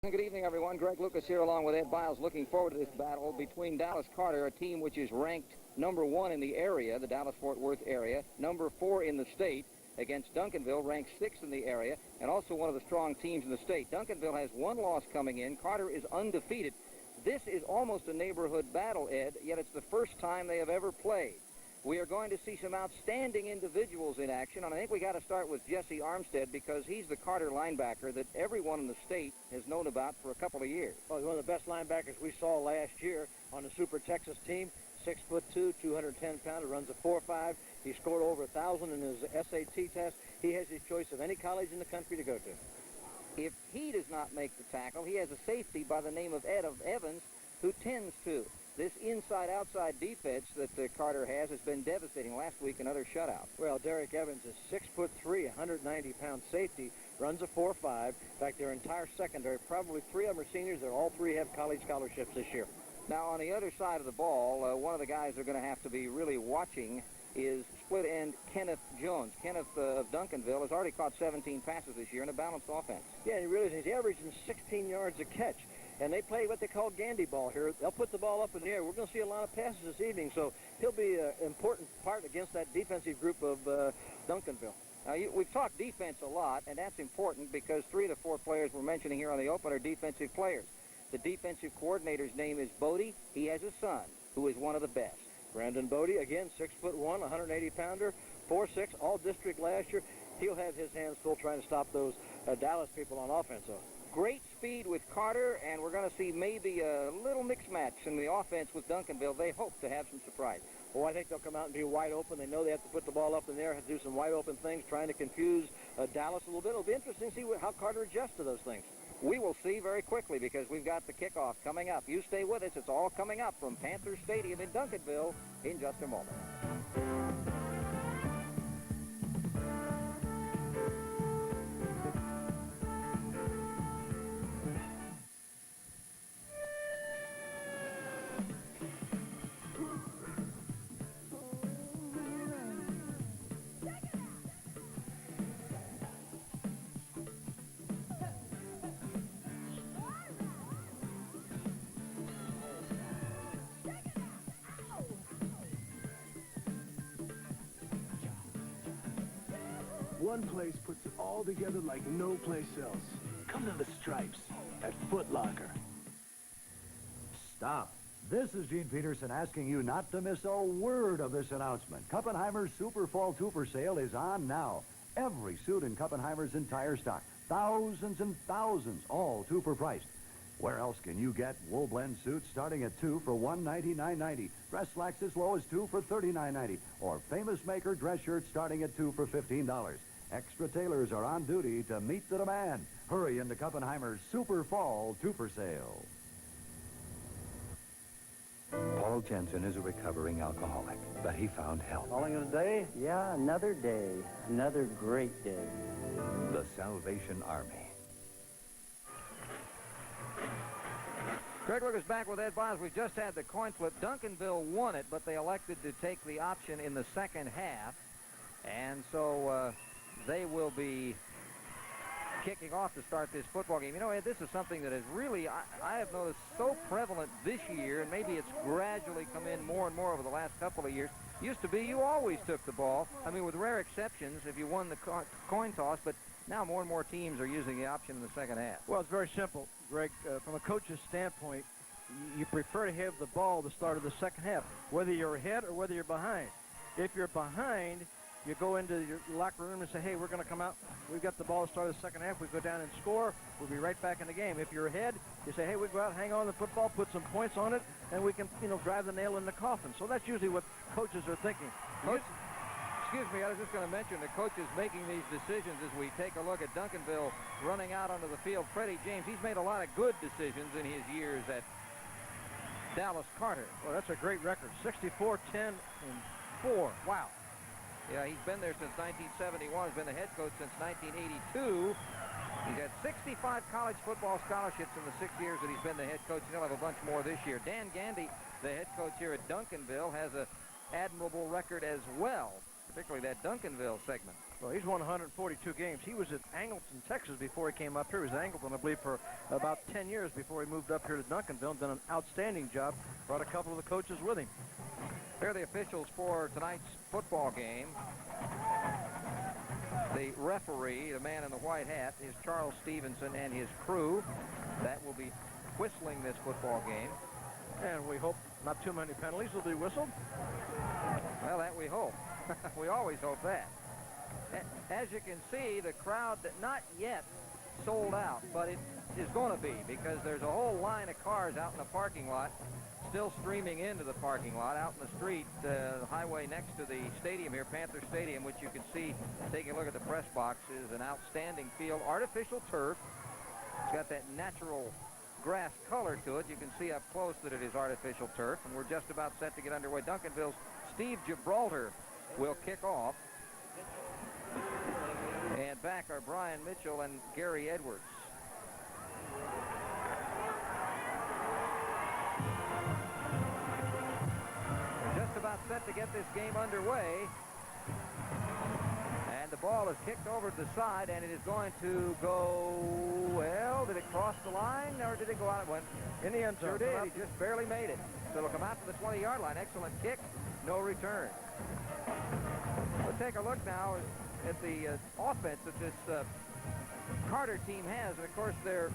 Good evening, everyone. Greg Lucas here along with Ed Biles, looking forward to this battle between Dallas Carter, a team which is ranked #1 in the area, the Dallas-Fort Worth area, #4 in the state, against Duncanville, ranked 6th in the area, and also one of the strong teams in the state. Duncanville has one loss coming in. Carter is undefeated. This is almost a neighborhood battle, Ed, yet it's the first time they have ever played. We are going to see some outstanding individuals in action, and I think we got to start with Jesse Armstead because he's the Carter linebacker that everyone in the state has known about for a couple of years. Well, he's one of the best linebackers we saw last year on the Super Texas team. 6'2", 210-pounder, runs a 4.5. He scored over 1,000 in his SAT test. He has his choice of any college in the country to go to. If he does not make the tackle, he has a safety by the name of Evans who tends to. This inside-outside defense that Carter has been devastating. Last week, another shutout. Well, Derek Evans is 6'3", 190-pound safety, runs a 4.5. In fact, their entire secondary, probably 3 of them are seniors. All 3 have college scholarships this year. Now, on the other side of the ball, one of the guys they're going to have to be really watching is split end Kenneth Jones. Kenneth of Duncanville has already caught 17 passes this year in a balanced offense. Yeah, he really is. He's averaging 16 yards a catch. And they play what they call Gandy ball here. They'll put the ball up in the air. We're going to see a lot of passes this evening, so he'll be an important part against that defensive group of Duncanville. Now, we've talked defense a lot, and that's important because 3 of the 4 players we're mentioning here on the open are defensive players. The defensive coordinator's name is Bodie. He has a son who is one of the best. Brandon Bodie, again, 6'1", 180-pounder, 4'6", all district last year. He'll have his hands full trying to stop those Dallas people on offense, though. Great speed with Carter, and we're going to see maybe a little mixed match in the offense with Duncanville. They hope to have some surprise. Oh, I think they'll come out and be wide open. They know they have to put the ball up in there, have to do some wide open things, trying to confuse Dallas a little bit. It'll be interesting to see how Carter adjusts to those things. We will see very quickly because we've got the kickoff coming up. You stay with us. It's all coming up from Panthers Stadium in Duncanville in just a moment. One place puts it all together like no place else. Come to the Stripes at Foot Locker. Stop. This is Gene Peterson asking you not to miss a word of this announcement. Kuppenheimer's Super Fall Twofer sale is on now. Every suit in Kuppenheimer's entire stock. Thousands and thousands, all twofer priced. Where else can you get wool blend suits starting at 2 for $199.90, dress slacks as low as 2 for $39.90, or Famous Maker dress shirts starting at 2 for $15. Extra tailors are on duty to meet the demand. Hurry into Kuppenheimer's Super Fall Twofer sale. Paul Jensen is a recovering alcoholic, but he found help. Calling it a day? Yeah, another day. Another great day. The Salvation Army. Greg Lucas back with Ed Biles. We've just had the coin flip. Duncanville won it, but they elected to take the option in the second half. And so they will be kicking off to start this football game. You know, Ed, this is something that is really, I have noticed, so prevalent this year, and maybe it's gradually come in more and more over the last couple of years. Used to be you always took the ball. I mean, with rare exceptions, if you won the coin toss, but now more and more teams are using the option in the second half. Well, it's very simple, Greg. From a coach's standpoint, you prefer to have the ball the start of the second half, whether you're ahead or whether you're behind. If you're behind, you go into your locker room and say, hey, we're going to come out. We've got the ball to start the second half. We go down and score. We'll be right back in the game. If you're ahead, you say, hey, we go out, hang on to the football, put some points on it, and we can, drive the nail in the coffin. So that's usually what coaches are thinking. Excuse me, I was just going to mention the coaches making these decisions as we take a look at Duncanville running out onto the field. Freddie James, he's made a lot of good decisions in his years at Dallas Carter. Well, that's a great record. 64, 10, and 4. Wow. Yeah, he's been there since 1971. He's been the head coach since 1982. He's had 65 college football scholarships in the 6 years that he's been the head coach. He'll have a bunch more this year. Dan Gandy, the head coach here at Duncanville, has an admirable record as well, particularly that Duncanville segment. Well, he's won 142 games. He was at Angleton, Texas before he came up here. He was at Angleton, I believe, for about 10 years before he moved up here to Duncanville and done an outstanding job. Brought a couple of the coaches with him. Here are the officials for tonight's football game. The referee, the man in the white hat, is Charles Stevenson and his crew. That will be whistling this football game. And we hope not too many penalties will be whistled. Well, that we hope. We always hope that. As you can see, the crowd not yet sold out, but it is going to be because there's a whole line of cars out in the parking lot still streaming into the parking lot out in the street, the highway next to the stadium here, Panther Stadium, which you can see, taking a look at the press box, is an outstanding field. Artificial turf. It's got that natural grass color to it. You can see up close that it is artificial turf, and we're just about set to get underway. Duncanville's Steve Gibraltar will kick off. And back are Brian Mitchell and Gary Edwards. We're just about set to get this game underway. And the ball is kicked over to the side, and it is going to go, well, did it cross the line, or did it go out? It went In the end zone. Sure did. He just barely made it. So it'll come out to the 20-yard line. Excellent kick. No return. We'll take a look now at the offense that this Carter team has. And, of course, their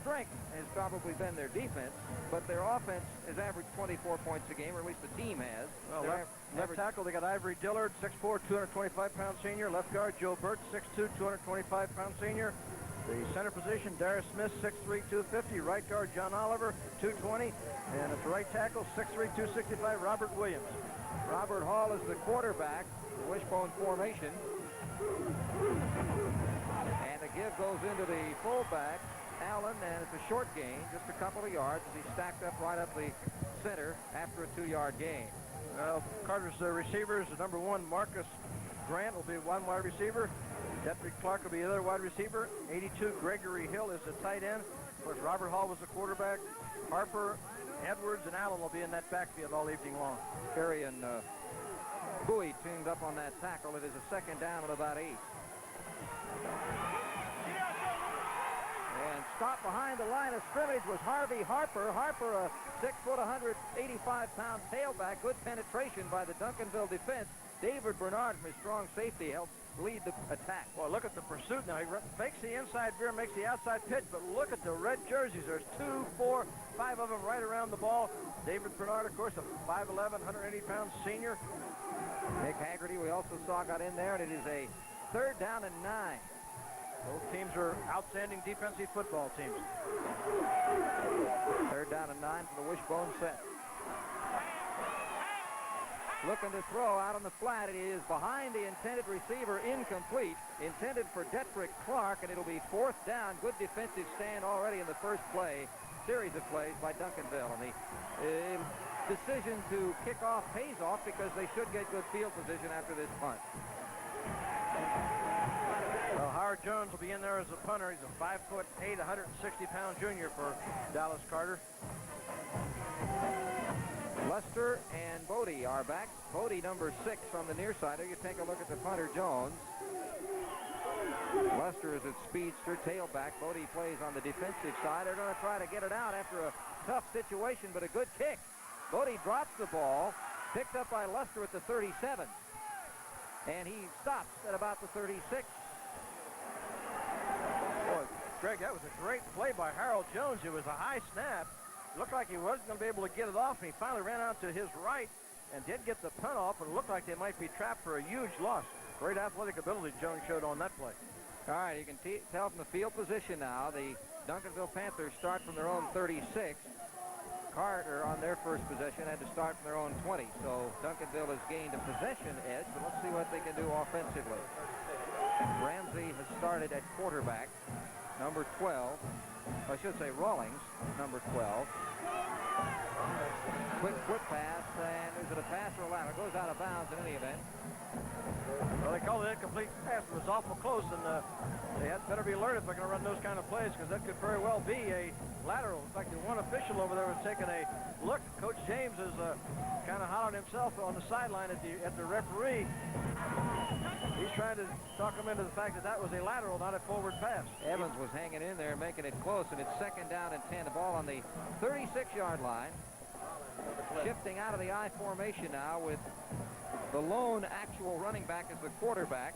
strength has probably been their defense, but their offense has averaged 24 points a game, or at least the team has. Well, left tackle, they got Ivory Dillard, 6'4", 225-pound senior. Left guard, Joe Burt, 6'2", 225-pound senior. The center position, Darius Smith, 6'3", 250. Right guard, John Oliver, 220. And at the right tackle, 6'3", 265, Robert Williams. Robert Hall is the quarterback, the wishbone formation. And the give goes into the fullback, Allen, and it's a short gain, just a couple of yards, as he stacked up right up the center after a 2-yard gain. Well, Carter's receivers, the number 1, Marcus Grant, will be one wide receiver. Dedrick Clark will be the other wide receiver. 82, Gregory Hill is the tight end. Of course, Robert Hall was the quarterback. Harper, Edwards, and Allen will be in that backfield all evening long. Perry and Bowie teamed up on that tackle. It is a second down at about 8. And stopped behind the line of scrimmage was Harvey Harper. Harper, a 6', 185-pound tailback. Good penetration by the Duncanville defense. David Bernard, from his strong safety, helped lead the attack. Well, look at the pursuit now. He fakes the inside veer, makes the outside pitch, but look at the red jerseys. There's 2, 4, 5 of them right around the ball. David Bernard, of course, a 5'11", 180-pound senior. Nick Haggerty, we also saw, got in there, and it is a 3rd down and 9. Both teams are outstanding defensive football teams. 3rd down and 9 for the wishbone set. Looking to throw out on the flat. It is behind the intended receiver, incomplete. Intended for Dedrick Clark, and it'll be 4th down. Good defensive stand already in the first play, series of plays by Duncanville. And the decision to kick off pays off because they should get good field position after this punt. Well, Howard Jones will be in there as a punter. He's a 5'8", 160-pound junior for Dallas Carter. Lester and Bodie are back. Bodie, number 6 on the near side. Here you take a look at the punter, Jones. Lester is at speedster, tailback. Bodie plays on the defensive side. They're going to try to get it out after a tough situation, but a good kick. Bodie drops the ball, picked up by Lester at the 37. And he stops at about the 36. Boy, Greg, that was a great play by Harold Jones. It was a high snap. Looked like he wasn't going to be able to get it off, and he finally ran out to his right and did get the punt off, and it looked like they might be trapped for a huge loss. Great athletic ability Jones showed on that play. All right, you can tell from the field position now, the Duncanville Panthers start from their own 36. Carter, on their first possession, had to start from their own 20. So Duncanville has gained a possession edge, but let's see what they can do offensively. Ramsey has started at quarterback, number 12. I should say Rawlings, number 12. Quick pass, and is it a pass or a line? It goes out of bounds in any event. Well, they called it an incomplete pass. It was awful close, and they had better be alert if they're going to run those kind of plays, because that could very well be a lateral. In fact, the one official over there was taking a look. Coach James is kind of hollering himself on the sideline at the referee. He's trying to talk him into the fact that that was a lateral, not a forward pass. Evans was hanging in there, making it close, and it's 2nd down and 10. The ball on the 36-yard line. Shifting out of the I formation now with the lone actual running back as the quarterback.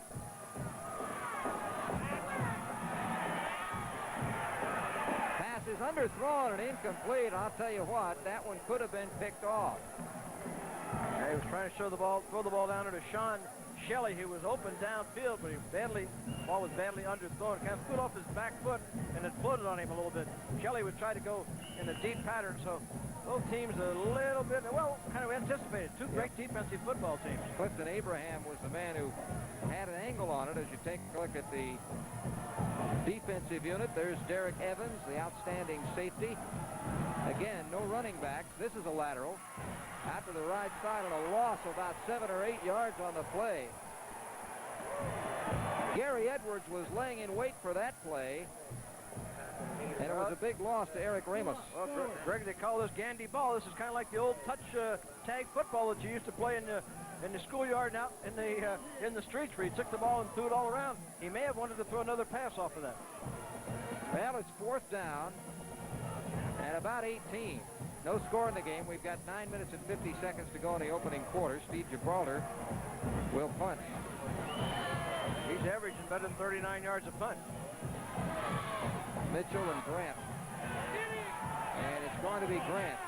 Pass is underthrown and incomplete. I'll tell you what, that one could have been picked off. He was trying to throw the ball down to Sean Shelley, who was open downfield, but the ball was badly underthrown. It kind of flew off his back foot, and it floated on him a little bit. Shelley would try to go in a deep pattern, so both teams a little bit, well, kind of anticipated. Two great defensive football teams. Clifton Abraham was the man who had an angle on it. As you take a look at the defensive unit, there's Derek Evans, the outstanding safety. Again, no running backs. This is a lateral. Out to the right side on a loss of about 7 or 8 yards on the play. Gary Edwards was laying in wait for that play, and it was a big loss to Eric Ramos. Well, Greg, they call this Gandy ball. This is kind of like the old touch tag football that you used to play in the schoolyard and out in the streets, where he took the ball and threw it all around. He may have wanted to throw another pass off of that. Well, it's 4th down and about 18. No score in the game. We've got 9 minutes and 50 seconds to go in the opening quarter. Steve Gibraltar will punt. He's averaging better than 39 yards a punt. Mitchell and Grant. And it's going to be Grant.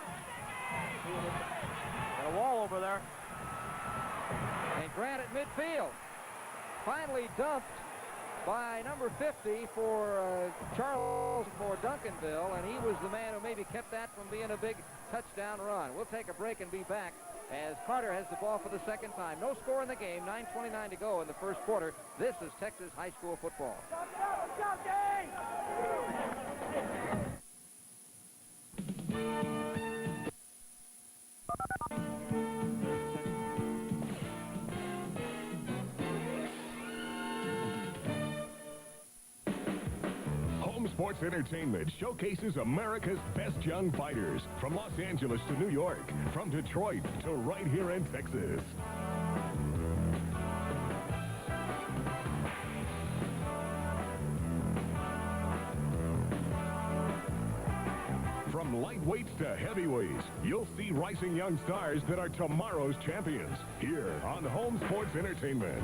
Got a wall over there. And Grant at midfield. Finally dumped by number 50 for Charles for Duncanville, and he was the man who maybe kept that from being a big touchdown run. We'll take a break and be back as Carter has the ball for the 2nd time. No score in the game, 9:29 to go in the 1st quarter. This is Texas high school football. Sports Entertainment showcases America's best young fighters from Los Angeles to New York, from Detroit to right here in Texas. From lightweights to heavyweights, you'll see rising young stars that are tomorrow's champions here on Home Sports Entertainment.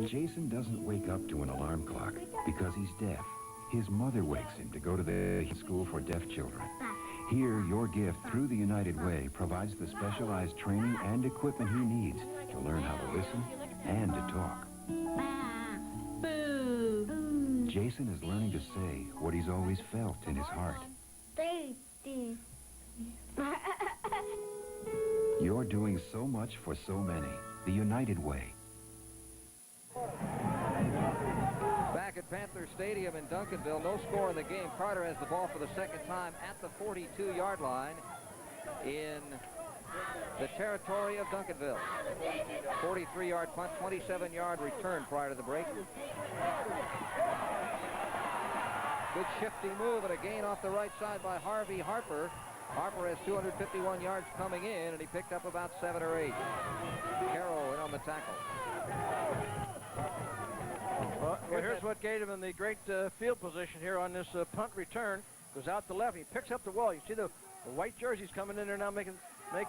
Jason doesn't wake up to an alarm clock because he's deaf. His mother wakes him to go to the school for deaf children. Here, your gift through the United Way provides the specialized training and equipment he needs to learn how to listen and to talk. Jason is learning to say what he's always felt in his heart. You're doing so much for so many. The United Way. Back at Panther Stadium in Duncanville, no score in the game. Carter has the ball for the 2nd time at the 42-yard line in the territory of Duncanville. 43-yard punt, 27-yard return prior to the break. Good shifty move and a gain off the right side by Harvey Harper. Harper has 251 yards coming in, and he picked up about 7 or 8. Carroll in on the tackle. Well, here's what gave him the great field position here on this punt return. Goes out to left. He picks up the wall. You see the white jerseys coming in there now making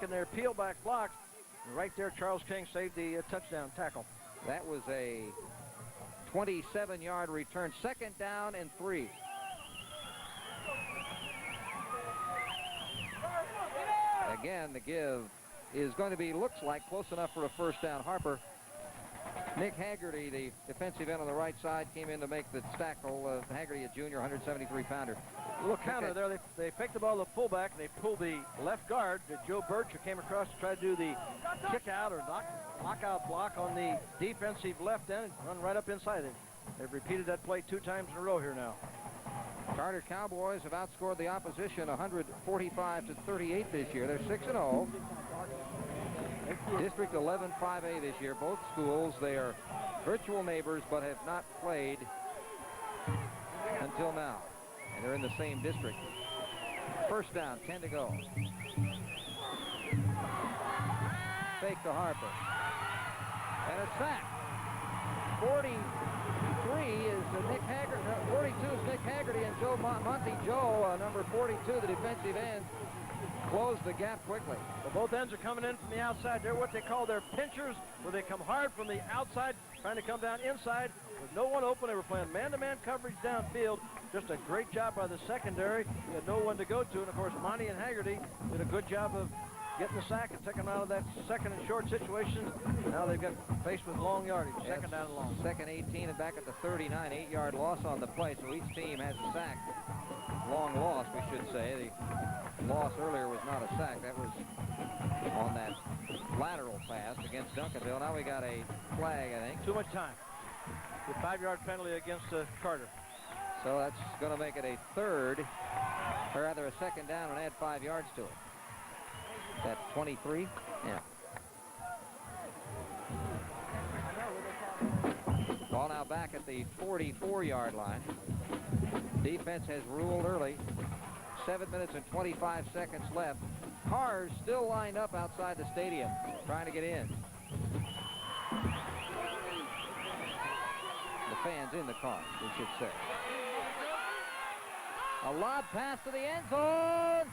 their peel back blocks. And right there, Charles King saved the touchdown tackle. That was a 27-yard return. 2nd down and 3. Again, the give is going to be, looks like, close enough for a 1st down. Harper. Nick Haggerty, the defensive end on the right side, came in to make the tackle. Haggerty, a junior, 173-pounder. A little counter there. They picked the ball to the fullback. They pulled the left guard, Joe Birch, who came across to try to do the kick out or knockout block on the defensive left end and run right up inside it. They've repeated that play 2 times in a row here now. Carter Cowboys have outscored the opposition 145-38 this year. They're 6-0. District 11 5A this year. Both schools, they are virtual neighbors but have not played until now. And they're in the same district. First down, 10 to go. Fake to Harper. And a sack. 43 is Nick Haggerty. 42 is Nick Haggerty, and Monty Joe, number 42, the defensive end, closed the gap quickly. Well, both ends are coming in from the outside. They're what they call their pinchers, where they come hard from the outside, trying to come down inside with no one open. They were playing man-to-man coverage downfield. Just a great job by the secondary. He had no one to go to, and of course, Monty and Haggerty did a good job of getting the sack and taking them out of that second and short situation. Now they've got faced with long yardage, second down and long. Second 18 and back at the 39, 8-yard loss on the play, so each team has a sack. Long loss, we should say. The loss earlier was not a sack. That was on that lateral pass against Duncanville. Now we got a flag, I think. Too much time. The 5-yard penalty against Carter. So that's going to make it a third, or rather a second down, and add 5 yards to it. At 23? Yeah. Ball now back at the 44-yard line. Defense has ruled early. 7 minutes and 25 seconds left. Cars still lined up outside the stadium, trying to get in. The fans in the cars, we should say. A lob pass to the end zone.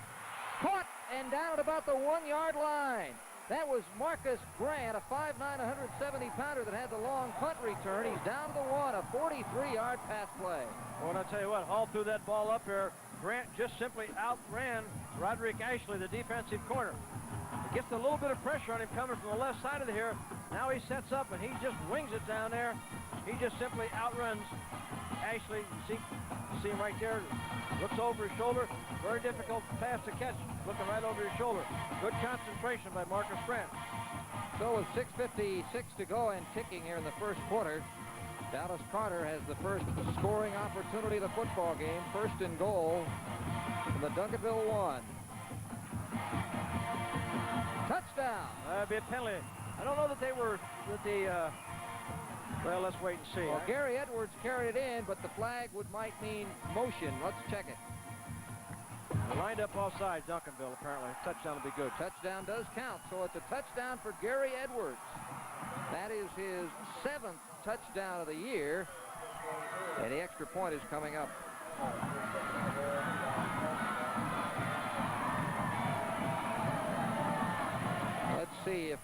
Caught and down at about the 1-yard line. That was Marcus Grant, a 5'9", 170-pounder that had the long punt return. He's down to the 1, a 43-yard pass play. Well, and I'll tell you what, Hall threw that ball up there. Grant just simply outran Roderick Ashley, the defensive corner. It gets a little bit of pressure on him coming from the left side of the here. Now he sets up and he just wings it down there. He just simply outruns Ashley. You see him right there. Looks over his shoulder. Very difficult pass to catch. Looking right over his shoulder. Good concentration by Marcus Grant. So with 6:56 to go and ticking here in the first quarter, Dallas Carter has the first scoring opportunity of the football game. First and goal from the Duncanville 1. Touchdown. That'd be a penalty. I don't know that they were, well, let's wait and see. Well, Gary Edwards carried it in, but the flag might mean motion. Let's check it. Lined up offside, Duncanville, apparently. Touchdown will be good. Touchdown does count, so it's a touchdown for Gary Edwards. That is his 7th touchdown of the year, and the extra point is coming up. Let's see if,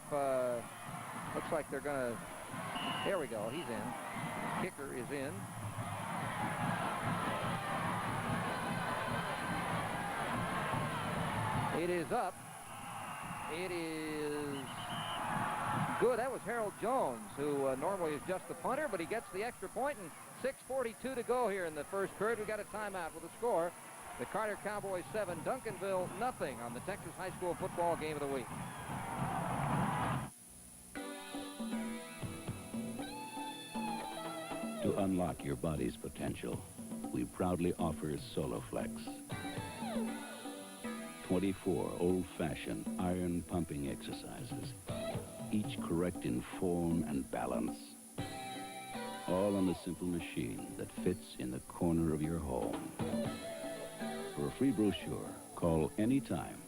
looks like they're going to, there we go, he's in. Kicker is in. It is up. It is good. That was Harold Jones, who normally is just the punter, but he gets the extra point, and 6:42 to go here in the first period. We got a timeout with a score. The Carter Cowboys 7, Duncanville nothing on the Texas High School Football Game of the Week. To unlock your body's potential, we proudly offer Soloflex. 24 old-fashioned iron pumping exercises, each correct in form and balance, all on a simple machine that fits in the corner of your home. For a free brochure, call anytime.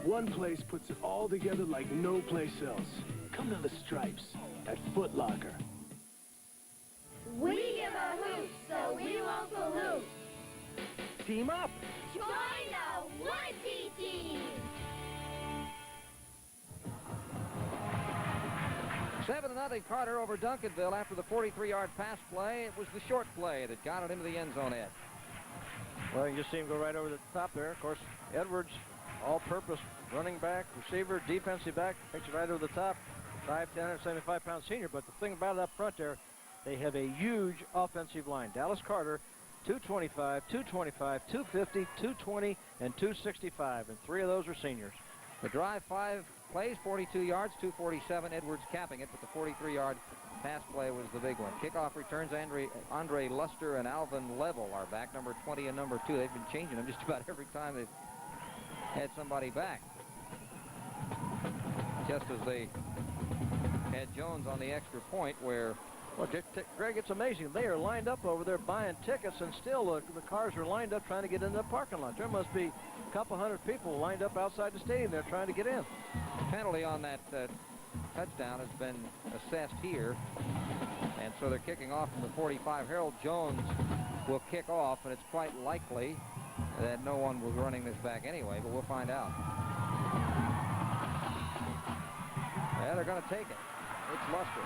One place puts it all together like no place else. Come to the Stripes at Foot Locker. We give a hoot so we won't pollute. Team up. Join the 1T team. 7-0 Carter over Duncanville after the 43-yard pass play. It was the short play that got it into the end zone, Ed. Well, you can just see him go right over the top there. Of course, Edwards, all-purpose running back, receiver, defensive back, takes it right over the top. 5'10", 175-pound senior. But the thing about it up front there, they have a huge offensive line. Dallas Carter 225, 225, 250, 220, and 265, and 3 of those are seniors. The drive 5 plays, 42 yards, 247. Edwards capping it, but the 43-yard pass play was the big one. Kickoff returns. Andre Luster and Alvin Level are back, number 20 and number 2. They've been changing them just about every time they've had somebody back. Just as they had Jones on the extra point where... Well, Greg, it's amazing. They are lined up over there buying tickets, and still the cars are lined up trying to get in the parking lot. There must be a couple hundred people lined up outside the stadium. They're trying to get in. Penalty on that touchdown has been assessed here, and so they're kicking off from the 45. Harold Jones will kick off, and it's quite likely that no one was running this back anyway, but we'll find out. Yeah, they're going to take it. It's Luster.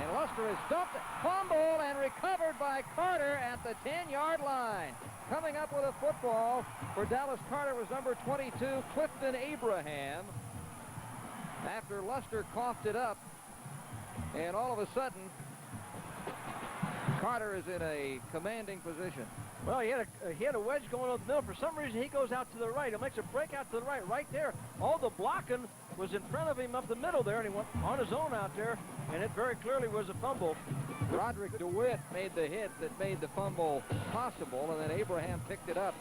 And Luster is stumped, fumbled, and recovered by Carter at the 10-yard line. Coming up with a football for Dallas Carter was number 22, Clifton Abraham. After Luster coughed it up, and all of a sudden, Carter is in a commanding position. Well, he had a wedge going up the middle. For some reason, he goes out to the right. He makes a break out to the right. Right there, all the blocking was in front of him up the middle there, and he went on his own out there, and it very clearly was a fumble. Roderick DeWitt made the hit that made the fumble possible, and then Abraham picked it up.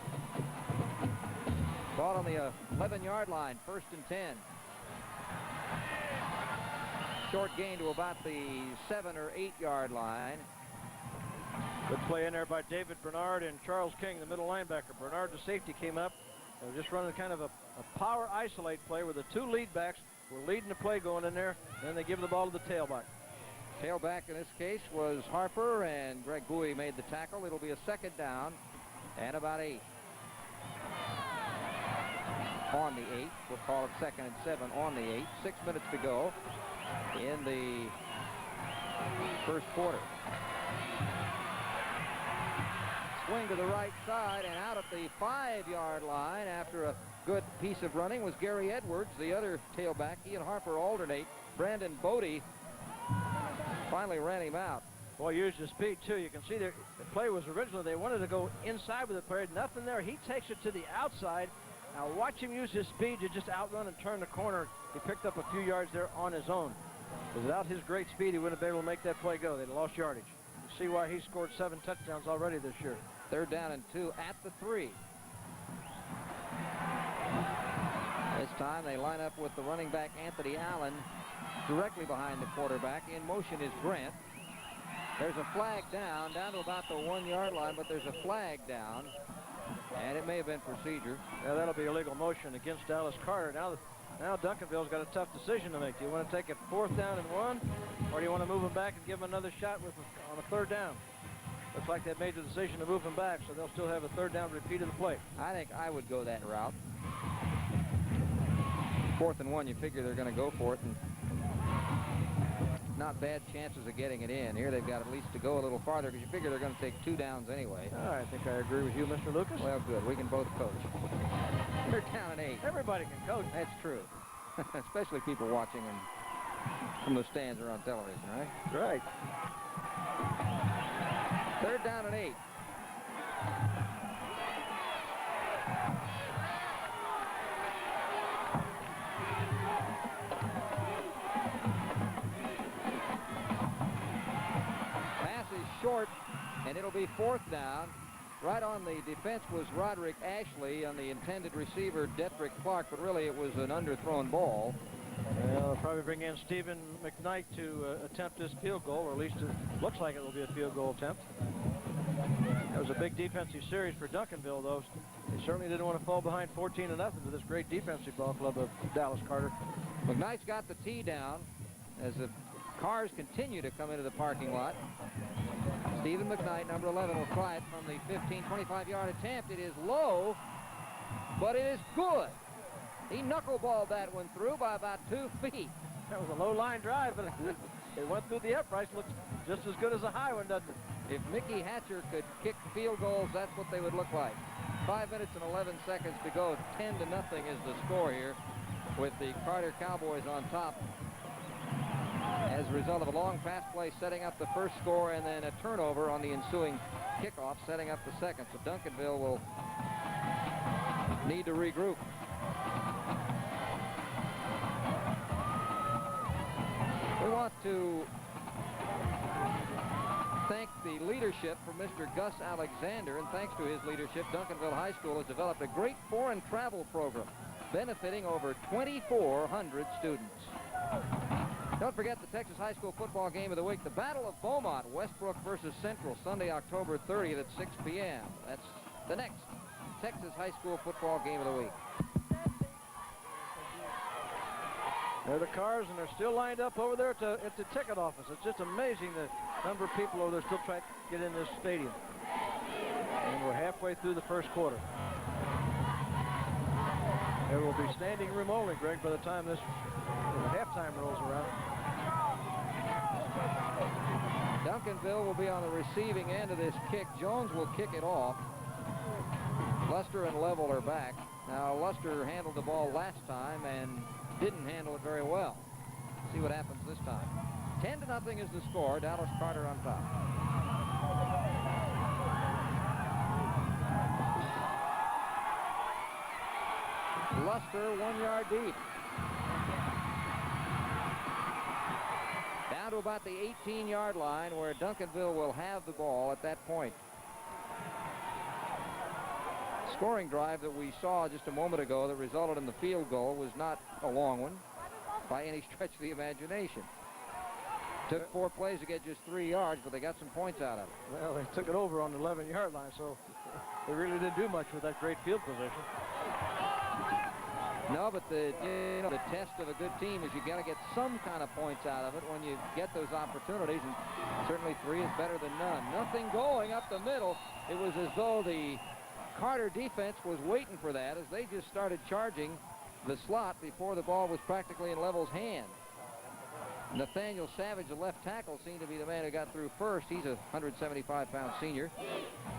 Ball on the 11-yard line, 1st and 10. Short gain to about the 7 or 8-yard line. Good play in there by David Bernard and Charles King, the middle linebacker. Bernard, the safety, came up. They were just running kind of a power isolate play where the 2 lead backs were leading the play going in there. Then they give the ball to the tailback. Tailback in this case was Harper, and Greg Bowie made the tackle. It'll be a 2nd down and about 8. On the 8. We'll call it 2nd and 7 on the 8. 6 minutes to go in the first quarter. Swing to the right side, and out at the 5-yard line after a good piece of running was Gary Edwards, the other tailback. He and Harper alternate. Brandon Bodie finally ran him out. Boy, used his speed, too. You can see the play was originally, they wanted to go inside with the play. Nothing there. He takes it to the outside. Now watch him use his speed to just outrun and turn the corner. He picked up a few yards there on his own. Without his great speed, he wouldn't have been able to make that play go. They'd lost yardage. You see why he scored 7 touchdowns already this year. 3rd down and 2 at the 3. This time they line up with the running back Anthony Allen directly behind the quarterback. In motion is Grant. There's a flag down to about the 1-yard line, but there's a flag down, and it may have been procedure. Yeah, that'll be illegal motion against Dallas Carter. Now Duncanville's got a tough decision to make. Do you want to take it 4th down and 1, or do you want to move him back and give him another shot on a 3rd down? Looks like they've made the decision to move him back, so they'll still have a 3rd down repeat of the play. I think I would go that route. 4th and 1, you figure they're going to go for it, and not bad chances of getting it in. Here they've got at least to go a little farther because you figure they're going to take 2 downs anyway. I think I agree with you, Mr. Lucas. Well, good. We can both coach. They're down at 8. Everybody can coach. That's true. Especially people watching them from the stands or on television, right? Right. 3rd down and 8. Pass is short, and it'll be 4th down. Right on the defense was Roderick Ashley, on the intended receiver, Detrick Clark, but really it was an underthrown ball. Well, they'll probably bring in Stephen McKnight to attempt this field goal, or at least it looks like it will be a field goal attempt. That was a big defensive series for Duncanville, though. They certainly didn't want to fall behind 14-0 to this great defensive ball club of Dallas Carter. McKnight's got the tee down as the cars continue to come into the parking lot. Stephen McKnight, number 11, will try it from the 15, 25-yard attempt. It is low, but it is good. He knuckleballed that one through by about 2 feet. That was a low-line drive, but it went through the uprights. Looks just as good as a high one, doesn't it? If Mickey Hatcher could kick field goals, that's what they would look like. 5 minutes and 11 seconds to go. 10-0 is the score here with the Carter Cowboys on top. as a result of a long pass play setting up the first score and then a turnover on the ensuing kickoff setting up the second. So Duncanville will need to regroup. We want to thank the leadership from Mr. Gus Alexander, and thanks to his leadership, Duncanville High School has developed a great foreign travel program benefiting over 2,400 students. Don't forget the Texas High School football game of the week, the Battle of Beaumont, Westbrook versus Central, Sunday, October 30th at 6 p.m. That's the next Texas High School football game of the week. There are the cars, and they're still lined up over there at the ticket office. It's just amazing the number of people over there still trying to get in this stadium. And we're halfway through the first quarter. There will be standing room only, Greg, by the time this halftime rolls around. Duncanville will be on the receiving end of this kick. Jones will kick it off. Luster and Level are back. Now, Luster handled the ball last time and didn't handle it very well. See what happens this time. 10-0 is the score. Dallas Carter on top. Luster 1 yard deep. Down to about the 18-yard line where Duncanville will have the ball at that point. Scoring drive that we saw just a moment ago that resulted in the field goal was not a long one by any stretch of the imagination. Took 4 plays to get just 3 yards, but they got some points out of it. Well, they took it over on the 11-yard line, so they really didn't do much with that great field position. No, but the test of a good team is you got to get some kind of points out of it when you get those opportunities, and certainly 3 is better than none. Nothing going up the middle. It was as though the Carter defense was waiting for that as they just started charging the slot before the ball was practically in Level's hand. Nathaniel Savage, the left tackle, seemed to be the man who got through first. He's a 175-pound senior.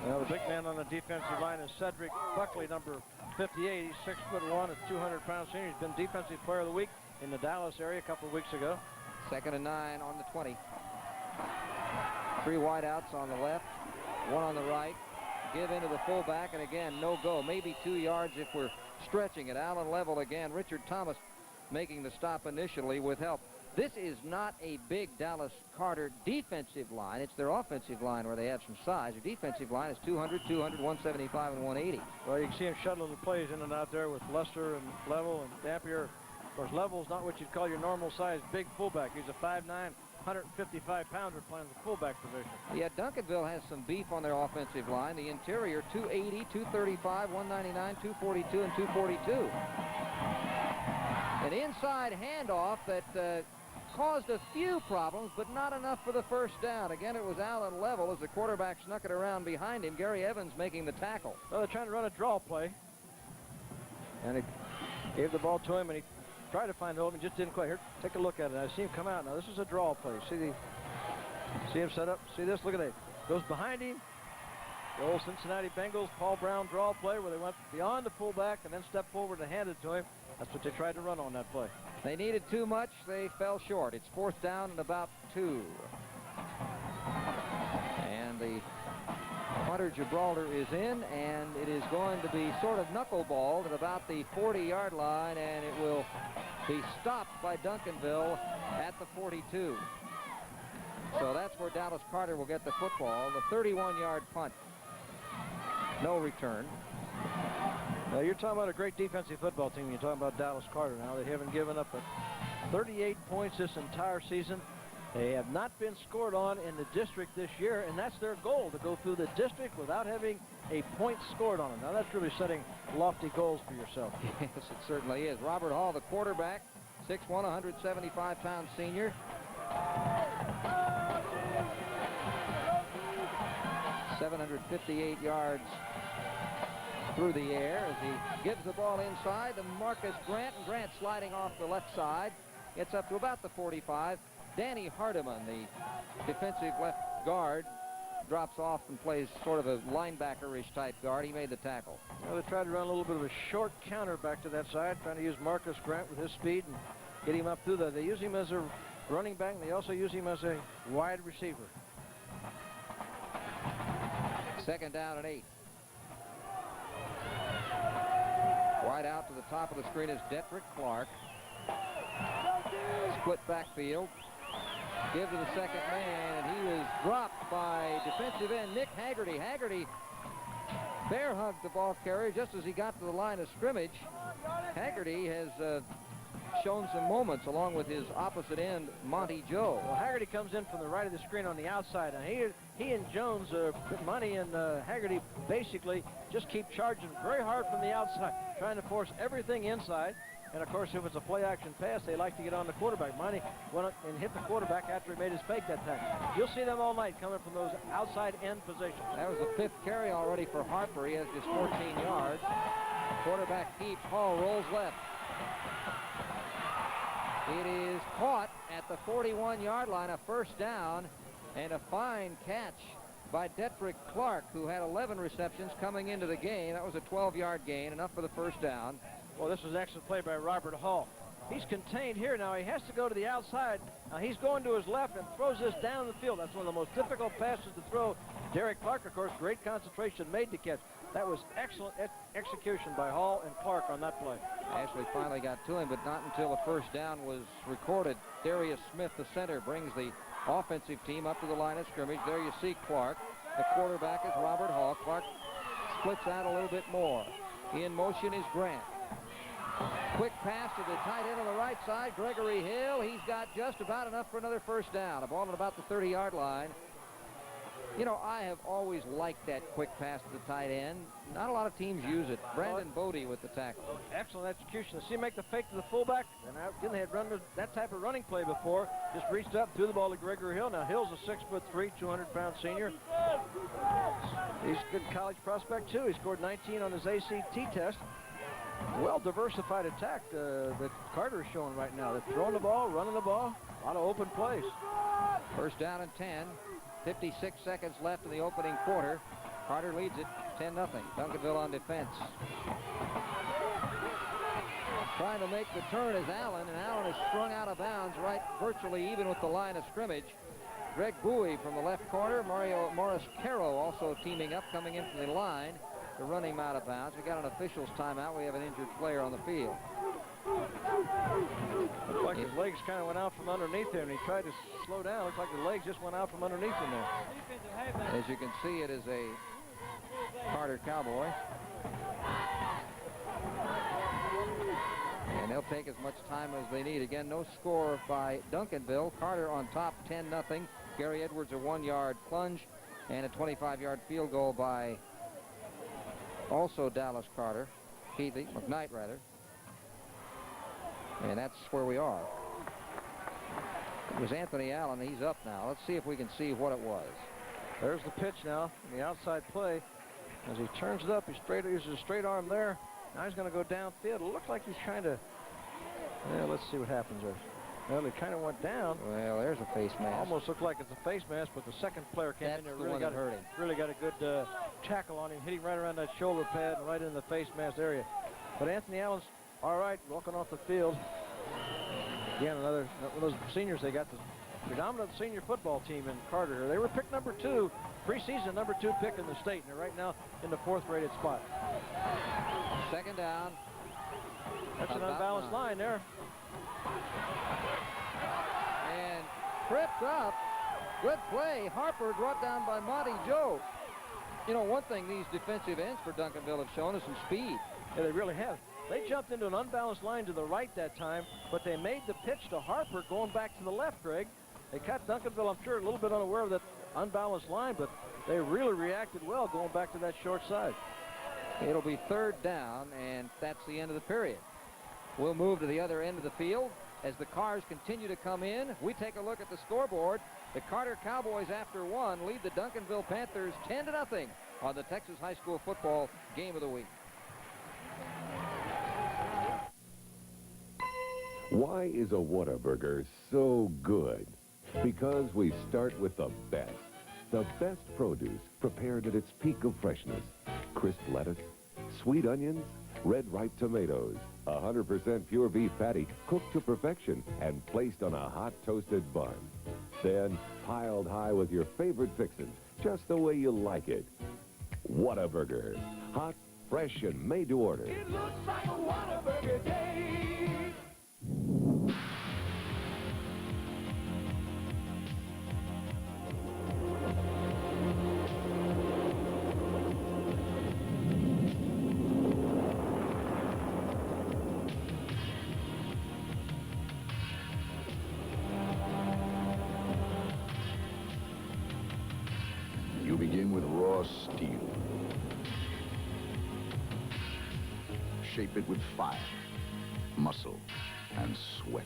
Well, the big man on the defensive line is Cedric Buckley, number 58. He's 6'1", a 200-pound senior. He's been Defensive Player of the Week in the Dallas area a couple of weeks ago. 2nd and 9 on the 20. 3 wideouts on the left, 1 on the right. Give into the fullback, and again, no go. Maybe 2 yards if we're stretching it. Allen Level again. Richard Thomas making the stop initially with help. This is not a big Dallas Carter defensive line. It's their offensive line where they have some size. Their defensive line is 200, 200, 175, and 180. Well, you can see him shuttling the plays in and out there with Luster and Level and Dampier. Of course, Level's not what you'd call your normal size big fullback. He's a 5'9", 155-pounder playing the fullback position. Yeah, Duncanville has some beef on their offensive line. The interior, 280, 235, 199, 242, and 242. An inside handoff that caused a few problems, but not enough for the first down. Again, it was Allen Level as the quarterback snuck it around behind him. Gary Evans making the tackle. Well, they're trying to run a draw play. And he gave the ball to him, and he tried to find the open, just didn't quite. Here, take a look at it. I see him come out. Now, this is a draw play. See him set up? See this? Look at that. Goes behind him. The old Cincinnati Bengals, Paul Brown draw play where they went beyond the fullback and then stepped forward and handed it to him. That's what they tried to run on that play. They needed too much. They fell short. It's 4th down and about 2. And the punter, Gibraltar, is in, and it is going to be sort of knuckleballed at about the 40-yard line, and it will be stopped by Duncanville at the 42. So that's where Dallas Carter will get the football. The 31-yard punt. No return. Now, you're talking about a great defensive football team. You're talking about Dallas Carter now. They haven't given up 38 points this entire season. They have not been scored on in the district this year, and that's their goal, to go through the district without having a point scored on them. Now, that's really setting lofty goals for yourself. Yes, it certainly is. Robert Hall, the quarterback, 6'1", 175-pound senior. 758 yards through the air as he gives the ball inside to Marcus Grant, and Grant sliding off the left side. Gets up to about the 45. Danny Hardiman, the defensive left guard, drops off and plays sort of a linebacker-ish type guard. He made the tackle. Well, they tried to run a little bit of a short counter back to that side, trying to use Marcus Grant with his speed and get him up through there. They use him as a running back, and they also use him as a wide receiver. Second down and 8. Wide out to the top of the screen is Detrick Clark. Split backfield. Give to the second man, and he was dropped by defensive end Nick Haggerty. Haggerty bear hugged the ball carrier just as he got to the line of scrimmage. Haggerty has shown some moments along with his opposite end, Monty Joe. Well, Haggerty comes in from the right of the screen on the outside. Now he and Jones, Monty and Haggerty basically just keep charging very hard from the outside, trying to force everything inside. And, of course, if it's a play-action pass, they like to get on the quarterback. Monty went up and hit the quarterback after he made his fake that time. You'll see them all night coming from those outside end positions. That was the 5th carry already for Harper. He has just 14 yards. Quarterback keeps. Hall rolls left. It is caught at the 41-yard line, a first down, and a fine catch by Detrick Clark, who had 11 receptions coming into the game. That was a 12-yard gain, enough for the first down. Well, this was an excellent play by Robert Hall. He's contained here now. He has to go to the outside. Now he's going to his left and throws this down the field. That's one of the most difficult passes to throw. Derek Clark, of course, great concentration, made the catch. That was excellent execution by Hall and Clark on that play. Ashley finally got to him, but not until the first down was recorded. Darius Smith, the center, brings the offensive team up to the line of scrimmage. There you see Clark. The quarterback is Robert Hall. Clark splits out a little bit more. In motion is Grant. Quick pass to the tight end on the right side, Gregory Hill. He's got just about enough for another first down. A ball at about the 30-yard line. You know, I have always liked that quick pass to the tight end. Not a lot of teams use it. Brandon Bodie with the tackle. Excellent execution. See him make the fake to the fullback. And again, they had run that type of running play before. Just reached up, threw the ball to Gregory Hill. Now Hill's a 6'3", 200-pound senior. He's a good college prospect, too. He scored 19 on his ACT test. Well-diversified attack that Carter is showing right now. They're throwing the ball, running the ball, a lot of open plays. First down and 10. 56 seconds left in the opening quarter. Carter leads it 10-0. Duncanville on defense. Trying to make the turn is Allen, and Allen is strung out of bounds right virtually even with the line of scrimmage. Greg Bowie from the left corner. Morris Caro also teaming up, coming in from the line to run him out of bounds. We got an official's timeout. We have an injured player on the field. Looks like his legs kind of went out from underneath him, and he tried to slow down. Looks like the legs just went out from underneath him there. As you can see, it is a Carter Cowboy. And they'll take as much time as they need. Again, no score by Duncanville. Carter on top, 10-0. Gary Edwards, a 1-yard plunge, and a 25-yard field goal by also Dallas Carter. McKnight, rather. And that's where we are. It was Anthony Allen. He's up now. Let's see if we can see what it was. There's the pitch now, the outside play. As he turns it up, he uses a straight arm there. Now he's going to go downfield. It looks like he's trying to... Yeah, let's see what happens there. Well, he kind of went down. Well, there's a face mask. Almost looked like it's a face mask, but the second player came in there. Really got a good tackle on him, hitting right around that shoulder pad and right in the face mask area. But Anthony Allen's all right, walking off the field. Again, another one of those seniors. They got the predominant senior football team in Carter here. They were picked number 2, preseason number 2 pick in the state, and they're right now in the 4th rated spot. Second down. That's an unbalanced line there. And tripped up. Good play. Harper brought down by Monty Joe. You know, one thing these defensive ends for Duncanville have shown is some speed. Yeah, they really have. They jumped into an unbalanced line to the right that time, but they made the pitch to Harper going back to the left, Greg. They caught Duncanville, I'm sure, a little bit unaware of that unbalanced line, but they really reacted well going back to that short side. It'll be third down, and that's the end of the period. We'll move to the other end of the field as the cars continue to come in. We take a look at the scoreboard. The Carter Cowboys, after 1, lead the Duncanville Panthers 10-0 on the Texas High School Football Game of the Week. Why is a Whataburger so good? Because we start with the best. The best produce prepared at its peak of freshness. Crisp lettuce, sweet onions, red ripe tomatoes, 100% pure beef patty cooked to perfection and placed on a hot toasted bun. Then piled high with your favorite fixins, just the way you like it. Whataburger. Hot, fresh, and made to order. It looks like a Whataburger day. You begin with raw steel. Shape it with fire, muscle, and sweat.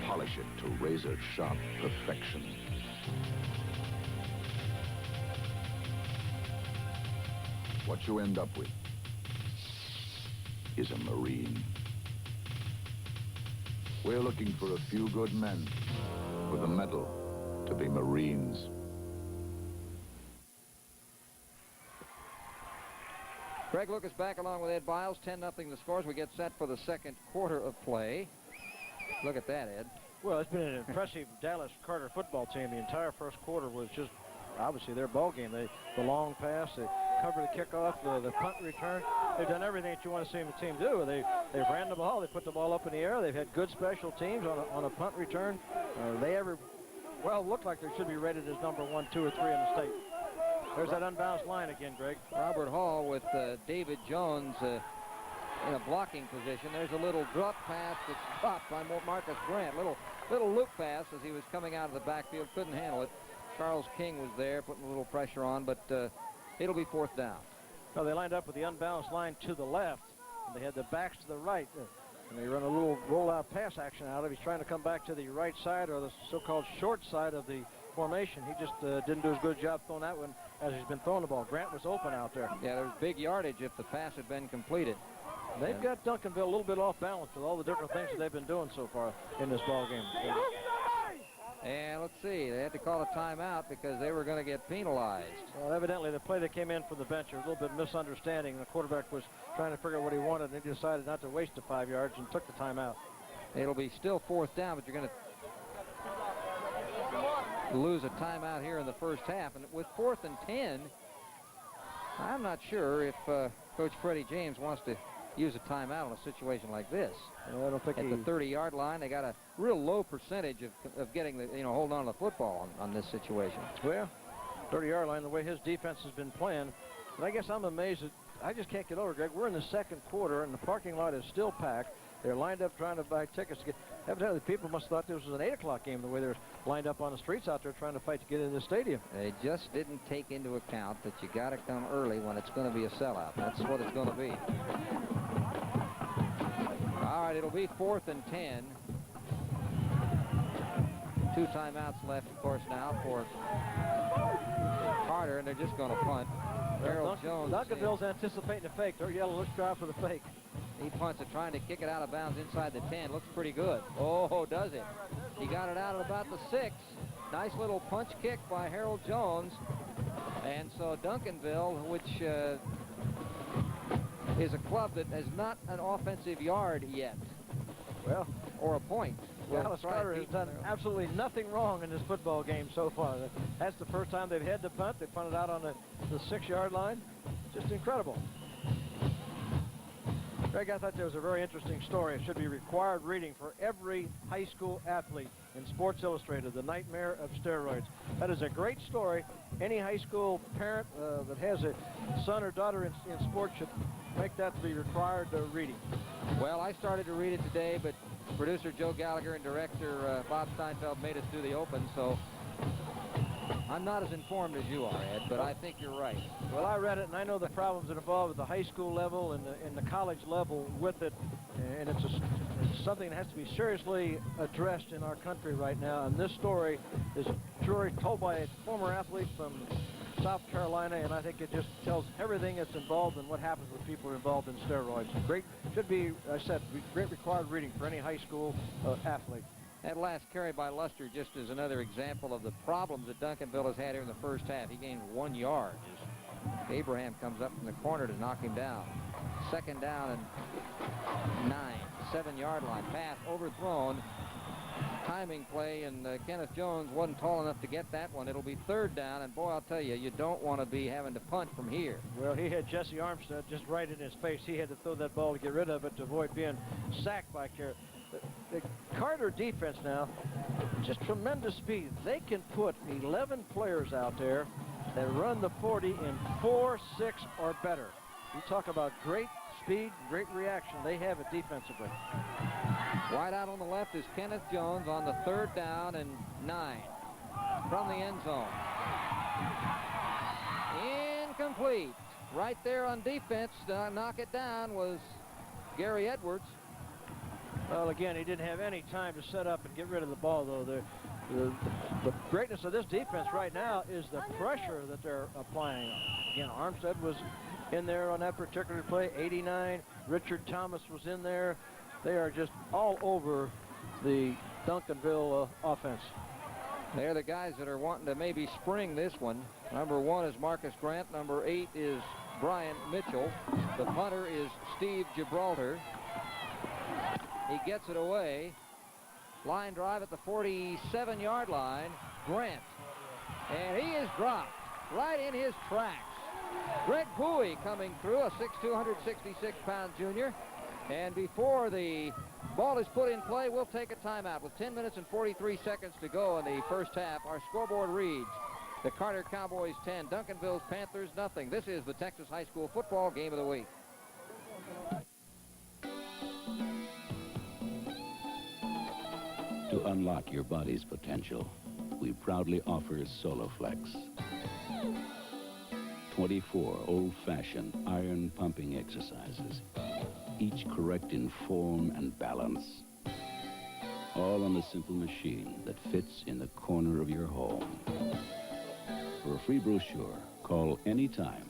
Polish it to razor-sharp perfection. What you end up with is a Marine. We're looking for a few good men with a medal to be Marines. Greg Lucas back along with Ed Biles. 10-0 the scores. We get set for the second quarter of play. Look at that, Ed. Well, it's been an impressive Dallas Carter football team. The entire first quarter was just obviously their ball game. The long pass, they cover the kickoff, the punt return. They've done everything that you want to see a team do. They ran the ball. They put the ball up in the air. They've had good special teams on a punt return. Look like they should be rated as number 1, 2, or 3 in the state. There's that unbalanced line again, Greg. Robert Hall with David Jones in a blocking position. There's a little drop pass that's dropped by Marcus Grant. Little loop pass as he was coming out of the backfield. Couldn't handle it. Charles King was there putting a little pressure on, but it'll be 4th down. Well, they lined up with the unbalanced line to the left, and they had the backs to the right. And they run a little roll-out pass action out of it. He's trying to come back to the right side, or the so-called short side of the formation. He just didn't do as good a job throwing that one as he's been throwing the ball. Grant was open out there. Yeah, there's big yardage if the pass had been completed. They've got Duncanville a little bit off balance with all the different things that they've been doing so far in this ball game. And let's see, they had to call a timeout because they were going to get penalized. Well, evidently the play that came in for the bench, there was a little bit of misunderstanding. The quarterback was trying to figure out what he wanted, and he decided not to waste the 5 yards and took the timeout. It'll be still 4th down, but you're going to lose a timeout here in the first half. And with 4th and 10, I'm not sure if Coach Freddie James wants to use a timeout in a situation like this. I don't think at the 30-yard line, they got a real low percentage of getting the holding on to the football on this situation. Well, 30-yard line, the way his defense has been playing, but I guess I'm amazed that I just can't get over, Greg. We're in the second quarter, and the parking lot is still packed. They're lined up trying to buy tickets. Evidently, people must have thought this was an 8 o'clock game, the way they're lined up on the streets out there trying to fight to get in the stadium. They just didn't take into account that you got to come early when it's going to be a sellout. That's what it's going to be. All right, it'll be 4th and 10. 2 timeouts left, of course, now for Carter, and they're just going to punt. Harold Jones. Duncanville's anticipating a fake. They're yelling, let's try for the fake. He punts it, trying to kick it out of bounds inside the 10. Looks pretty good. Oh, does it? He got it out at about the 6. Nice little punch kick by Harold Jones. And so Duncanville, which is a club that has not an offensive yard yet. Well, or a point. Dallas Carter has done absolutely nothing wrong in this football game so far. That's the first time they've had to punt. They punted out on the 6-yard line. Just incredible. Greg, I thought there was a very interesting story. It should be required reading for every high school athlete in Sports Illustrated, The Nightmare of Steroids. That is a great story. Any high school parent that has a son or daughter in sports should make that to be required reading. Well, I started to read it today, but producer Joe Gallagher and director Bob Steinfeld made us do the open, so I'm not as informed as you are, Ed, but I think you're right. Well, I read it, and I know the problems that involve at the high school level and the college level with it, and it's something that has to be seriously addressed in our country right now. And this story is a story told by a former athlete from South Carolina, and I think it just tells everything that's involved and what happens with people involved in steroids. Great, should be, I said, great required reading for any high school athlete. That last carry by Luster just is another example of the problems that Duncanville has had here in the first half. He gained 1 yard. Abraham comes up from the corner to knock him down. 2nd down and 9. 7-yard line. Pass overthrown. Timing play, and Kenneth Jones wasn't tall enough to get that one. It'll be 3rd down, and boy, I'll tell you, you don't want to be having to punt from here. Well, he had Jesse Armstead just right in his face. He had to throw that ball to get rid of it to avoid being sacked by Carter. The Carter defense now, just tremendous speed. They can put 11 players out there that run the 40 in 4-6 or better. You talk about great speed, great reaction. They have it defensively. Wide out on the left is Kenneth Jones on the 3rd down and 9 from the end zone. Incomplete. Right there on defense to knock it down was Gary Edwards. Well, again, he didn't have any time to set up and get rid of the ball, though. The greatness of this defense right now is the pressure that they're applying. Again, Armstead was in there on that particular play, 89. Richard Thomas was in there. They are just all over the Duncanville offense. They're the guys that are wanting to maybe spring this one. Number 1 is Marcus Grant. Number 8 is Brian Mitchell. The punter is Steve Gibraltar. He gets it away. Line drive at the 47-yard line. Grant. And he is dropped right in his tracks. Greg Bowie coming through, a 6'2", 166-pound junior. And before the ball is put in play, we'll take a timeout. With 10 minutes and 43 seconds to go in the first half, our scoreboard reads: the Carter Cowboys 10, Duncanville's Panthers nothing. This is the Texas High School Football Game of the Week. To unlock your body's potential, we proudly offer Soloflex. 24 old-fashioned iron pumping exercises, each correct in form and balance. All on a simple machine that fits in the corner of your home. For a free brochure, call anytime.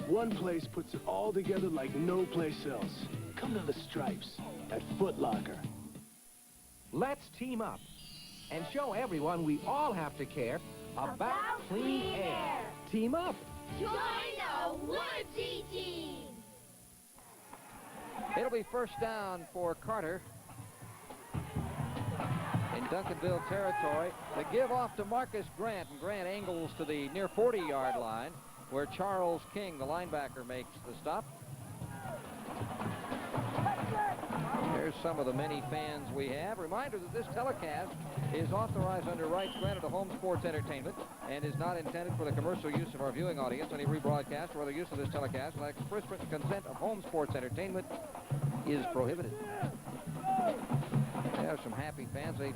One place puts it all together like no place else. Come to the Stripes at Foot Locker. Let's team up and show everyone we all have to care about clean air. Team up. Join the Woodsy team. It'll be 1st down for Carter in Duncanville territory. The give off to Marcus Grant, and Grant angles to the near 40-yard line, where Charles King, the linebacker, makes the stop. There's some of the many fans we have. Reminder that this telecast is authorized under rights granted to Home Sports Entertainment and is not intended for the commercial use of our viewing audience. Any rebroadcast or other use of this telecast without express written consent of Home Sports Entertainment is prohibited. There are some happy fans. They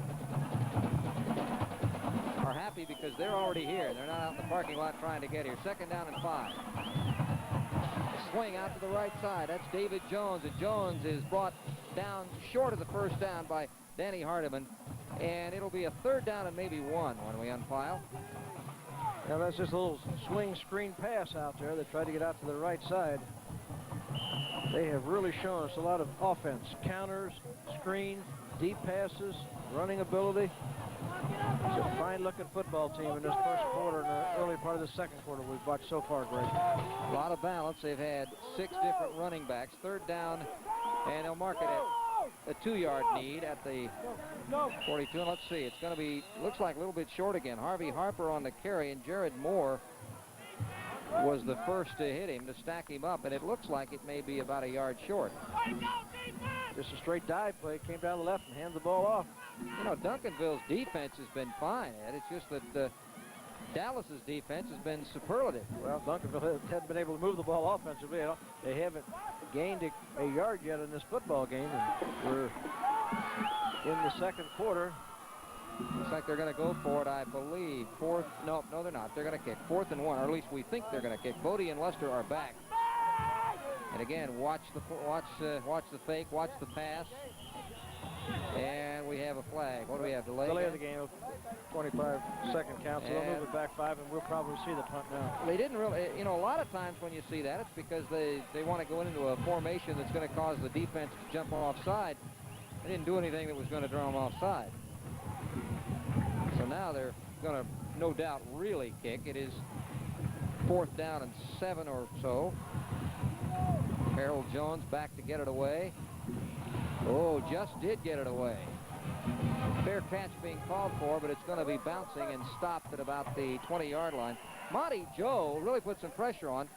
are happy because they're already here. They're not out in the parking lot trying to get here. 2nd down and 5. Swing out to the right side. That's David Jones. And Jones is brought down short of the 1st down by Danny Hardiman. And it'll be a 3rd down and maybe 1 when we unfile. Now that's just a little swing screen pass out there. They tried to get out to the right side. They have really shown us a lot of offense. Counters, screens, deep passes, running ability. It's a fine-looking football team in this first quarter and the early part of the second quarter we've watched so far, Greg. A lot of balance. They've had 6 different running backs. 3rd down, and they'll mark it at a 2-yard need at the 42. And let's see, it's going to be, looks like a little bit short again. Harvey Harper on the carry, and Jared Moore was the first to hit him, to stack him up, and it looks like it may be about a yard short. Just a straight dive play, came down the left and handed the ball off. You know, Duncanville's defense has been fine, Ed. It's just that Dallas's defense has been superlative. Well, Duncanville hasn't been able to move the ball offensively. They haven't gained a yard yet in this football game, and we're in the second quarter. Looks like they're going to go for it, I believe. Fourth. No, they're not. They're going to kick 4th and 1, or at least we think they're going to kick. Bodie and Lester are back. And again, watch the fake, watch the pass. And we have a flag. What do we have? Delay of the game. 25-second count, so they'll move it back 5, and we'll probably see the punt now. They didn't really, a lot of times when you see that, it's because they want to go into a formation that's going to cause the defense to jump offside. They didn't do anything that was going to draw them offside. So now they're going to, no doubt, really kick. It is 4th down and 7 or so. Harold Jones back to get it away. Oh, just did get it away. Fair catch being called for, but it's going to be bouncing and stopped at about the 20-yard line. Monty Joe really put some pressure on.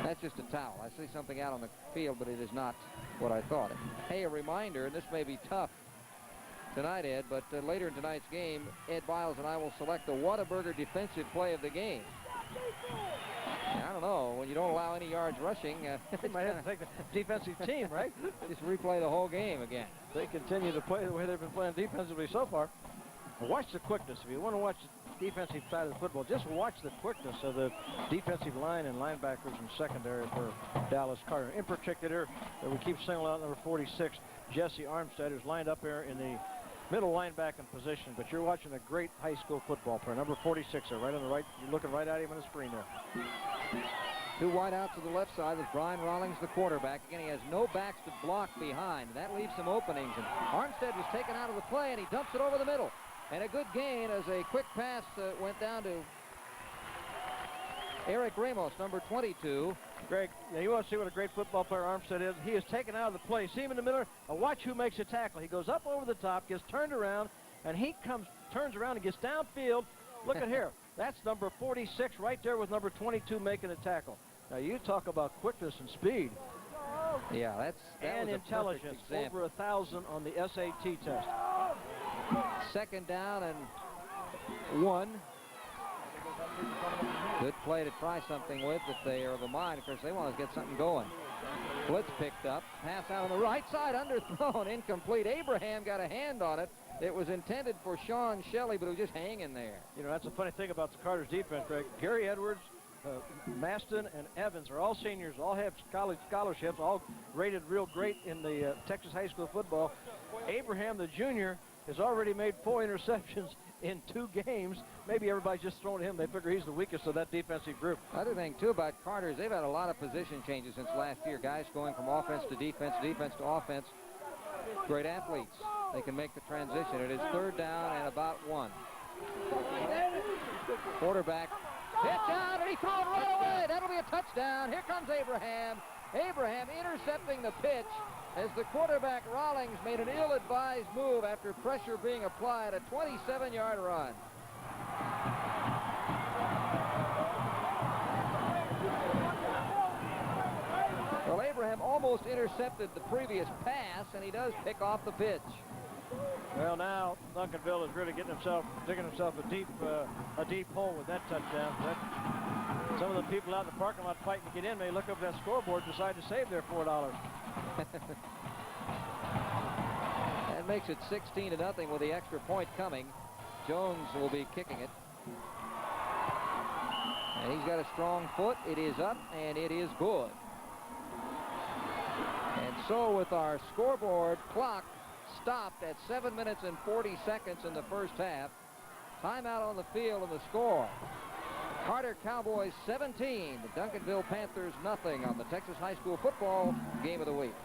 That's just a towel. I see something out on the field, but it is not what I thought. Hey, a reminder, and this may be tough tonight, Ed, but later in tonight's game, Ed Biles and I will select the Whataburger defensive play of the game. I don't know. When you don't allow any yards rushing, you might have to take the defensive team, right? Just replay the whole game again. They continue to play the way they've been playing defensively so far. Watch the quickness. If you want to watch the defensive side of the football, just watch the quickness of the defensive line and linebackers and secondary for Dallas Carter. In particular, we keep singling out number 46, Jesse Armstead, who's lined up there in the middle linebacking position, but you're watching a great high school football player. Number 46 there, right on the right. You're looking right at him on the screen there. 2 wide out to the left side with Brian Rawlings, the quarterback. Again, he has no backs to block behind. That leaves some openings. And Armstead was taken out of the play, and he dumps it over the middle. And a good gain as a quick pass went down to Eric Ramos, number 22. Greg, you want to see what a great football player Armstead is? He is taken out of the play. See him in the middle. Watch who makes a tackle. He goes up over the top, gets turned around, and he turns around and gets downfield. Look at here. That's number 46 right there with number 22 making a tackle. Now, you talk about quickness and speed. Yeah, that and was intelligence. Over 1,000 on the SAT test. 2nd down and 1. Good play to try something with if they are of a mind. Of course, they want to get something going. Blitz picked up. Pass out on the right side, underthrown, incomplete. Abraham got a hand on it. It was intended for Sean Shelley, but it was just hanging there. You know, that's a funny thing about the Carter's defense, Greg. Gary Edwards, Maston, and Evans are all seniors, all have college scholarships, all rated real great in the Texas high school football. Abraham, the junior, has already made 4 interceptions in 2 games. Maybe everybody's just throwing him. They figure he's the weakest of that defensive group. Other thing, too, about Carter is they've had a lot of position changes since last year. Guys going from offense to defense, defense to offense. Great athletes. They can make the transition. It is 3rd down and about 1. Quarterback pitch out, and he threw it right away. That'll be a touchdown. Here comes Abraham. Abraham intercepting the pitch as the quarterback Rawlings made an ill-advised move after pressure being applied. A 27-yard run. Well, Abraham almost intercepted the previous pass, and he does pick off the pitch. Well, now Duncanville is really digging himself a deep hole with that touchdown. Some of the people out in the parking lot fighting to get in may look up that scoreboard and decide to save their $4. That makes it 16-0 with the extra point coming. Jones will be kicking it. And he's got a strong foot. It is up, and it is good. And so with our scoreboard clock stopped at 7 minutes and 40 seconds in the first half, timeout on the field and the score. Carter Cowboys 17, the Duncanville Panthers nothing on the Texas High School Football Game of the Week.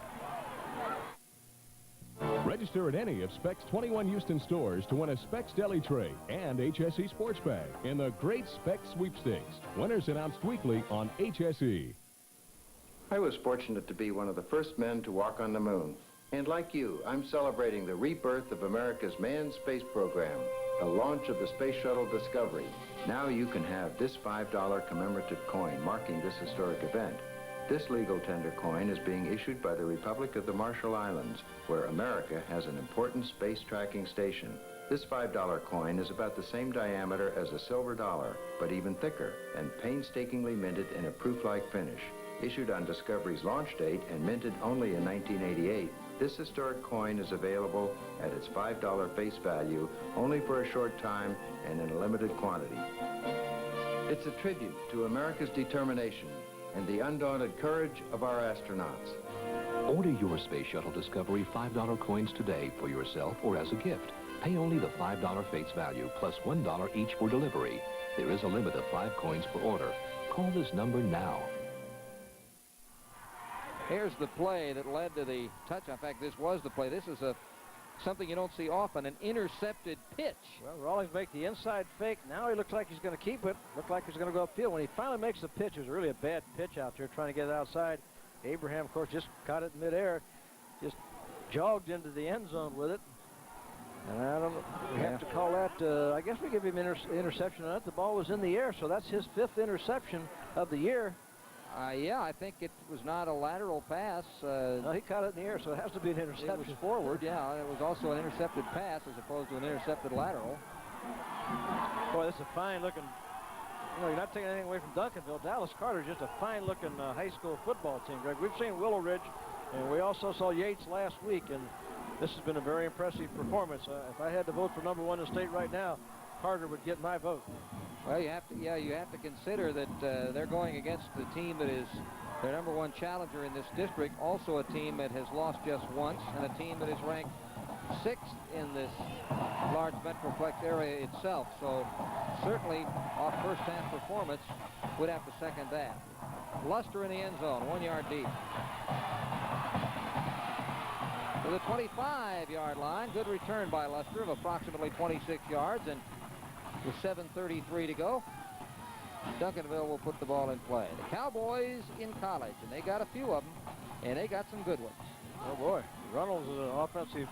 Register at any of Specs 21 Houston stores to win a Specs Deli Tray and HSE Sports Bag in the Great Specs Sweepstakes. Winners announced weekly on HSE. I was fortunate to be one of the first men to walk on the moon. And like you, I'm celebrating the rebirth of America's manned space program, the launch of the Space Shuttle Discovery. Now you can have this $5 commemorative coin marking this historic event. This legal tender coin is being issued by the Republic of the Marshall Islands, where America has an important space tracking station. This $5 coin is about the same diameter as a silver dollar, but even thicker, and painstakingly minted in a proof-like finish. Issued on Discovery's launch date and minted only in 1988, This historic coin is available at its $5 face value only for a short time and in a limited quantity. It's a tribute to America's determination and the undaunted courage of our astronauts. Order your Space Shuttle Discovery $5 coins today for yourself or as a gift. Pay only the $5 face value plus $1 each for delivery. There is a limit of 5 coins per order. Call this number now. Here's the play that led to the touch. In fact, this was the play. This is something you don't see often, an intercepted pitch. Well, Rawlings make the inside fake. Now he looks like he's going to keep it. Looked like he's going to go upfield. When he finally makes the pitch, it was really a bad pitch out there trying to get it outside. Abraham, of course, just caught it in midair, just jogged into the end zone with it. And I don't know, we have to call that, I guess we give him interception on it. The ball was in the air, so that's his 5th interception of the year. Yeah, I think it was not a lateral pass. No, he caught it in the air, so it has to be an interception. It was forward, yeah. It was also an intercepted pass as opposed to an intercepted lateral. Boy, this is a fine-looking, you know, you're not taking anything away from Duncanville. Dallas Carter is just a fine-looking high school football team, Greg. We've seen Willow Ridge, and we also saw Yates last week, and this has been a very impressive performance. If I had to vote for #1 in the state right now, Carter would get my vote. Well, you have to consider that they're going against the team that is their #1 challenger in this district, also a team that has lost just once, and a team that is ranked 6th in this large Metroplex area itself. So certainly off first half performance, would have to second that. Luster in the end zone, 1 yard deep. To the 25-yard line, good return by Luster of approximately 26 yards, and with 7:33 to go, Duncanville will put the ball in play. The Cowboys in college, and they got a few of them, and they got some good ones. Oh boy, Reynolds is an offensive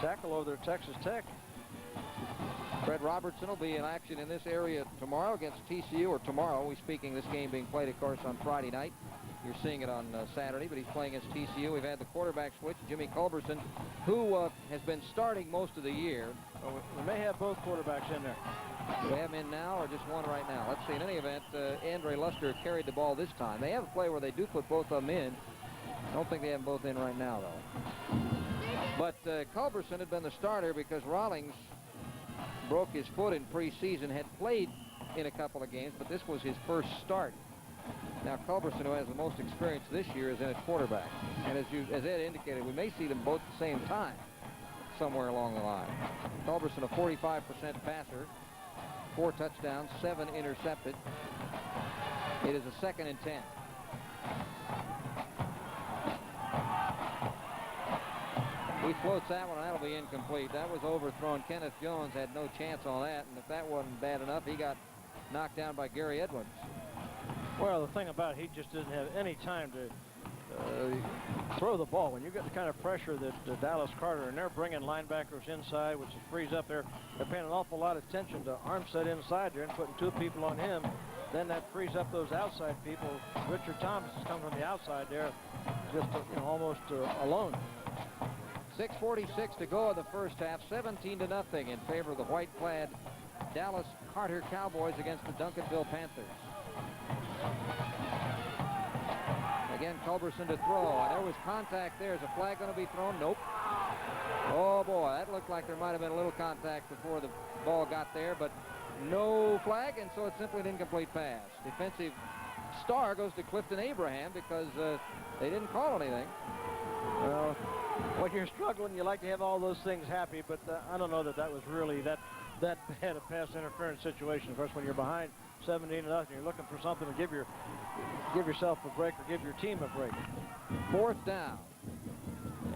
tackle over there at Texas Tech. Fred Robertson will be in action in this area tomorrow against TCU, or tomorrow. We're speaking this game being played, of course, on Friday night. You're seeing it on Saturday, but he's playing against TCU. We've had the quarterback switch, Jimmy Culberson, who has been starting most of the year. Well, we may have both quarterbacks in there. Do we have him in now or just one right now? Let's see. In any event, Andre Luster carried the ball this time. They have a play where they do put both of them in. I don't think they have them both in right now, though. But Culberson had been the starter because Rawlings broke his foot in preseason, had played in a couple of games, but this was his first start. Now, Culberson, who has the most experience this year, is in at quarterback. And as Ed indicated, we may see them both at the same time somewhere along the line. Culberson, a 45% passer, 4 touchdowns, 7 intercepted. It is a 2nd and 10. He floats that one, and that'll be incomplete. That was overthrown. Kenneth Jones had no chance on that, and if that wasn't bad enough, he got knocked down by Gary Edwards. Well, the thing about it, he just didn't have any time to throw the ball. When you get the kind of pressure that Dallas Carter, and they're bringing linebackers inside, which frees up there, they're paying an awful lot of attention to Armstead inside there and putting 2 people on him. Then that frees up those outside people. Richard Thomas has come from the outside there, just almost alone. 6:46 to go in the first half, 17-0 in favor of the white-clad Dallas Carter Cowboys against the Duncanville Panthers. Again, Culberson to throw, and there was contact there. Is a flag going to be thrown? Nope. Oh boy, that looked like there might have been a little contact before the ball got there, but no flag, and so it's simply an incomplete pass. Defensive star goes to Clifton Abraham because they didn't call anything. Well, when you're struggling, you like to have all those things happy, but I don't know that was really that bad a pass interference situation. Of course, when you're behind 17-0, you're looking for something to give yourself a break or give your team a break. 4th down.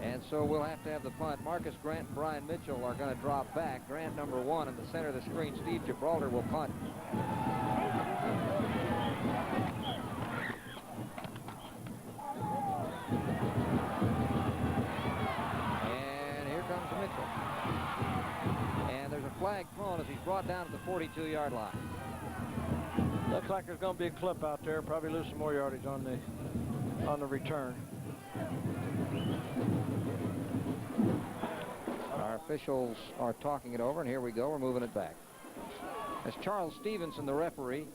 And so we'll have to have the punt. Marcus Grant and Brian Mitchell are going to drop back. Grant #1 in the center of the screen. Steve Gibraltar will punt. And here comes Mitchell. And there's a flag thrown as he's brought down to the 42-yard line. Looks like there's going to be a clip out there. Probably lose some more yardage on the return. Our officials are talking it over, and here we go. We're moving it back. As Charles Stevenson, the referee,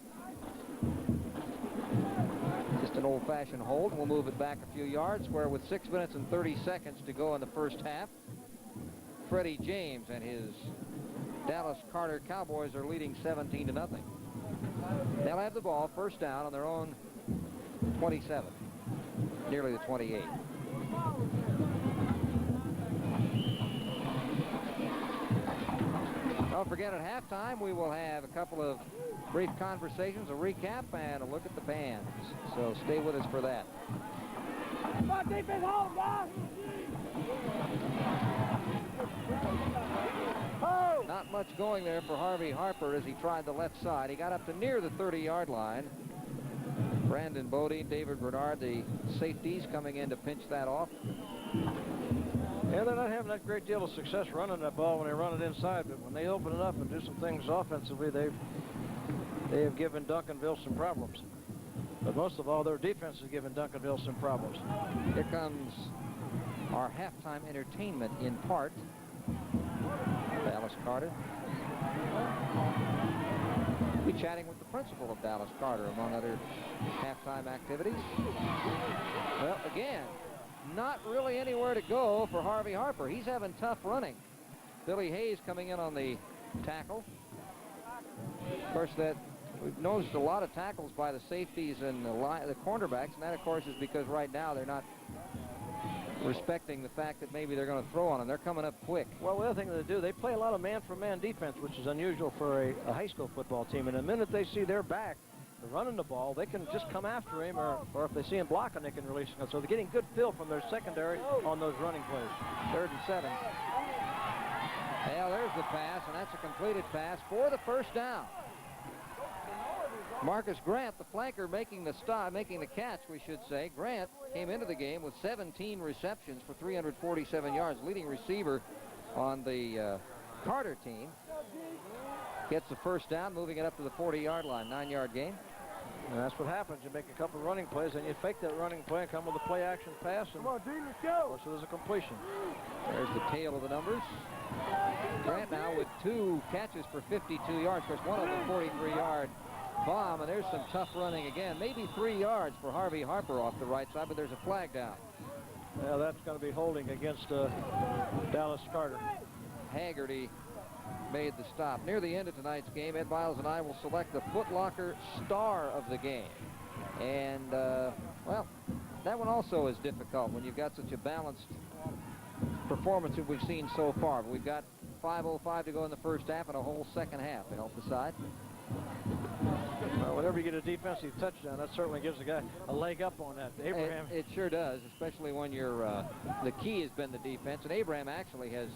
just an old-fashioned hold. We'll move it back a few yards, where with 6 minutes and 30 seconds to go in the first half, Freddie James and his Dallas Carter Cowboys are leading 17-0. They'll have the ball, first down on their own 27, nearly the 28. Don't forget, at halftime, we will have a couple of brief conversations, a recap, and a look at the bands. So stay with us for that. Not much going there for Harvey Harper as he tried the left side. He got up to near the 30-yard line. Brandon Bodie, David Bernard, the safeties, coming in to pinch that off. Yeah, they're not having that great deal of success running that ball when they run it inside, but when they open it up and do some things offensively, they have given Duncanville some problems. But most of all, their defense has given Duncanville some problems. Here comes our halftime entertainment in part. Dallas Carter. We'll be chatting with the principal of Dallas Carter, among other halftime activities. Well, again, not really anywhere to go for Harvey Harper. He's having tough running. Billy Hayes coming in on the tackle. Of course, we've noticed a lot of tackles by the safeties and the cornerbacks, and that, of course, is because right now they're not respecting the fact that maybe they're going to throw on them. They're coming up quick. Well, the other thing they do, they play a lot of man-for-man defense, which is unusual for a high school football team. And the minute they see their back running the ball, they can just come after him, or if they see him blocking, they can release him. So they're getting good fill from their secondary on those running plays. 3rd and 7. Well, there's the pass, and that's a completed pass for the first down. Marcus Grant, the flanker, making the catch, we should say. Grant came into the game with 17 receptions for 347 yards, leading receiver on the Carter team. Gets the first down, moving it up to the 40-yard line, 9-yard gain. And that's what happens. You make a couple running plays, and you fake that running play and come with a play-action pass. And come on, D, let's go. So there's a completion. There's the tail of the numbers. Grant now with 2 catches for 52 yards. Of course, one of them 43-yard bomb, and there's some tough running again. Maybe 3 yards for Harvey Harper off the right side, but there's a flag down. Well, that's going to be holding against Dallas Carter. Haggerty made the stop. Near the end of tonight's game, Ed Miles and I will select the Foot Locker star of the game. And, well, that one also is difficult when you've got such a balanced performance that we've seen so far. But we've got 5:05 to go in the first half and a whole second half to help decide. Well, whenever you get a defensive touchdown, that certainly gives the guy a leg up on that. Abraham. It sure does, especially when you're the key has been the defense, and Abraham actually has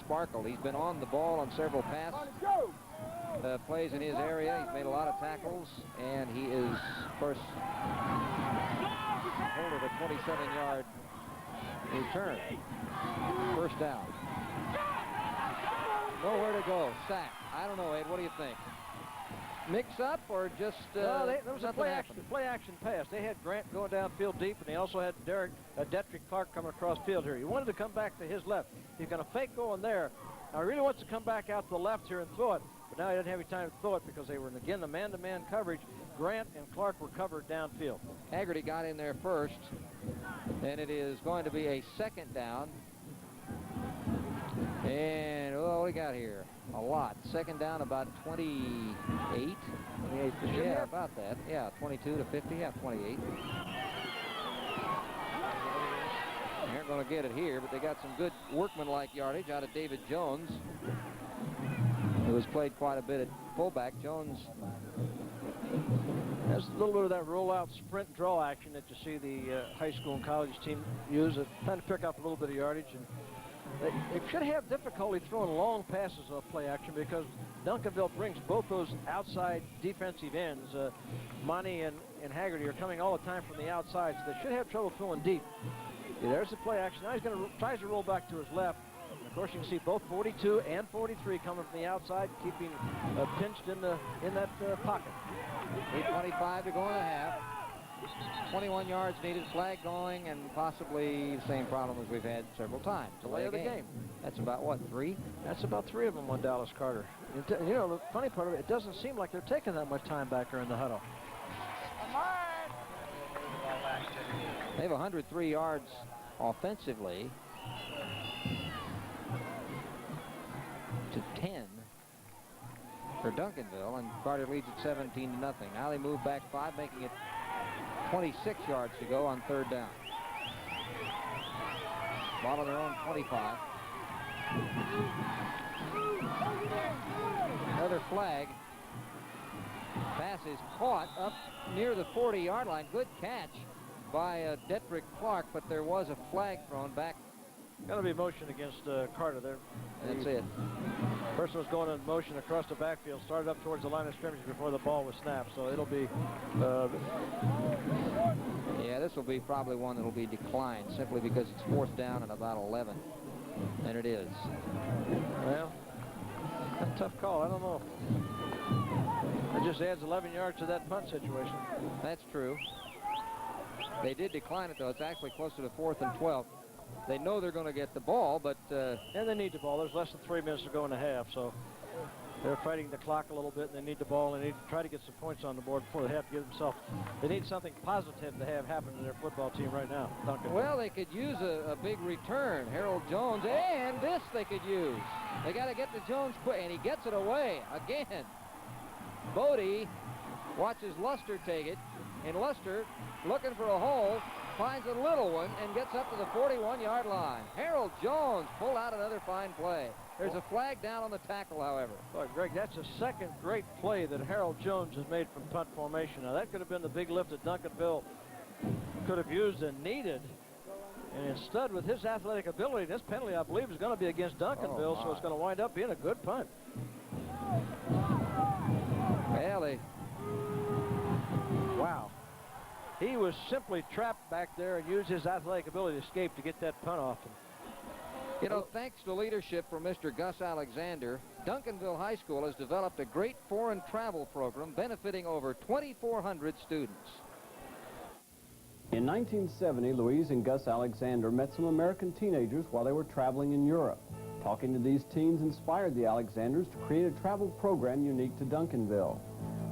sparkled. He's been on the ball on several pass plays in his area. He's made a lot of tackles, and he is, of course, holding a 27-yard return. First down. Nowhere to go. Sack. I don't know, Ed. What do you think? Mix-up or just there was a play-action pass. They had Grant going downfield deep, and they also had Detrick Clark coming across field here. He wanted to come back to his left. He's going to fake going there. Now, he really wants to come back out to the left here and throw it, but now he doesn't have any time to throw it because they were, again, the man-to-man coverage. Grant and Clark were covered downfield. Haggerty got in there first, and it is going to be a second down. And, what do we got here? A lot. Second down, about 28. Yeah, about that. Yeah, 22 to 50. Yeah, 28. They aren't going to get it here, but they got some good workmanlike yardage out of David Jones, who has played quite a bit at fullback. Jones has a little bit of that rollout sprint draw action that you see the high school and college team use. Trying to pick up a little bit of yardage. And they should have difficulty throwing long passes off play action because Duncanville brings both those outside defensive ends. Monty and Haggerty are coming all the time from the outside, so they should have trouble throwing deep. Yeah, there's the play action. Now he's going to tries to roll back to his left. And of course, you can see both 42 and 43 coming from the outside, keeping pinched in that pocket. 8:25 to go in the half. 21 yards needed, flag going, and possibly the same problem as we've had several times. Delay of the game. That's about, what, 3? That's about 3 of them on Dallas Carter. You know, the funny part of it, it doesn't seem like they're taking that much time back there in the huddle. They have 103 yards offensively to 10 for Duncanville, and Carter leads at 17-0. Now they move back 5, making it 26 yards to go on 3rd down. Ball on their own 25. Another flag. Pass is caught up near the 40-yard line. Good catch by Detrick Clark, but there was a flag thrown back. Got to be motion against Carter there. That's it. Person was going in motion across the backfield, started up towards the line of scrimmage before the ball was snapped, so it'll be... yeah, this will be probably one that will be declined simply because it's 4th down and about 11. And it is. Well, that's a tough call. I don't know. It just adds 11 yards to that punt situation. That's true. They did decline it, though. It's actually closer to 4th and 12. They know they're going to get the ball, but... and they need the ball. There's less than 3 minutes to go in the half, so they're fighting the clock a little bit, and they need the ball, and they need to try to get some points on the board before they have to give themselves... They need something positive to have happen to their football team right now. Duncan. Well, they could use a big return. Harold Jones, and this they could use. They got to get to Jones quick, and he gets it away again. Bodie watches Luster take it, and Luster, looking for a hole, finds a little one and gets up to the 41-yard line. Harold Jones pulled out another fine play. There's a flag down on the tackle, however. Boy, Greg, that's the second great play that Harold Jones has made from punt formation. Now, that could have been the big lift that Duncanville could have used and needed. And instead, with his athletic ability, this penalty, I believe, is going to be against Duncanville, so it's going to wind up being a good punt. Well, wow. He was simply trapped back there and used his athletic ability to escape to get that punt off him. You know, thanks to leadership from Mr. Gus Alexander, Duncanville High School has developed a great foreign travel program benefiting over 2,400 students. In 1970, Louise and Gus Alexander met some American teenagers while they were traveling in Europe. Talking to these teens inspired the Alexanders to create a travel program unique to Duncanville.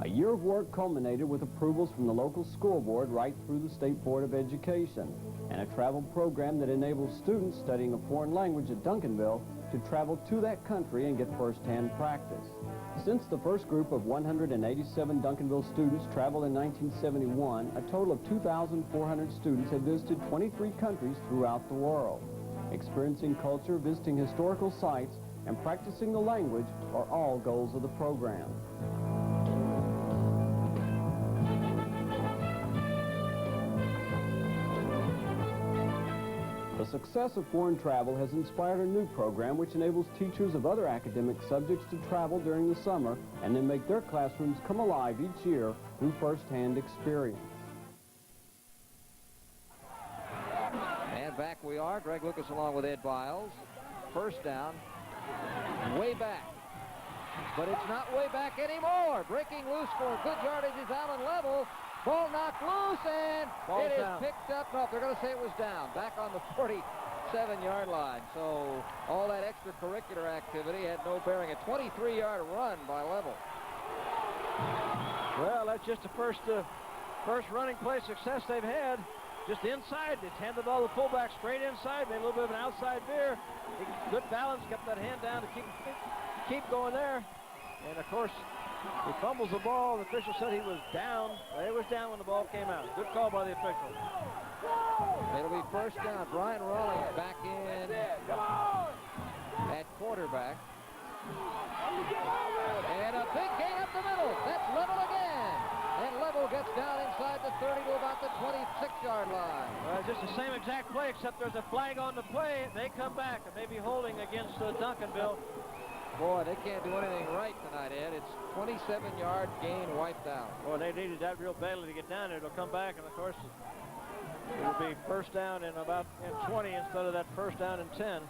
A year of work culminated with approvals from the local school board right through the State Board of Education, and a travel program that enables students studying a foreign language at Duncanville to travel to that country and get first-hand practice. Since the first group of 187 Duncanville students traveled in 1971, a total of 2,400 students have visited 23 countries throughout the world. Experiencing culture, visiting historical sites, and practicing the language are all goals of the program. The success of foreign travel has inspired a new program which enables teachers of other academic subjects to travel during the summer and then make their classrooms come alive each year through first-hand experience. And back we are. Greg Lucas along with Ed Biles. First down, way back. But it's not way back anymore. Breaking loose for good yardage is out on level. Ball knocked loose, and it is picked up. No, they're going to say it was down. Back on the 47-yard line. So all that extracurricular activity had no bearing. A 23-yard run by Level. Well, that's just the first running play success they've had. Just inside. They handed all the fullback straight inside. Made a little bit of an outside veer. Good balance. Kept that hand down to keep going there. And, of course, he fumbles the ball. The official said he was down. It was down when the ball came out. Good call by the official. It'll be first down. Brian Rawlings back in at quarterback. And a big gain up the middle. That's Level again. And Level gets down inside the 30 to about the 26-yard line. Just the same exact play, except there's a flag on the play. They come back and may be holding against Duncanville. Boy, they can't do anything right tonight, Ed. It's 27-yard gain wiped out. Boy, they needed that real badly to get down there. It'll come back, and of course, it'll be first down in 20 instead of that first down in 10.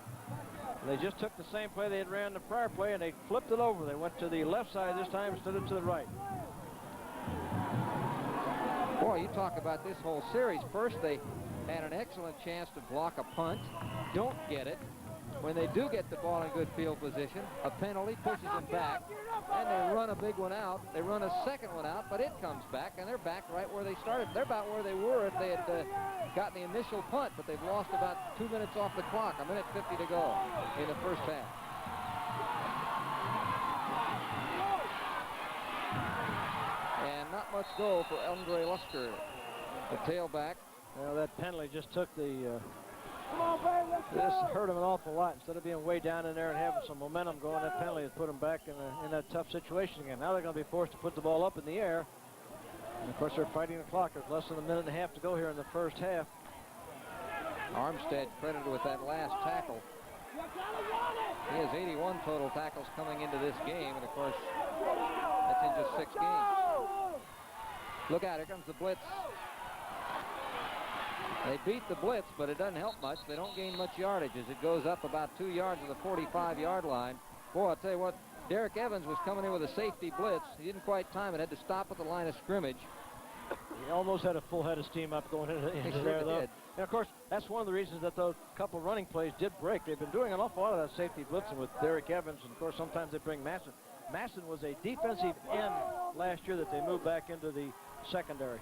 They just took the same play they had ran the prior play, and they flipped it over. They went to the left side this time instead of to the right. Boy, you talk about this whole series. First, they had an excellent chance to block a punt. Don't get it. When they do get the ball in good field position, a penalty pushes them back. and they run a big one out. They run a second one out, but it comes back, and they're back right where they started. They're about where they were if they had gotten the initial punt, but they've lost about 2 minutes off the clock, 1:50 to go in the first half. And not much go for Andre Luster, the tailback. Well, that penalty just took the... this hurt him an awful lot. Instead of being way down in there and having some momentum going, that penalty has put him back in that tough situation again. Now they're going to be forced to put the ball up in the air. And, of course, they're fighting the clock. There's less than a minute and a half to go here in the first half. Armstead credited with that last tackle. He has 81 total tackles coming into this game, and, of course, that's in just 6 games. Look out, here comes the blitz. They beat the blitz, but it doesn't help much. They don't gain much yardage as it goes up about 2 yards to the 45-yard line. Boy, I'll tell you what, Derek Evans was coming in with a safety blitz. He didn't quite time it, had to stop at the line of scrimmage. He almost had a full head of steam up going into there, though. And, of course, that's one of the reasons that those couple running plays did break. They've been doing an awful lot of that safety blitzing with Derek Evans, and, of course, sometimes they bring Masson. Masson was a defensive end last year that they moved back into the secondary.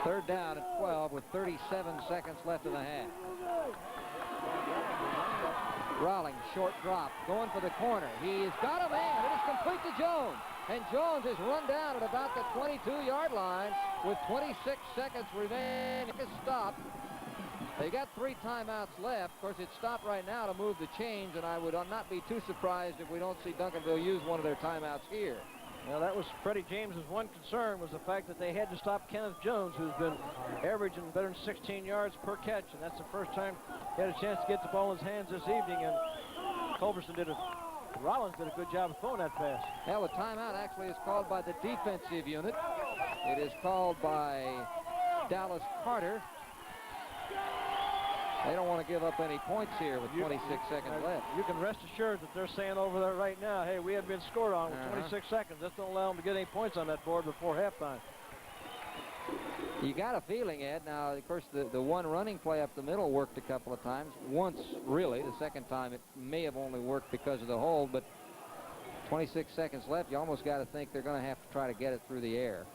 Third down at 12 with 37 seconds left in the half. Rawlings, short drop, going for the corner. He's got a man. It is complete to Jones. And Jones is run down at about the 22-yard line with 26 seconds remaining. It's stopped. They got 3 timeouts left. Of course, it's stopped right now to move the chains, and I would not be too surprised if we don't see Duncanville use one of their timeouts here. Well, that was Freddie James's one concern, was the fact that they had to stop Kenneth Jones, who's been averaging better than 16 yards per catch, and that's the first time he had a chance to get the ball in his hands this evening, and Rollins did a good job of throwing that pass. Well, the timeout actually is called by the defensive unit. It is called by Dallas Carter. They don't want to give up any points here with 26 seconds left. You can rest assured that they're saying over there right now, hey, we have been scored on with 26 seconds. Let's don't allow them to get any points on that board before halftime. You got a feeling, Ed. Now, of course, the one running play up the middle worked a couple of times. Once, really. The second time, it may have only worked because of the hold, but 26 seconds left, you almost got to think they're going to have to try to get it through the air.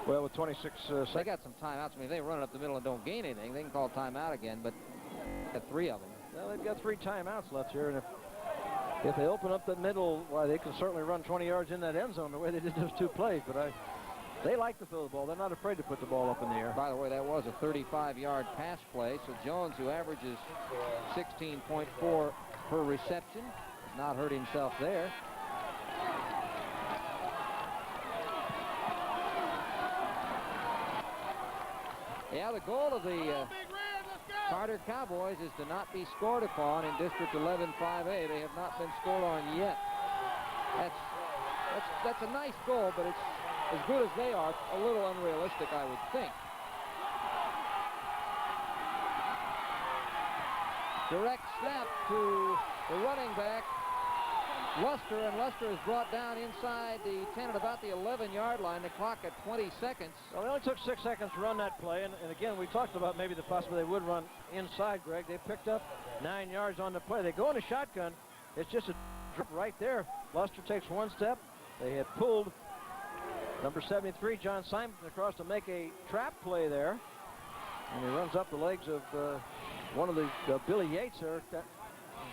Well, with 26 seconds. They got some timeouts. I mean, if they run it up the middle and don't gain anything, they can call timeout again, but got 3 of them. Well, they've got 3 timeouts left here, and if they open up the middle, why, they can certainly run 20 yards in that end zone the way they did those 2 plays, but they like to throw the ball. They're not afraid to put the ball up in the air. By the way, that was a 35-yard pass play, so Jones, who averages 16.4 per reception, has not hurt himself there. Yeah, the goal of the Carter Cowboys is to not be scored upon in District 11-5A. They have not been scored on yet. That's a nice goal, but it's as good as they are, a little unrealistic, I would think. Direct snap to the running back, Luster, and Luster is brought down inside the 10 at about the 11-yard line. The clock at 20 seconds. Well, they only took 6 seconds to run that play, and again, we talked about maybe the possibility they would run inside, Greg. They picked up 9 yards on the play. They go in a shotgun. It's just a drip right there. Luster takes 1 step. They had pulled number 73, John Simon, across to make a trap play there. And he runs up the legs of one of the Billy Yates there.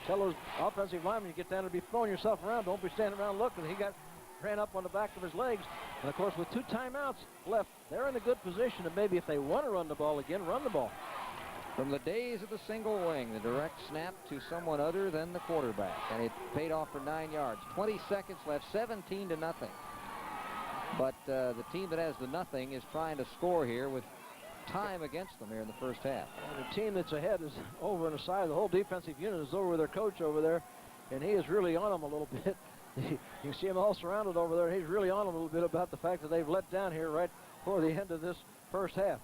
Tell those offensive linemen, you get down to be throwing yourself around. Don't be standing around looking. He ran up on the back of his legs. And, of course, with 2 timeouts left, they're in a good position to maybe, if they want to run the ball again, run the ball. From the days of the single wing, the direct snap to someone other than the quarterback. And it paid off for 9 yards. 20 seconds left, 17-0. But the team that has the nothing is trying to score here with time against them here in the first half. And the team that's ahead is over on the side. The whole defensive unit is over with their coach over there, and he is really on them a little bit. You can see them all surrounded over there, and he's really on them a little bit about the fact that they've let down here right before the end of this first half.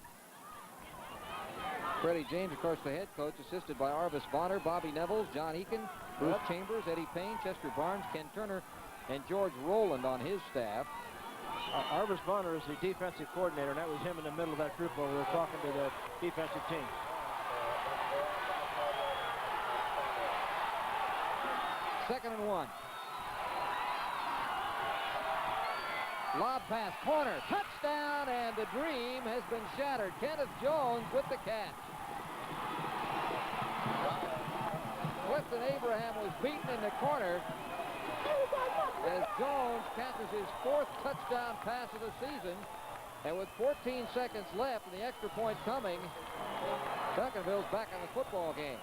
Freddie James, of course, the head coach, assisted by Arvis Bonner, Bobby Nevels, John Eakin, Bruce Chambers, Eddie Payne, Chester Barnes, Ken Turner, and George Rowland on his staff. Arvis Bonner is the defensive coordinator, and that was him in the middle of that group over there talking to the defensive team. Second and 1. Lob pass, corner, touchdown, and the dream has been shattered. Kenneth Jones with the catch. Clifton Abraham was beaten in the corner as Jones catches his 4th touchdown pass of the season. And with 14 seconds left and the extra point coming, Duncanville's back in the football game.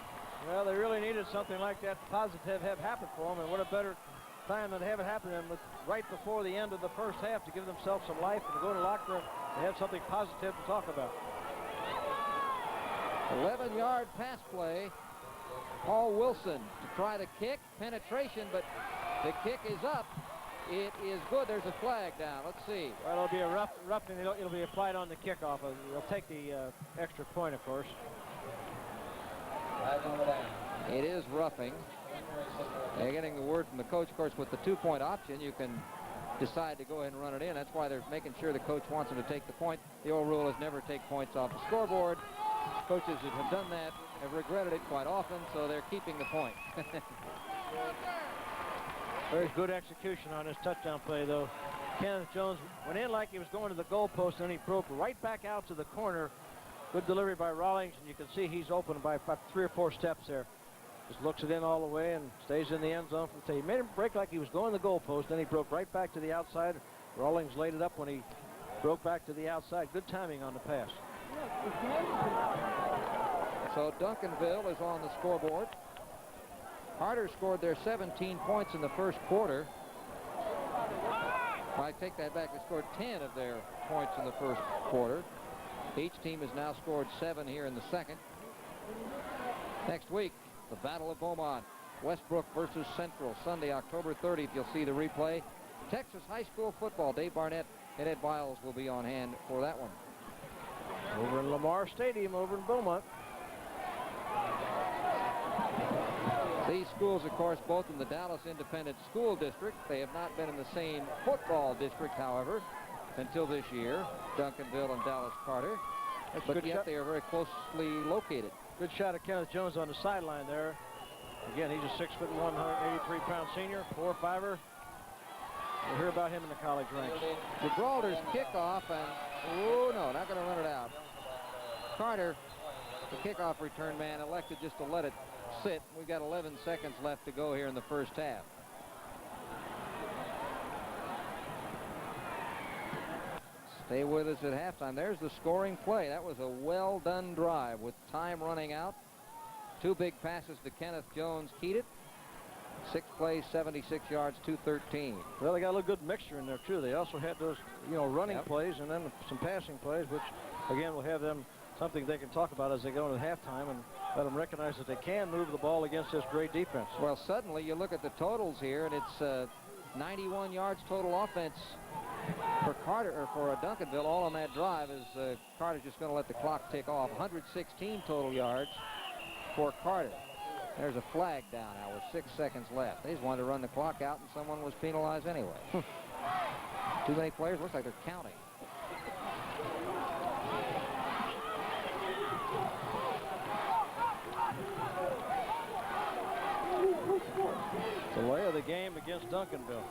Well, they really needed something like that positive have happen for them, and what a better time than to have it happen to them right before the end of the first half to give themselves some life and to go to the locker room and have something positive to talk about. 11-yard pass play. Paul Wilson to try the kick, penetration, but the kick is up. It is good. There's a flag down. Let's see. Well, it'll be a roughing. It'll be applied on the kickoff. They'll take the extra point, of course. It is roughing. They're getting the word from the coach. Of course, with the 2-point option, you can decide to go ahead and run it in. That's why they're making sure the coach wants them to take the point. The old rule is never take points off the scoreboard. Coaches that have done that have regretted it quite often, so they're keeping the point. Very good execution on his touchdown play, though. Kenneth Jones went in like he was going to the goalpost, and then he broke right back out to the corner. Good delivery by Rawlings, and you can see he's open by about 3 or 4 steps there. Just looks it in all the way and stays in the end zone. He made him break like he was going to the goalpost, then he broke right back to the outside. Rawlings laid it up when he broke back to the outside. Good timing on the pass. So Duncanville is on the scoreboard. Carter scored their 17 points in the first quarter. I take that back. They scored 10 of their points in the first quarter. Each team has now scored 7 here in the second. Next week, the Battle of Beaumont. Westbrook versus Central. Sunday, October 30th. You'll see the replay. Texas high school football. Dave Barnett and Ed Biles will be on hand for that one. Over in Lamar Stadium, over in Beaumont. These schools, of course, both in the Dallas Independent School District. They have not been in the same football district, however, until this year, Duncanville and Dallas Carter. But yet they are very closely located. Good shot of Kenneth Jones on the sideline there. Again, he's a 6'1", 183-pound senior, 4-5er. We'll hear about him in the college ranks. Gibraltar's kickoff, and oh no, not going to run it out. Carter, the kickoff return man, elected just to let it sit. We've got 11 seconds left to go here in the first half. Stay with us at halftime. There's the scoring play. That was a well-done drive with time running out. 2 big passes to Kenneth Jones keyed it. 6 plays, 76 yards, 213. Well, they got a little good mixture in there, too. They also had those, running plays and then some passing plays, which, again, will have them something they can talk about as they go into halftime and let them recognize that they can move the ball against this great defense. Well, suddenly you look at the totals here, and it's 91 yards total offense for Carter, or for Duncanville. All on that drive is Carter's just going to let the clock tick off. 116 total yards for Carter. There's a flag down now with 6 seconds left. They just wanted to run the clock out, and someone was penalized anyway. Too many players. Looks like they're counting. Delay of the game against Duncanville.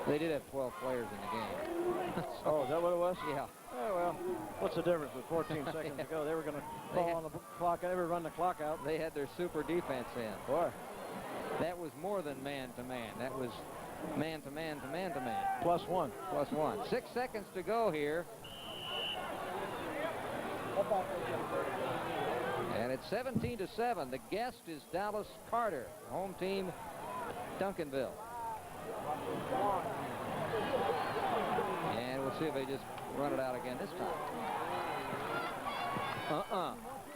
They did have 12 players in the game. Oh, is that what it was? Yeah. Oh, well, what's the difference with 14 seconds ago? They were going to fall on the clock and never run the clock out. They had their super defense in. Boy. That was more than man-to-man. That was man-to-man to man-to-man. +1. +1. 6 seconds to go here. And it's 17-7. The guest is Dallas Carter. Home team, Duncanville. And we'll see if they just run it out again this time.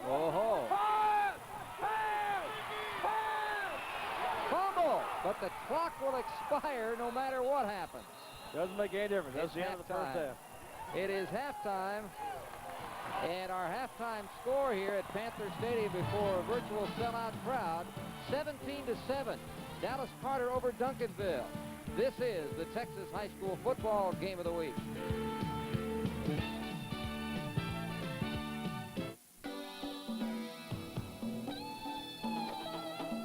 Oh-ho. Fumble! But the clock will expire no matter what happens. Doesn't make any difference. That's the end of the first half. It is halftime. And our halftime score here at Panther Stadium before a virtual sellout crowd, 17-7. Dallas Carter over Duncanville. This is the Texas High School Football Game of the Week.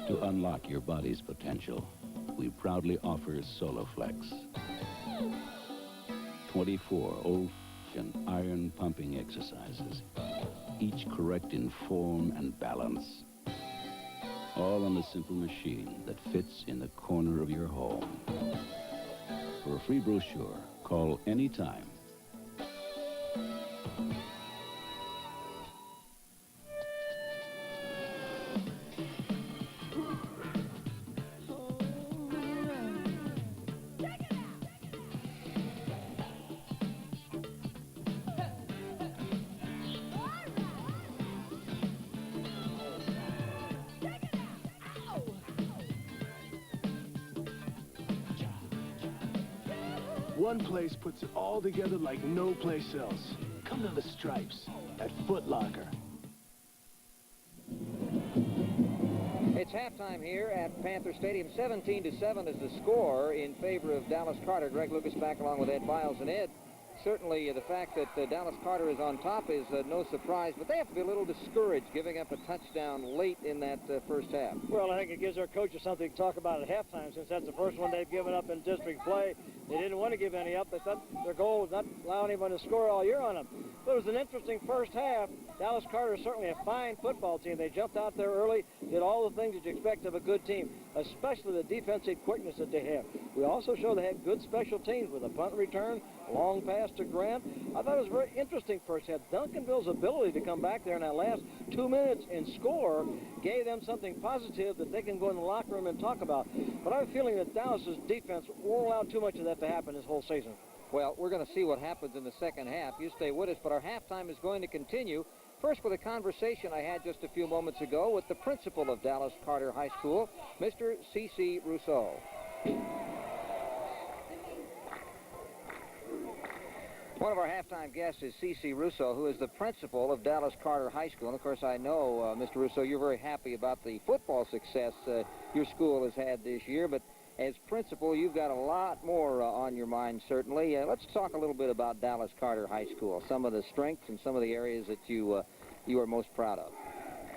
To unlock your body's potential, we proudly offer Soloflex. 24 old-fashioned iron pumping exercises, each correct in form and balance. All on a simple machine that fits in the corner of your home. For a free brochure, call anytime. One place puts it all together like no place else. Come to the Stripes at Foot Locker. It's halftime here at Panther Stadium. 17-7 is the score in favor of Dallas Carter. Greg Lucas back along with Ed Biles. And Ed, certainly the fact that Dallas Carter is on top is no surprise, but they have to be a little discouraged giving up a touchdown late in that first half. Well, I think it gives their coaches something to talk about at halftime, since that's the first one they've given up in district play. They didn't want to give any up. They thought their goal was not allow anyone to score all year on them. But it was an interesting first half. Dallas Carter is certainly a fine football team. They jumped out there early, did all the things that you expect of a good team, especially the defensive quickness that they have. We also showed they had good special teams with a punt return, long pass to Grant. I thought it was a very interesting first half. Duncanville's ability to come back there in that last 2 minutes and score gave them something positive that they can go in the locker room and talk about. But I have a feeling that Dallas's defense won't allow too much of that to happen this whole season. Well, we're going to see what happens in the second half. You stay with us, but our halftime is going to continue. First with a conversation I had just a few moments ago with the principal of Dallas Carter High School, Mr. C.C. Rousseau. One of our halftime guests is C.C. Russo, who is the principal of Dallas Carter High School. And, of course, I know, Mr. Russo, you're very happy about the football success your school has had this year. But as principal, you've got a lot more on your mind, certainly. Let's talk a little bit about Dallas Carter High School, some of the strengths and some of the areas that you are most proud of.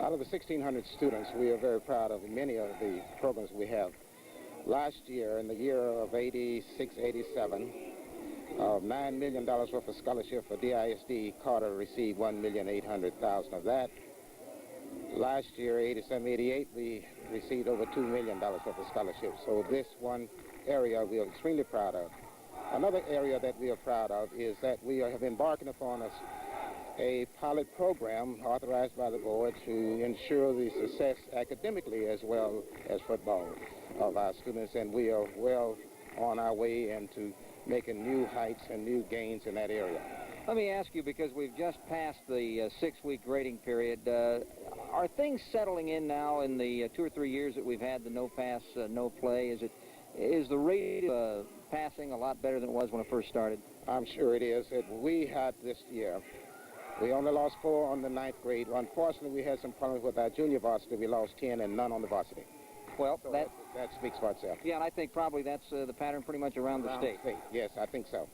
Out of the 1,600 students, we are very proud of many of the programs we have. Last year, in the year of 86, 87, $9 million worth of scholarship for DISD, Carter received $1,800,000 of that. Last year, 87, 88, we received over $2 million worth of scholarships. So this one area we are extremely proud of. Another area that we are proud of is that we have embarking upon a pilot program authorized by the board to ensure the success academically as well as football of our students, and we are well on our way into making new heights and new gains in that area. Let me ask you, because we've just passed the 6-week grading period, are things settling in now in the 2 or 3 years that we've had the no pass, no play? Is the rate of passing a lot better than it was when it first started? I'm sure it is. We had this year, we only lost 4 on the 9th grade. Unfortunately, we had some problems with our junior varsity. We lost 10 and none on the varsity. Well, so that speaks for itself. Yeah, and I think probably that's the pattern pretty much around the state. Yes, I think so.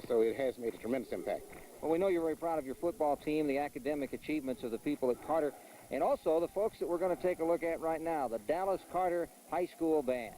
So it has made a tremendous impact. Well, we know you're very proud of your football team, the academic achievements of the people at Carter, and also the folks that we're going to take a look at right now, the Dallas Carter High School Band.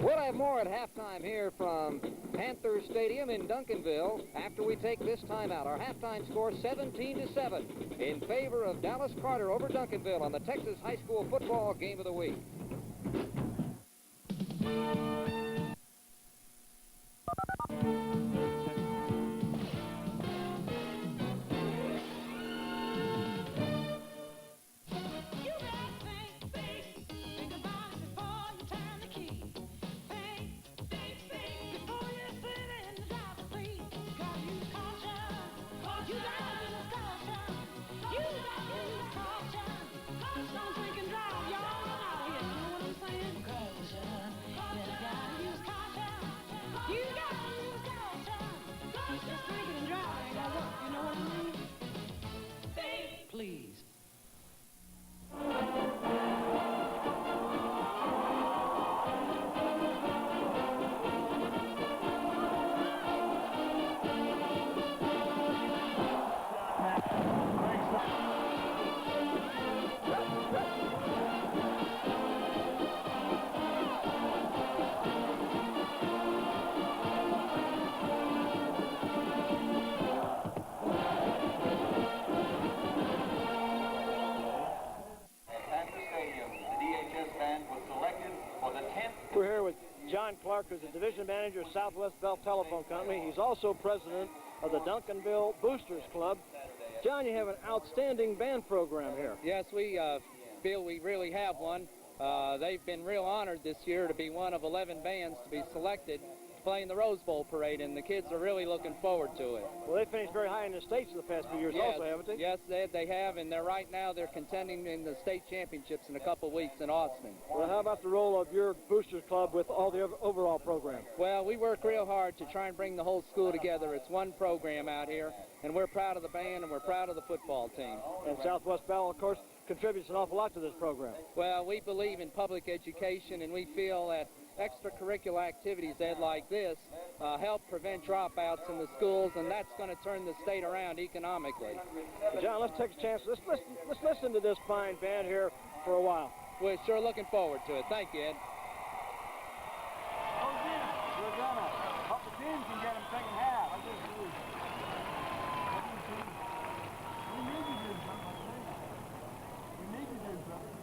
We'll have more at halftime here from Panther Stadium in Duncanville after we take this time out. Our halftime score 17-7 in favor of Dallas Carter over Duncanville on the Texas High School Football Game of the Week. Please. We're here with John Clark, who's the division manager of Southwest Bell Telephone Company. He's also president of the Duncanville Boosters Club. John, you have an outstanding band program here. Yes, we feel we really have one. They've been real honored this year to be one of 11 bands to be selected to play in the Rose Bowl parade, and the kids are really looking forward to it. Well, they finished very high in the states in the past few years also, haven't they? Yes, they have, and right now they're contending in the state championships in a couple of weeks in Austin. Well, how about the role of your Boosters Club with all the overall program? Well, we work real hard to try and bring the whole school together. It's one program out here, and we're proud of the band and we're proud of the football team. And Southwest Bell, of course, contributes an awful lot to this program. Well, we believe in public education, and we feel that extracurricular activities like this help prevent dropouts in the schools, and that's going to turn the state around economically. John, let's take a chance. Let's listen to this fine band here for a while. We're sure looking forward to it. Thank you, Ed. We're gonna hope the team can get them second half. We need to do something. We need to do something.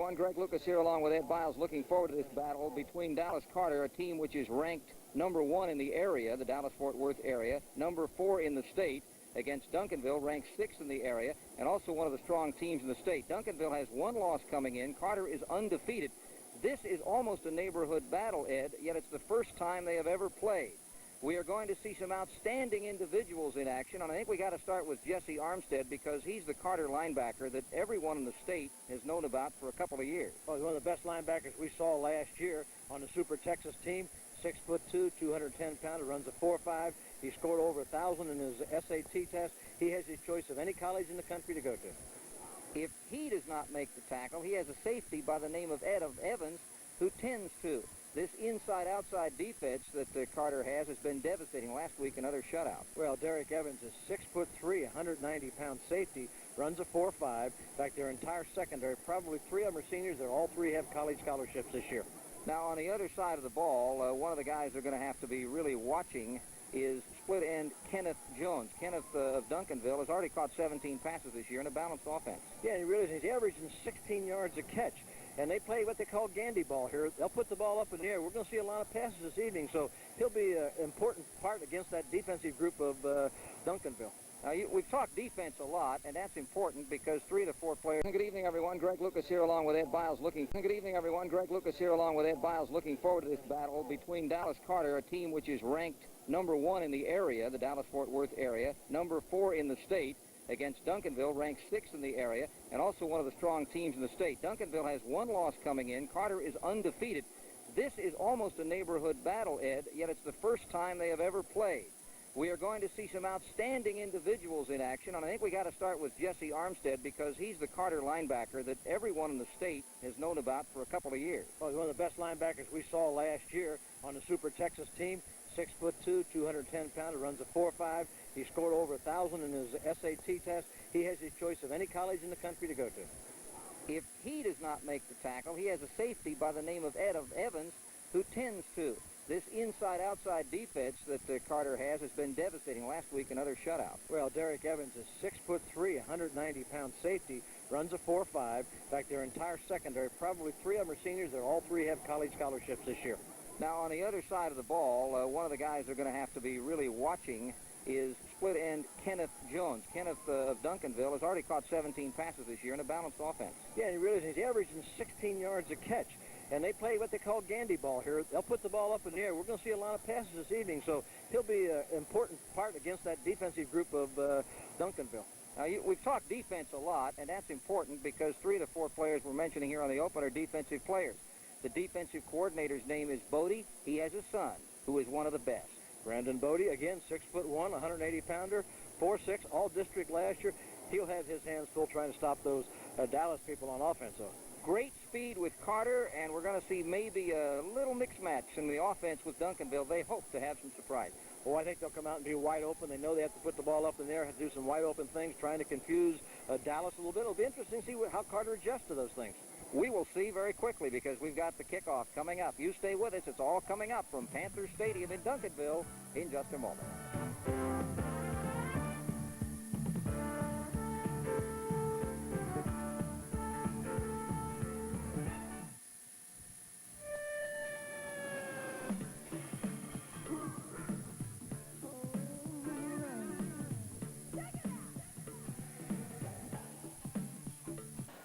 everyone. Greg Lucas here along with Ed Biles, looking forward to this battle between Dallas Carter, a team which is ranked number 1 in the area, the Dallas-Fort Worth area, number 4 in the state, against Duncanville, ranked 6th in the area, and also one of the strong teams in the state. Duncanville has 1 loss coming in. Carter is undefeated. This is almost a neighborhood battle, Ed, yet it's the first time they have ever played. We are going to see some outstanding individuals in action, and I think we got to start with Jesse Armstead because he's the Carter linebacker that everyone in the state has known about for a couple of years. Well, he's one of the best linebackers we saw last year on the Super Texas team. 6'2", 210-pounder, runs a 4.5. He scored over 1,000 in his SAT test. He has his choice of any college in the country to go to. If he does not make the tackle, he has a safety by the name of Ed Evans who tends to. This inside-outside defense that Carter has been devastating. Last week, another shutout. Well, Derek Evans is 6'3", 190-pound safety, runs a 4.5. In fact, their entire secondary, probably 3 of them are seniors. They're all 3 have college scholarships this year. Now, on the other side of the ball, one of the guys they're going to have to be really watching is split end Kenneth Jones. Kenneth of Duncanville has already caught 17 passes this year in a balanced offense. Yeah, he really is. He's averaging 16 yards a catch. And they play what they call Gandy ball here. They'll put the ball up in the air. We're going to see a lot of passes this evening, so he'll be an important part against that defensive group of Duncanville. Now, we've talked defense a lot, and that's important because 3 of the 4 players. Good evening, everyone. Greg Lucas here along with Ed Biles Good evening, everyone. Greg Lucas here along with Ed Biles looking forward to this battle between Dallas Carter, a team which is ranked number 1 in the area, the Dallas-Fort Worth area, number 4 in the state, against Duncanville, ranked 6th in the area, and also one of the strong teams in the state. Duncanville has 1 loss coming in. Carter is undefeated. This is almost a neighborhood battle, Ed, yet it's the first time they have ever played. We are going to see some outstanding individuals in action, and I think we got to start with Jesse Armstead because he's the Carter linebacker that everyone in the state has known about for a couple of years. Well, he's one of the best linebackers we saw last year on the Super Texas team. 6'2", 210-pounder, runs a 4.5. He scored over 1,000 in his SAT test. He has his choice of any college in the country to go to. If he does not make the tackle, he has a safety by the name of Ed Evans who tends to. This inside-outside defense that Carter has been devastating. Last week, another shutout. Well, Derek Evans is 6'3", 190-pound safety, runs a 4.5. In fact, their entire secondary, probably 3 of them are seniors. They're all 3 have college scholarships this year. Now, on the other side of the ball, one of the guys they're going to have to be really watching is split end Kenneth Jones. Kenneth of Duncanville has already caught 17 passes this year in a balanced offense. Yeah, he really is. He's averaging 16 yards a catch. And they play what they call Gandy ball here. They'll put the ball up in the air. We're going to see a lot of passes this evening, so he'll be an important part against that defensive group of Duncanville. Now, we've talked defense a lot, and that's important because 3 of the 4 players we're mentioning here on the open are defensive players. The defensive coordinator's name is Bodie. He has a son who is one of the best. Brandon Bodie, again, 6'1", 180-pounder, 4'6", all district last year. He'll have his hands full trying to stop those Dallas people on offense, though. Great speed with Carter, and we're going to see maybe a little mixed match in the offense with Duncanville. They hope to have some surprise. Oh, I think they'll come out and be wide open. They know they have to put the ball up in there, have to do some wide open things, trying to confuse Dallas a little bit. It'll be interesting to see how Carter adjusts to those things. We will see very quickly because we've got the kickoff coming up. You stay with us. It's all coming up from Panthers Stadium in Duncanville in just a moment.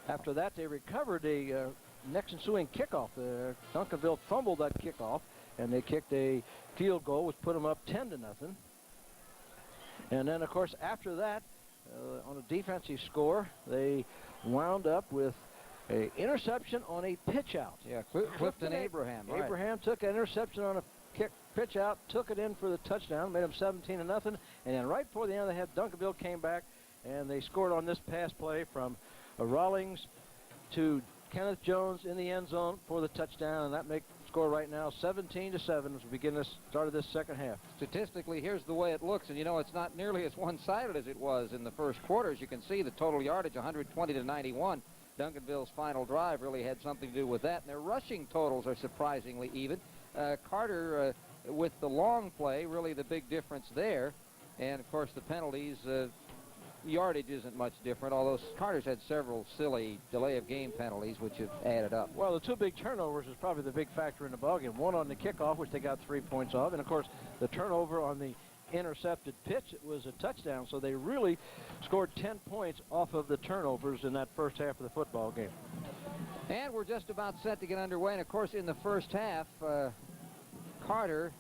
After that, they recovered a next ensuing kickoff. Duncanville fumbled that kickoff, and they kicked a field goal, which put them up 10-0. And then, of course, after that, on a defensive score, they wound up with an interception on a pitch out. Yeah, Clifton Abraham. Right. Abraham took an interception on a pitch out, took it in for the touchdown, made them 17-0. And then right before the end, they had Duncanville came back, and they scored on this pass play from Rawlings to Kenneth Jones in the end zone for the touchdown, and that makes the score right now 17-7 as we begin this start of this second half. Statistically, here's the way it looks, and you know it's not nearly as one-sided as it was in the first quarter. As you can see, the total yardage 120-91. Duncanville's final drive really had something to do with that, and their rushing totals are surprisingly even. Carter with the long play, really the big difference there, and of course the penalties yardage isn't much different, although Carter's had several silly delay of game penalties, which have added up. Well, the two big turnovers is probably the big factor in the ballgame. One on the kickoff, which they got 3 points of, and of course the turnover on the intercepted pitch, it was a touchdown, so they really scored 10 points off of the turnovers in that first half of the football game. And we're just about set to get underway, and of course in the first half, Carter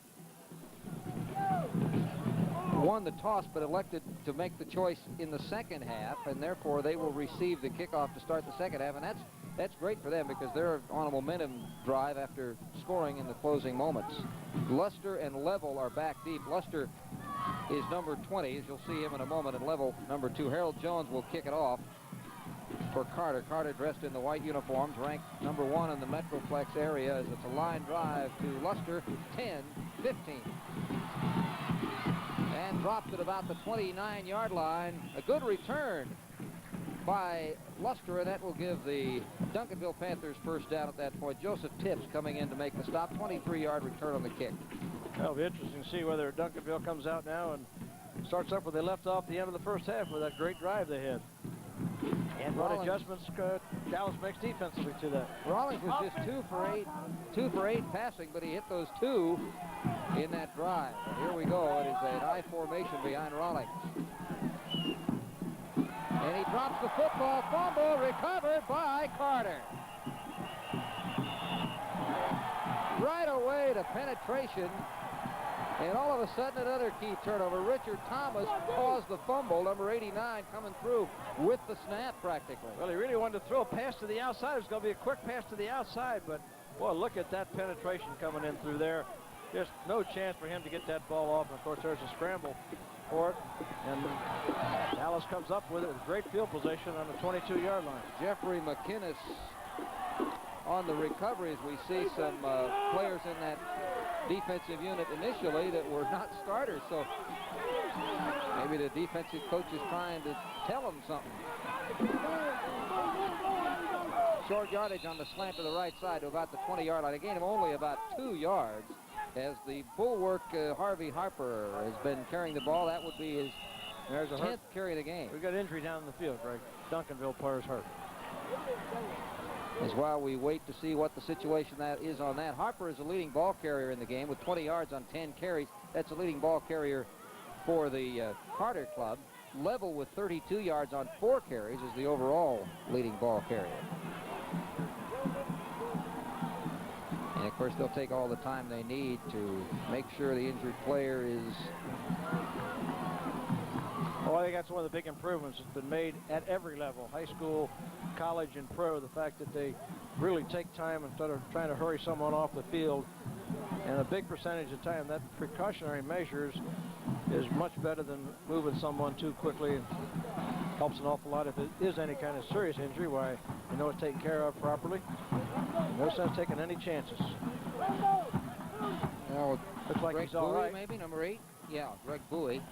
won the toss but elected to make the choice in the second half, and therefore they will receive the kickoff to start the second half, and that's great for them because they're on a momentum drive after scoring in the closing moments. Luster and Level are back deep. Luster is number 20, as you'll see him in a moment, and Level number 2. Harold Jones will kick it off for Carter. Carter dressed in the white uniforms, ranked number 1 in the Metroplex area as it's a line drive to Luster, 10-15. And dropped at about the 29-yard line. A good return by Luster, and that will give the Duncanville Panthers first down at that point. Joseph Tips coming in to make the stop. 23-yard return on the kick. That'll be interesting to see whether Duncanville comes out now and starts up where they left off the end of the first half with that great drive they had. And what adjustments Dallas makes defensively to that. Rawlings was just 2 for 8 passing, but he hit those 2 in that drive. And here we go. It is an I formation behind Rawlings. And he drops the football. Fumble recovered by Carter. Right away to penetration. And all of a sudden, another key turnover. Richard Thomas caused the fumble, number 89, coming through with the snap practically. Well, he really wanted to throw a pass to the outside. It's going to be a quick pass to the outside, but, boy, look at that penetration coming in through there. Just no chance for him to get that ball off. And, of course, there's a scramble for it. And Dallas comes up with it with great field position on the 22-yard line. Jeffrey McInnes on the recoveries. We see some players in that defensive unit initially that were not starters, so maybe the defensive coach is trying to tell them something. Short yardage on the slant to the right side to about the 20-yard line. A gain of only about 2 yards as the bulwark Harvey Harper has been carrying the ball. That would be his 10th carry of the game. We've got injury down in the field, Greg. Duncanville players hurt. As while we wait to see what the situation that is on that. Harper is the leading ball carrier in the game with 20 yards on 10 carries. That's the leading ball carrier for the Carter club. Level with 32 yards on 4 carries is the overall leading ball carrier. And of course they'll take all the time they need to make sure the injured player is... Oh, I think that's one of the big improvements that's been made at every level, high school, college, and pro, the fact that they really take time instead of trying to hurry someone off the field. And a big percentage of time, that precautionary measures is much better than moving someone too quickly. And helps an awful lot if it is any kind of serious injury, why you know it's taken care of properly. No sense taking any chances. Well, looks like Greg he's all Bowie, right. maybe, number 8. Yeah, Greg Bowie.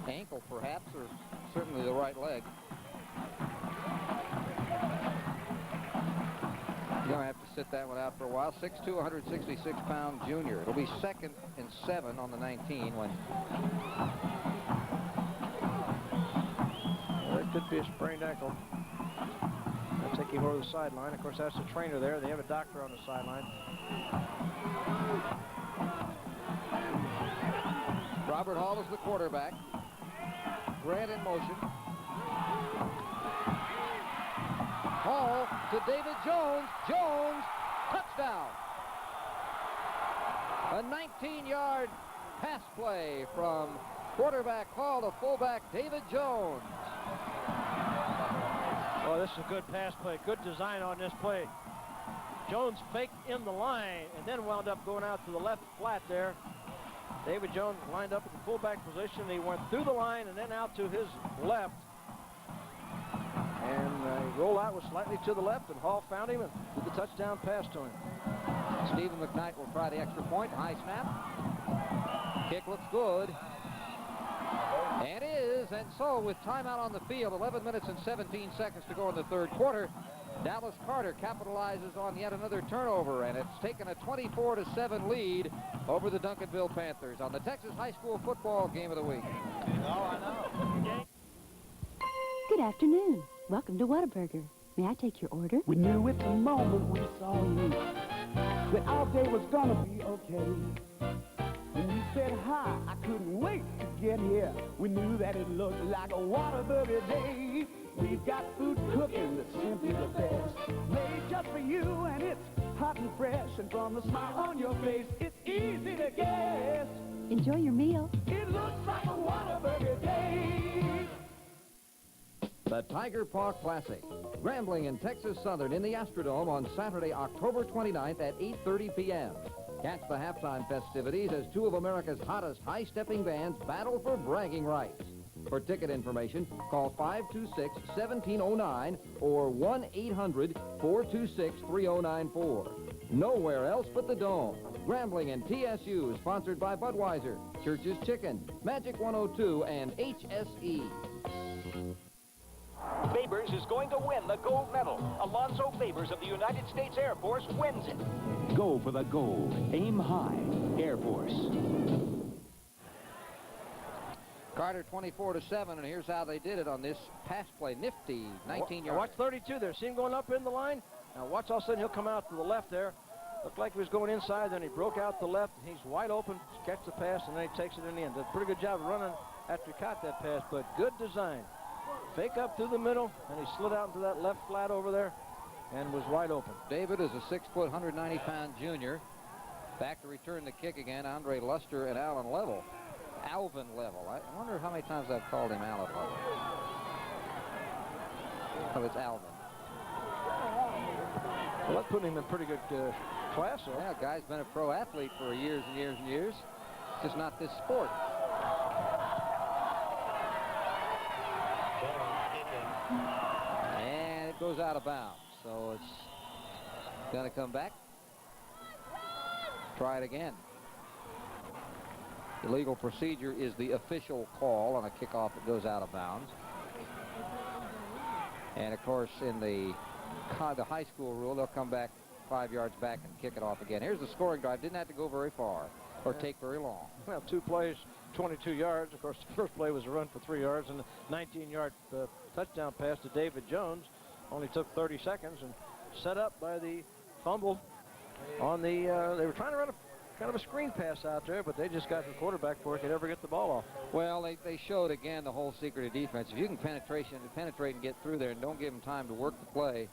Ankle, perhaps, or certainly the right leg. You're going to have to sit that one out for a while. 6'2", 166-pound junior. It'll be 2nd and 7 on the 19 when... Well, it could be a sprained ankle. They'll take him over the sideline. Of course, that's the trainer there. They have a doctor on the sideline. Robert Hall is the quarterback. Grant in motion. Hall to David Jones. Jones, touchdown. A 19-yard pass play from quarterback Hall to fullback David Jones. Oh, this is a good pass play. Good design on this play. Jones faked in the line and then wound up going out to the left flat there. David Jones lined up at the fullback position. He went through the line and then out to his left. And the rollout was slightly to the left, and Hall found him and did the touchdown pass to him. Stephen McKnight will try the extra point. High snap. Kick looks good. And is, and so with timeout on the field, 11 minutes and 17 seconds to go in the third quarter, Dallas Carter capitalizes on yet another turnover, and it's taken a 24-7 lead over the Duncanville Panthers on the Texas High School Football Game of the Week. Oh, I know. afternoon. Welcome to Whataburger. May I take your order? We knew it the moment we saw you that our day was gonna be okay. When you said hi, I couldn't wait to get here. We knew that it looked like a Whataburger day. We've got food cooking that's simply the best, made just for you, and it's hot and fresh. And from the smile on your face, it's easy to guess. Enjoy your meal. It looks like a Whataburger day. The Tiger Paw Classic, Grambling and Texas Southern in the Astrodome on Saturday, October 29th at 8:30 p.m. Catch the halftime festivities as two of America's hottest high-stepping bands battle for bragging rights. For ticket information, call 526-1709 or 1-800-426-3094. Nowhere else but the Dome. Grambling and TSU, sponsored by Budweiser, Church's Chicken, Magic 102, and HSE. Babers is going to win the gold medal. Alonzo Babers of the United States Air Force wins it. Go for the gold. Aim high. Air Force. Carter 24-7, and here's how they did it on this pass play. Nifty 19-yard. Watch 32 there. See him going up in the line? Now watch, all of a sudden he'll come out to the left there. Looked like he was going inside, then he broke out the left. He's wide open, catch the pass, and then he takes it in the end. Did a pretty good job of running after he caught that pass, but good design. Fake up through the middle, and he slid out into that left flat over there and was wide open. David is a 6-foot, 190-pound junior. Back to return the kick again, Andre Luster and Alvin Level. I wonder how many times I've called him Alvin Level. Oh, it's Alvin. Well, that's putting him in pretty good class, though. Yeah, guy's been a pro athlete for years and years and years. Just not this sport. And it goes out of bounds, so it's going to come back. Try it again. The legal procedure is the official call on a kickoff that goes out of bounds. And, of course, in the high school rule, they'll come back 5 yards back and kick it off again. Here's the scoring drive. Didn't have to go very far or take very long. Well, 2 plays, 22 yards. Of course, the first play was a run for 3 yards, and a 19-yard touchdown pass to David Jones. Only took 30 seconds and set up by the fumble on the, they were trying to run kind of a screen pass out there, but they just got the quarterback before he could ever get the ball off. Well, they showed again the whole secret of defense. If you can penetrate and get through there and don't give them time to work the play,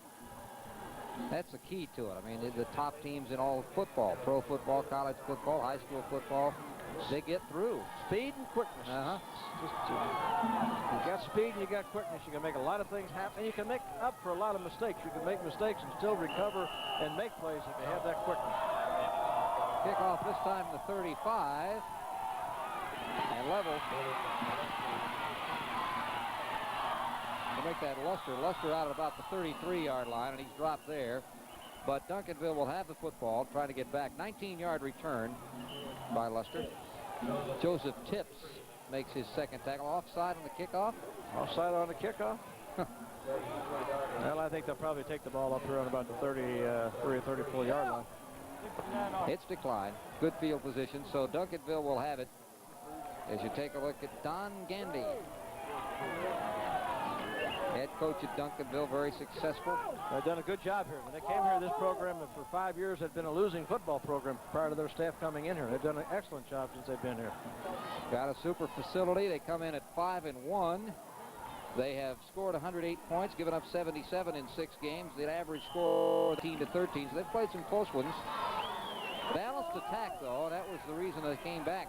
that's the key to it. I mean, the top teams in all football, pro football, college football, high school football, they get through. Speed and quickness. You got speed and you got quickness. You can make a lot of things happen. You can make up for a lot of mistakes. You can make mistakes and still recover and make plays if you have that quickness. Kickoff this time to 35. And Level. To make that Luster out at about the 33-yard line, and he's dropped there. But Duncanville will have the football, trying to get back. 19-yard return by Luster. Joseph Tips makes his second tackle. Offside on the kickoff? Offside on the kickoff? Well, I think they'll probably take the ball up around about the 33 or 34-yard line. It's declined. Good field position, so Duncanville will have it as you take a look at Don Gandy. Head coach at Duncanville, very successful. They've done a good job here. When they came here, this program for 5 years had been a losing football program prior to their staff coming in here. They've done an excellent job since they've been here. Got a super facility. They come in at 5-1. They have scored 108 points, given up 77 in 6 games. The average score 13-13. So they've played some close ones. Balanced attack, though. That was the reason they came back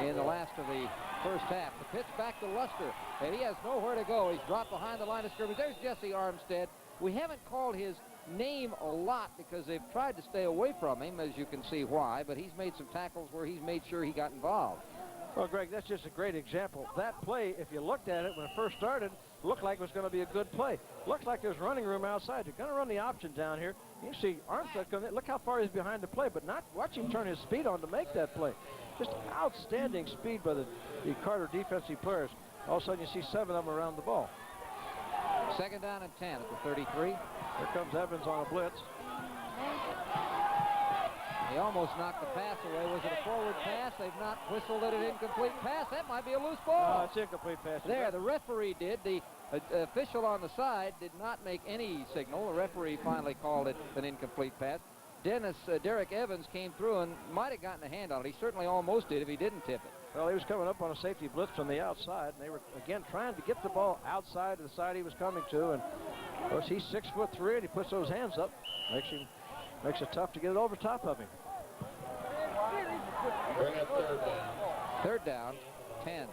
in the last of the first half. The pitch back to Luster, and he has nowhere to go. He's dropped behind the line of scrimmage. There's Jesse Armstead. We haven't called his name a lot because they've tried to stay away from him, as you can see why, but he's made some tackles where he's made sure he got involved. Well, Greg, that's just a great example. That play, if you looked at it when it first started, looked like it was going to be a good play. Looks like there's running room outside. You're going to run the option down here. You see Armstead come in. Look how far he's behind the play, but not watch him turn his speed on to make that play. Just outstanding speed by the Carter defensive players. All of a sudden, you see 7 of them around the ball. Second down and 10 at the 33. Here comes Evans on a blitz. He almost knocked the pass away. Was it a forward pass? They've not whistled it an incomplete pass. That might be a loose ball. It's incomplete pass. There, the referee did. The official on the side did not make any signal. The referee finally called it an incomplete pass. Derek Evans came through and might have gotten a hand on it. He certainly almost did if he didn't tip it. Well, he was coming up on a safety blitz from the outside, and they were, again, trying to get the ball outside of the side he was coming to. And, of course, he's 6'3", and he puts those hands up. Makes it tough to get it over top of him. Bring up third down. Third down, 10.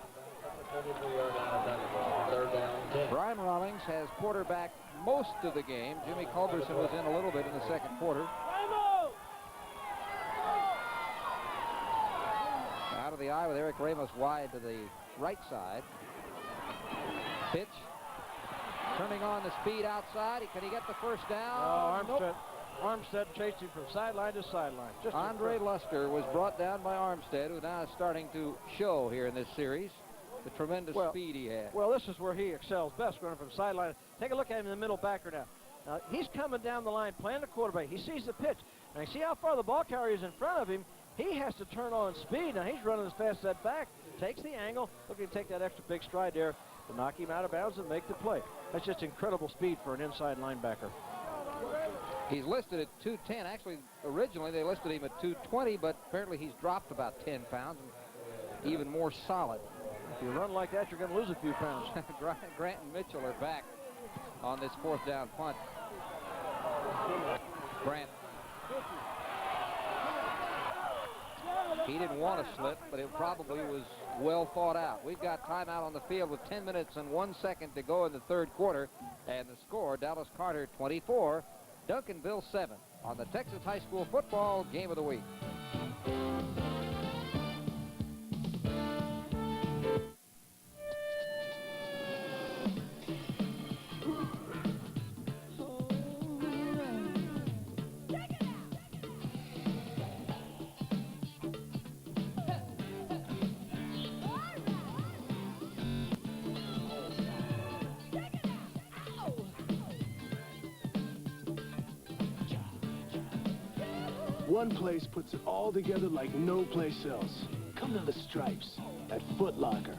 Third down, 10. Brian Rawlings has quarterbacked most of the game. Jimmy Culberson was in a little bit in the second quarter. Out of the eye with Eric Ramos wide to the right side. Pitch. Turning on the speed outside. Can he get the first down? Nope. Armstead chased him from sideline to sideline. Andre Luster was brought down by Armstead, who now is starting to show here in this series the tremendous speed he has. Well, this is where he excels best, going from sideline. Take a look at him in the middle backer now. Now, he's coming down the line, playing the quarterback. He sees the pitch. Now, you see how far the ball carrier is in front of him. He has to turn on speed. Now, he's running as fast as that back. Takes the angle. Looking to take that extra big stride there to knock him out of bounds and make the play. That's just incredible speed for an inside linebacker. He's listed at 210. Actually, originally they listed him at 220, but apparently he's dropped about 10 pounds and even more solid. If you run like that, you're going to lose a few pounds. Grant and Mitchell are back on this fourth down punt. Grant. He didn't want to slip, but it probably was well thought out. We've got timeout on the field with 10 minutes and 1 second to go in the third quarter. And the score, Dallas Carter 24, Duncanville 7 on the Texas High School Football Game of the Week. One place puts it all together like no place else. Come to the Stripes at Foot Locker.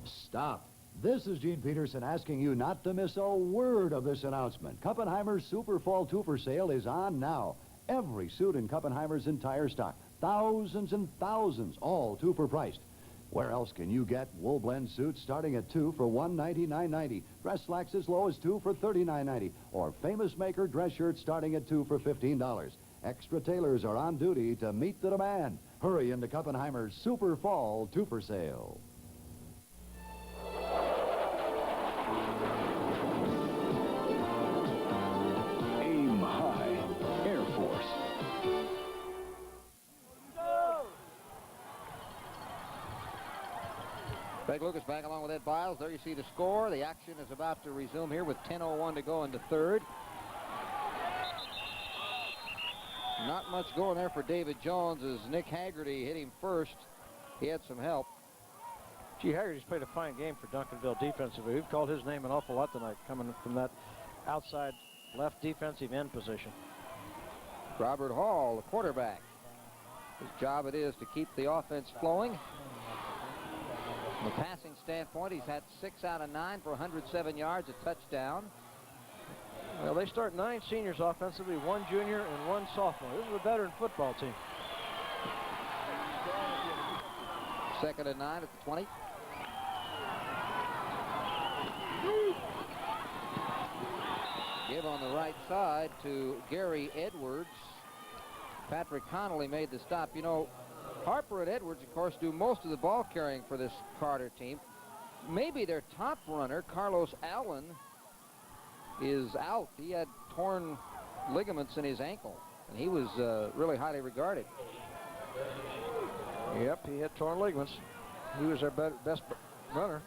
Stop. This is Gene Peterson asking you not to miss a word of this announcement. Kuppenheimer's Super Fall Twofer sale is on now. Every suit in Kuppenheimer's entire stock. Thousands and thousands, all twofer priced. Where else can you get wool blend suits starting at $2 for $199.90, dress slacks as low as $2 for $39.90, or Famous Maker dress shirts starting at $2 for $15. Extra tailors are on duty to meet the demand. Hurry into Kuppenheimer's Super Fall Twofer sale. Aim high, Air Force. Greg Lucas back along with Ed Biles. There you see the score. The action is about to resume here with 10:01 to go in the third. Not much going there for David Jones as Nick Haggerty hit him first. He had some help. Gee, Haggerty's played a fine game for Duncanville defensively. We've called his name an awful lot tonight, coming from that outside left defensive end position. Robert Hall, the quarterback. His job it is to keep the offense flowing. From a passing standpoint, he's had 6 out of 9 for 107 yards, a touchdown. Well, they start 9 seniors offensively, 1 junior and 1 sophomore. This is a veteran football team. 2nd and 9 at the 20. Give on the right side to Gary Edwards. Patrick Connolly made the stop. You know, Harper and Edwards, of course, do most of the ball carrying for this Carter team. Maybe their top runner, Carlos Allen, is out. He had torn ligaments in his ankle, and he was really highly regarded. Yep, he had torn ligaments. He was their best runner.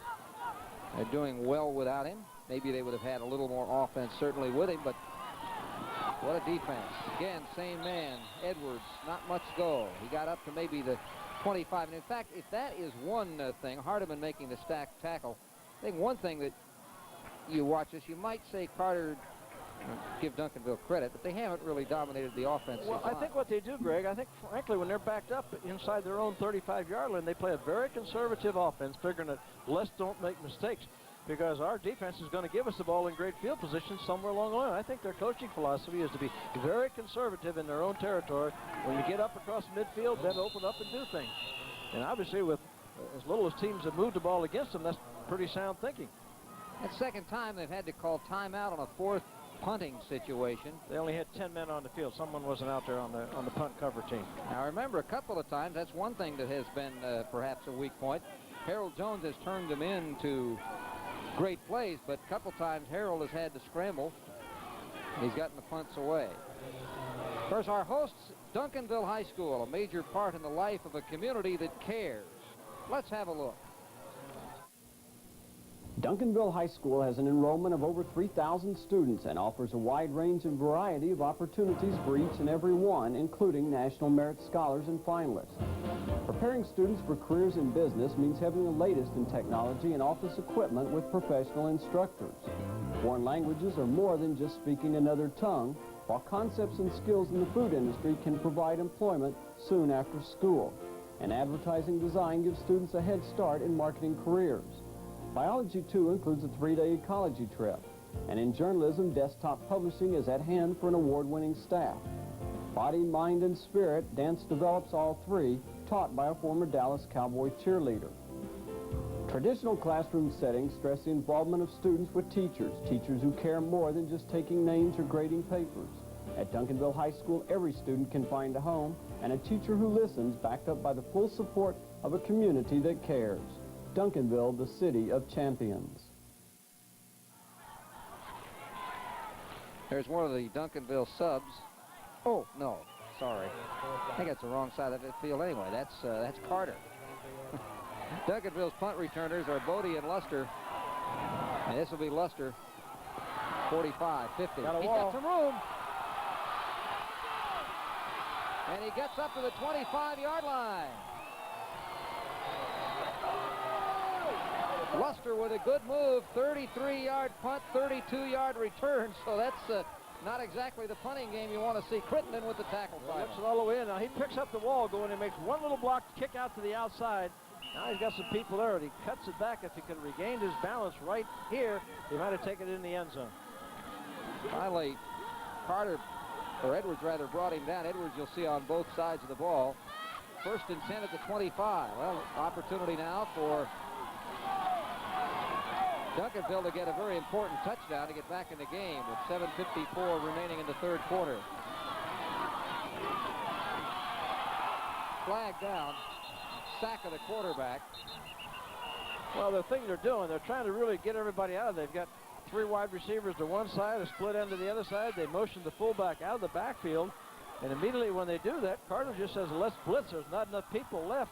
They're doing well without him. Maybe they would have had a little more offense, certainly, with him, but what a defense. Again, same man, Edwards, not much go. He got up to maybe the 25. And in fact, if that is one thing, Hardiman making the stacked tackle, I think one thing that you watch this, you might say Carter give Duncanville credit, but they haven't really dominated the offensive Well, line. I think what they do, Greg, I think, frankly, when they're backed up inside their own 35-yard line, they play a very conservative offense, figuring that let's don't make mistakes, because our defense is going to give us the ball in great field position somewhere along the line. I think their coaching philosophy is to be very conservative in their own territory. When you get up across midfield, then open up and do things. And obviously, with as little as teams have moved the ball against them, that's pretty sound thinking. That second time they've had to call timeout on a fourth punting situation. They only had 10 men on the field. Someone wasn't out there on the punt cover team. Now remember, a couple of times, that's one thing that has been perhaps a weak point. Harold Jones has turned them into great plays, but a couple times Harold has had to scramble. He's gotten the punts away. Of course, our hosts, Duncanville High School, a major part in the life of a community that cares. Let's have a look. Duncanville High School has an enrollment of over 3,000 students and offers a wide range and variety of opportunities for each and every one, including National Merit Scholars and finalists. Preparing students for careers in business means having the latest in technology and office equipment with professional instructors. Foreign languages are more than just speaking another tongue, while concepts and skills in the food industry can provide employment soon after school. And advertising design gives students a head start in marketing careers. Biology, too, includes a 3-day ecology trip. And in journalism, desktop publishing is at hand for an award-winning staff. Body, mind, and spirit, dance develops all three, taught by a former Dallas Cowboy cheerleader. Traditional classroom settings stress the involvement of students with teachers who care more than just taking names or grading papers. At Duncanville High School, every student can find a home and a teacher who listens, backed up by the full support of a community that cares. Duncanville, the city of champions. There's one of the Duncanville subs. Oh, no, sorry. I think that's the wrong side of the field anyway. That's Carter. Duncanville's punt returners are Bodie and Luster. And this will be Luster. 45, 50. Got a He's wall. got some room. And he gets up to the 25-yard line. Luster with a good move, 33-yard punt, 32-yard return, so that's not exactly the punting game you want to see. Crittenden with the tackle final. Looks it all the way in. Now he picks up the wall, going and makes one little block to kick out to the outside. Now he's got some people there, and he cuts it back. If he could have regained his balance right here, he might have taken it in the end zone. Finally, Carter, or Edwards rather, brought him down. Edwards you'll see on both sides of the ball. First and 10 at the 25. Well, opportunity now for Duncanville to get a very important touchdown to get back in the game with 7:54 remaining in the third quarter. Flag down, sack of the quarterback. Well, the thing they're doing, they're trying to really get everybody out of it. They've got 3 wide receivers to one side, a split end to the other side. They motion the fullback out of the backfield, and immediately when they do that, Carter just says, let's blitz. There's not enough people left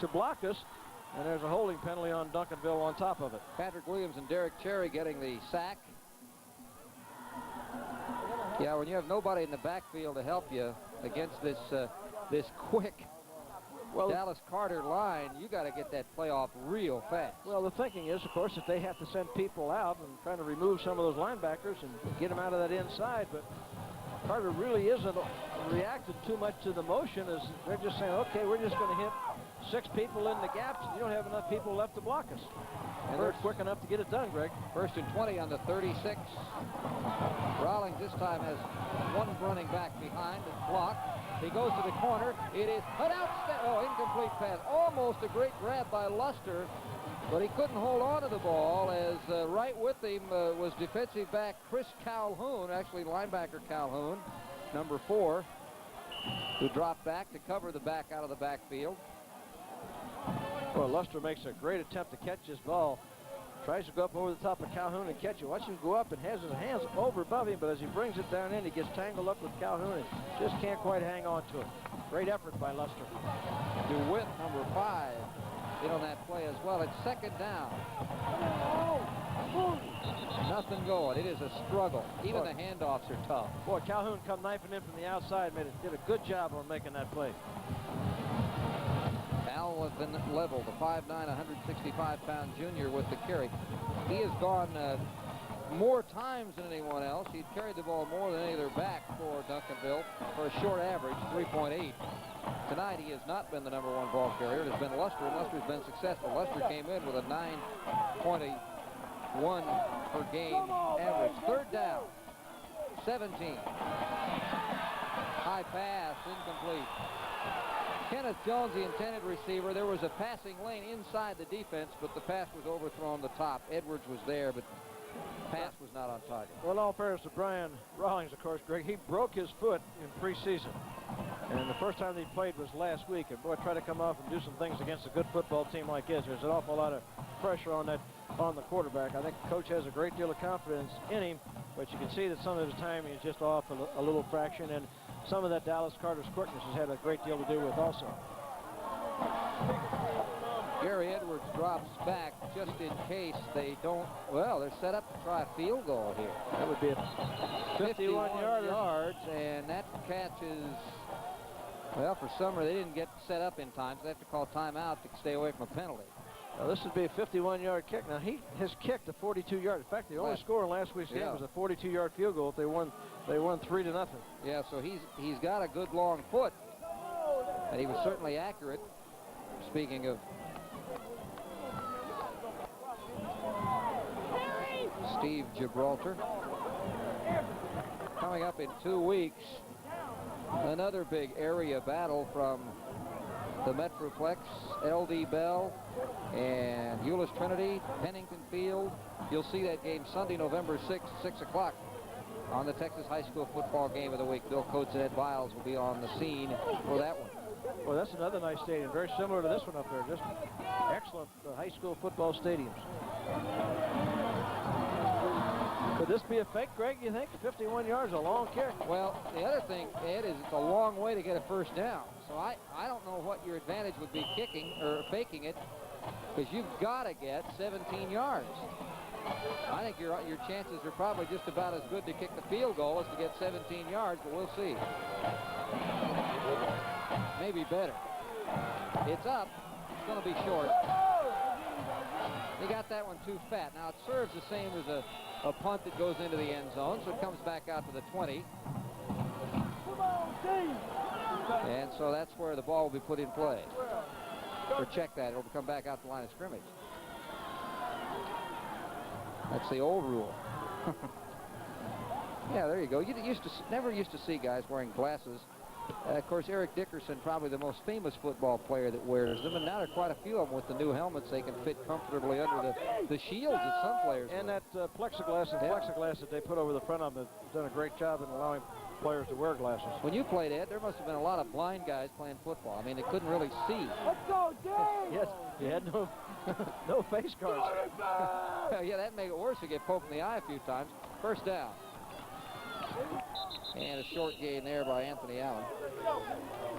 to block us. And there's a holding penalty on Duncanville on top of it. Patrick Williams and Derek Cherry getting the sack. Yeah, when you have nobody in the backfield to help you against this this quick Dallas Carter line, you got to get that play off real fast. Well, the thinking is, of course, that they have to send people out and try to remove some of those linebackers and get them out of that inside. But Carter really isn't reacting too much to the motion, as they're just saying, okay, we're just going to hit 6 people in the gaps. You don't have enough people left to block us. And they're quick enough to get it done, Greg. First and 20 on the 36. Rawlings this time has one running back behind. It's blocked. He goes to the corner. It is an incomplete pass. Almost a great grab by Luster, but he couldn't hold on to the ball, as right with him was defensive back Chris Calhoun, actually linebacker Calhoun, number 4, who dropped back to cover the back out of the backfield. Well, Luster makes a great attempt to catch this ball. Tries to go up over the top of Calhoun and catch it. Watch him go up and has his hands over above him, but as he brings it down in, he gets tangled up with Calhoun and just can't quite hang on to it. Great effort by Luster. DeWitt, number 5, in on that play as well. It's second down. Nothing going. It is a struggle. Even the handoffs are tough. Boy, Calhoun come knifing in from the outside, did a good job on making that play. Al has been leveled, the 5'9", 165-pound junior with the carry. He has gone more times than anyone else. He'd carried the ball more than any of their back for Duncanville for a short average, 3.8. Tonight, he has not been the #1 ball carrier. It has been Luster, and Luster's been successful. Luster came in with a 9.1 per game average. Third down, 17. High pass, incomplete. Kenneth Jones, the intended receiver. There was a passing lane inside the defense, but the pass was overthrown the top. Edwards was there, but the pass was not on target. Well, all fairness to Brian Rawlings, of course, Greg, he broke his foot in preseason. And the first time they played was last week. And boy, try to come off and do some things against a good football team like this. There's an awful lot of pressure on the quarterback. I think the coach has a great deal of confidence in him, but you can see that some of his timing is just off a little fraction, and some of that Dallas Carter's quickness has had a great deal to do with also. Gary Edwards drops back just in case they don't. Well, they're set up to try a field goal here. That would be a 51 yards, and that catch is, well, for some reason they didn't get set up in time, so they have to call timeout to stay away from a penalty. Now, this would be a 51-yard kick. Now, he has kicked a 42-yard. In fact, the only score in last week's game was a 42-yard field goal. If they won 3-0. Yeah, so he's got a good long foot, and he was certainly accurate. Speaking of Steve Gibraltar, coming up in 2 weeks, another big area battle from the Metroplex, LD Bell and Euless Trinity, Pennington Field. You'll see that game Sunday, November 6th, 6 o'clock on the Texas High School Football Game of the Week. Bill Coates and Ed Biles will be on the scene for that one. Well, that's another nice stadium, very similar to this one up there. Just excellent high school football stadiums. Could this be a fake, Greg, you think? 51 yards, a long kick. Well, the other thing, Ed, is it's a long way to get a first down. So I don't know what your advantage would be kicking or faking it, because you've got to get 17 yards. I think your chances are probably just about as good to kick the field goal as to get 17 yards, but we'll see. Maybe better. It's up. It's going to be short. He got that one too fat. Now, it serves the same as a punt that goes into the end zone, so it comes back out to the 20. And so that's where the ball will be put in play. Or check that. It'll come back out the line of scrimmage. That's the old rule. Yeah, there you go. You never used to see guys wearing glasses. Of course, Eric Dickerson, probably the most famous football player that wears them, and now there are quite a few of them with the new helmets. They can fit comfortably under the shields that some players and wear. That plexiglass that they put over the front of them has done a great job in allowing players to wear glasses. When you played, Ed, there must have been a lot of blind guys playing football. I mean, they couldn't really see. Let's go, Dave! Yes, you had no face guards. Yeah, that made it worse. You get poked in the eye a few times. First down. And a short gain there by Anthony Allen.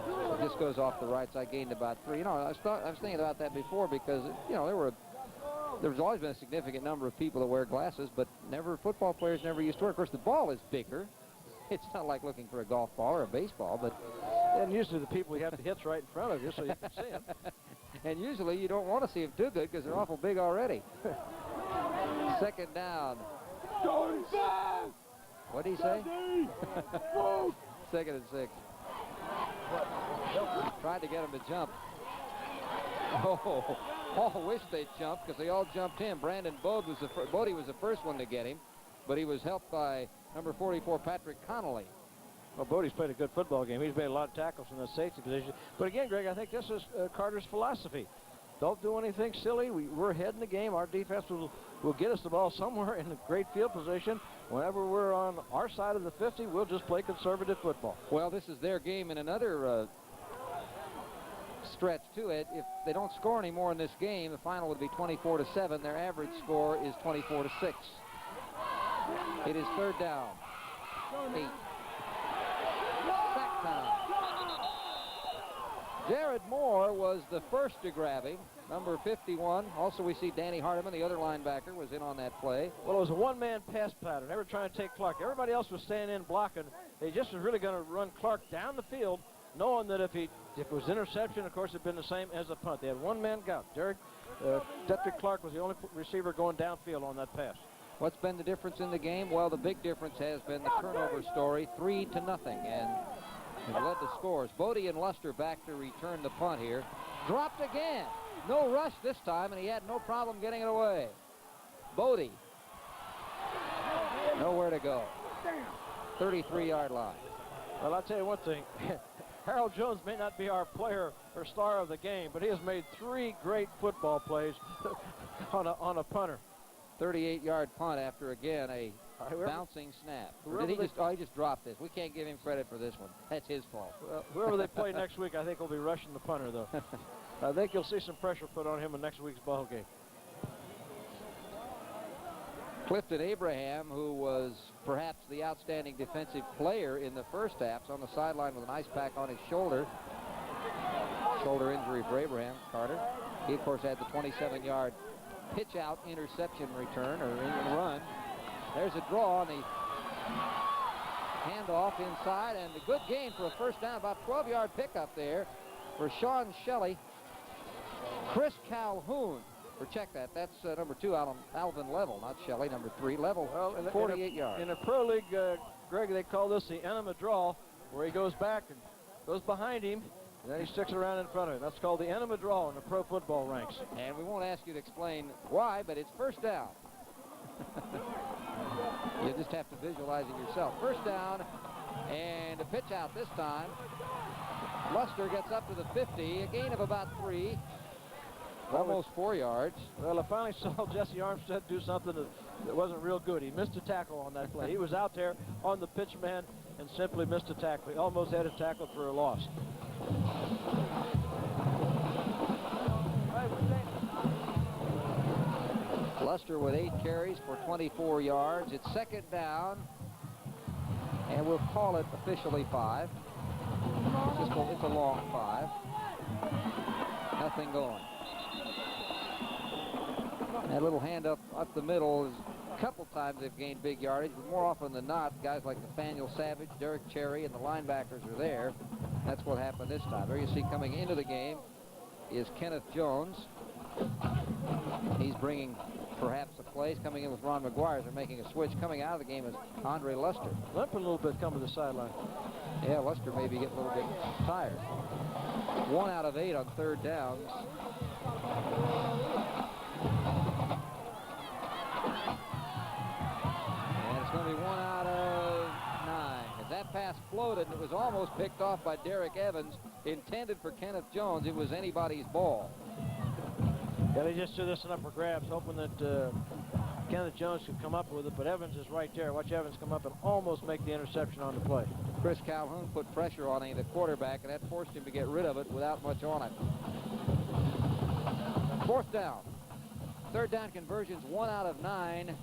So this goes off the right side, gained about 3. You know, I was thinking about that before because, you know, there's always been a significant number of people that wear glasses, but football players never used to wear. Of course, the ball is bigger. It's not like looking for a golf ball or a baseball, but... And usually the people you have to hit's right in front of you so you can see them. And usually you don't want to see them too good because they're awful big already. Second down. Going fast! What did he say? 2nd and 6. Tried to get him to jump. Oh, Paul wished they'd jump because they all jumped him. Brandon Bodie was the first one to get him, but he was helped by number 44, Patrick Connolly. Well, Bodie's played a good football game. He's made a lot of tackles in the safety position. But again, Greg, I think this is Carter's philosophy. Don't do anything silly. We're ahead in the game. Our defense will get us the ball somewhere in a great field position. Whenever we're on our side of the 50, we'll just play conservative football. Well, this is their game in another stretch to it. If they don't score any more in this game, the final would be 24-7. Their average score is 24-6. It is third down. 8. Sack time. Jared Moore was the first to grab him, number 51. Also, we see Danny Hardiman, the other linebacker, was in on that play. Well, it was a one-man pass pattern. They were trying to take Clark. Everybody else was staying in blocking. They just was really going to run Clark down the field, knowing that if it was interception, of course, it'd been the same as a punt. They had one-man out. Deptrick Clark was the only receiver going downfield on that pass. What's been the difference in the game? Well, the big difference has been the turnover story, 3-0, and has led the scores. Bodie and Luster back to return the punt here. Dropped again. No rush this time, and he had no problem getting it away. Bodie. Nowhere to go. 33-yard line. Well, I'll tell you one thing. Harold Jones may not be our player or star of the game, but he has made 3 great football plays on a punter. 38-yard punt after, again, a bouncing snap. He just dropped this. We can't give him credit for this one. That's his fault. Well, whoever they play next week, I think will be rushing the punter, though. I think you'll see some pressure put on him in next week's ball game. Clifton Abraham, who was perhaps the outstanding defensive player in the first half, is on the sideline with an ice pack on his shoulder. Shoulder injury for Abraham. Carter. He, of course, had the 27-yard pitch-out interception return or run. There's a draw on the handoff inside, and a good gain for a first down. About 12-yard pickup there for Sean Shelley. Chris Calhoun. Or check that. That's number 2, Alvin Level, not Shelley. Number 3, Level, 48 yards. In a pro league, Greg, they call this the enema draw, where he goes back and goes behind him, and then he sticks around in front of him. That's called the enema draw in the pro football ranks. And we won't ask you to explain why, but it's first down. You just have to visualize it yourself. First down, and a pitch out this time. Luster gets up to the 50, a gain of about 3. Almost 4 yards. Well, I finally saw Jesse Armstead do something that wasn't real good. He missed a tackle on that play. He was out there on the pitch man and simply missed a tackle. He almost had a tackle for a loss. Luster with 8 carries for 24 yards. It's second down, and we'll call it officially 5. It's a long 5. Nothing going. That little hand up the middle is a couple times they've gained big yardage, but more often than not, guys like Nathaniel Savage, Derek Cherry, and the linebackers are there. That's what happened this time. There you see coming into the game is Kenneth Jones. He's bringing perhaps a place. Coming in with Ron McGuire. They're making a switch. Coming out of the game is Andre Luster. Limping a little bit coming to the sideline. Yeah, Luster maybe getting a little bit tired. 1 out of 8 on third downs. And it's going to be 1 out of 9. As that pass floated, and it was almost picked off by Derek Evans, intended for Kenneth Jones. It was anybody's ball. Yeah, they just threw this one up for grabs, hoping that Kenneth Jones could come up with it, but Evans is right there. Watch Evans come up and almost make the interception on the play. Chris Calhoun put pressure on the quarterback, and that forced him to get rid of it without much on it. Fourth down. Third down conversions, 1 out of 9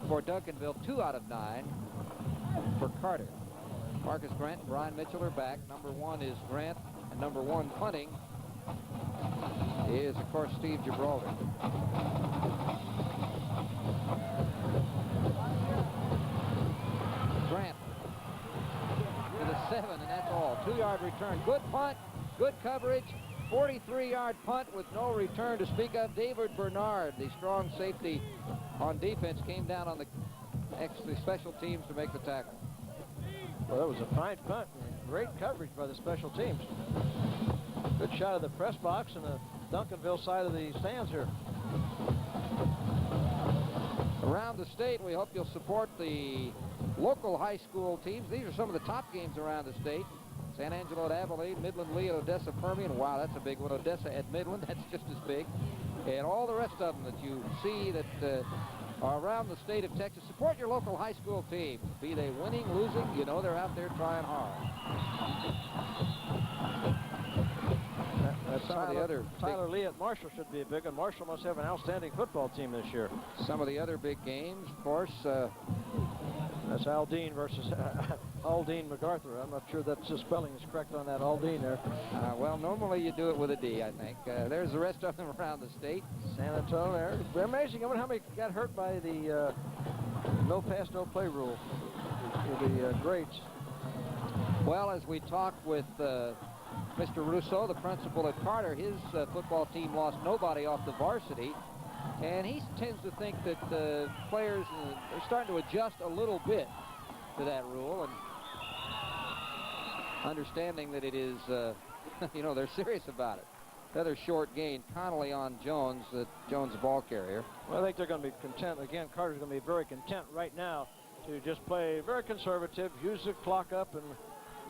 for Duncanville, 2 out of 9 for Carter. Marcus Grant and Brian Mitchell are back. Number 1 is Grant, and number 1 punting is, of course, Steve Gibraltar. Grant to the 7, and that's all. 2-yard return. Good punt, good coverage. 43-yard punt with no return to speak of. David Bernard, the strong safety on defense, came down on the special teams to make the tackle. Well, that was a fine punt. Great coverage by the special teams. Good shot of the press box and the Duncanville side of the stands here. Around the state, we hope you'll support the local high school teams. These are some of the top games around the state. San Angelo at Abilene, Midland Lee at Odessa Permian. Wow, that's a big one. Odessa at Midland, that's just as big. And all the rest of them that you see that are around the state of Texas. Support your local high school team. Be they winning, losing, you know they're out there trying hard. That's some of the other Tyler Lee at Marshall should be a big one. Marshall must have an outstanding football team this year. Some of the other big games, of course. That's Aldine versus Aldine MacArthur. I'm not sure that the spelling is correct on that Aldine there. Well, normally you do it with a D, I think. There's the rest of them around the state. San Antonio there. They're amazing. I wonder how many got hurt by the no pass, no play rule. The grades. Well, as we talked with Mr. Rousseau, the principal at Carter, his football team lost nobody off the varsity. And he tends to think that the players are starting to adjust a little bit to that rule, and understanding that it is, you know, they're serious about it. Another short gain. Connolly on Jones, Jones the ball carrier. Well, I think they're going to be content. Again, Carter's going to be very content right now to just play very conservative, use the clock up, and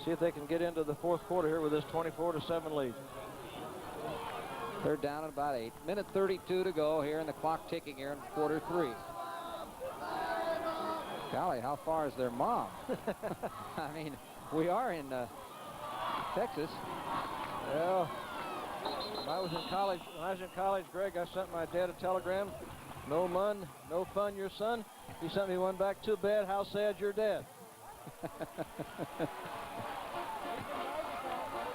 see if they can get into the fourth quarter here with this 24-7 lead. They're down at about 8. Minute 32 to go here, and the clock ticking here in quarter 3. Golly, how far is their mom? I mean, we are in Texas. Well, when I was in college, Greg, I sent my dad a telegram. No fun, your son. He sent me one back. Too bad, how sad your dad.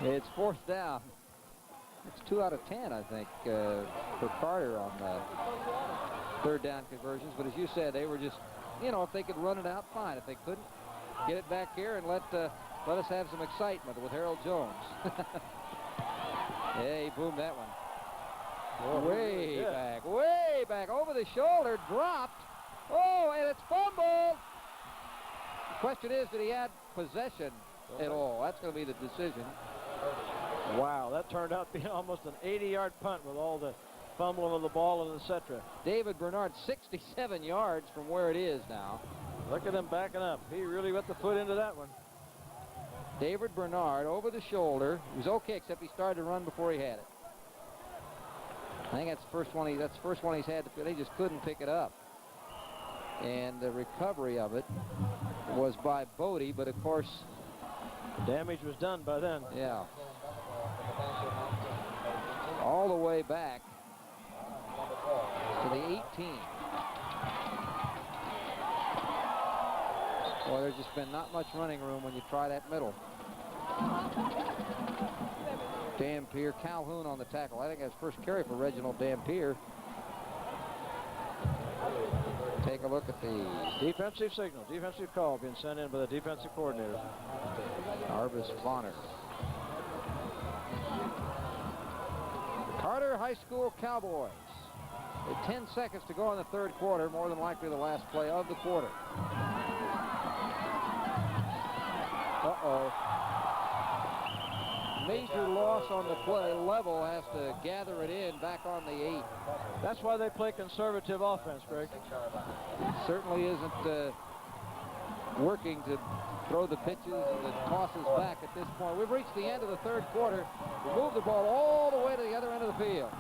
It's fourth down. It's 2 out of 10, I think, for Carter on third down conversions. But as you said, they were just, you know, if they could run it out, fine. If they couldn't, get it back here and let us have some excitement with Harold Jones. Yeah, he boomed that one. Oh, way back, over the shoulder, dropped. Oh, and it's fumbled. The question is, did he add possession at all? That's going to be the decision. Wow, that turned out to be almost an 80-yard punt with all the fumbling of the ball and etc. David Bernard, 67 yards from where it is now. Look at him backing up. He really went the foot into that one. David Bernard over the shoulder. He was okay, except he started to run before he had it. I think that's the first one. That's the first one he's had. They just couldn't pick it up. And the recovery of it was by Bodie, but of course, the damage was done by then. Yeah. All the way back to the 18. Boy, there's just been not much running room when you try that middle. Dampier, Calhoun on the tackle. I think that's first carry for Reginald Dampier. Take a look at the defensive signal, defensive call being sent in by the defensive coordinator. Arvis Bonner. Carter High School Cowboys. With 10 seconds to go in the third quarter, more than likely the last play of the quarter. Uh-oh. Major loss on the play. Level has to gather it in back on the 8. That's why they play conservative offense, Greg. Certainly isn't working to throw the pitches and the tosses back at this point. We've reached the end of the third quarter. We move the ball all the way to the other end of the field.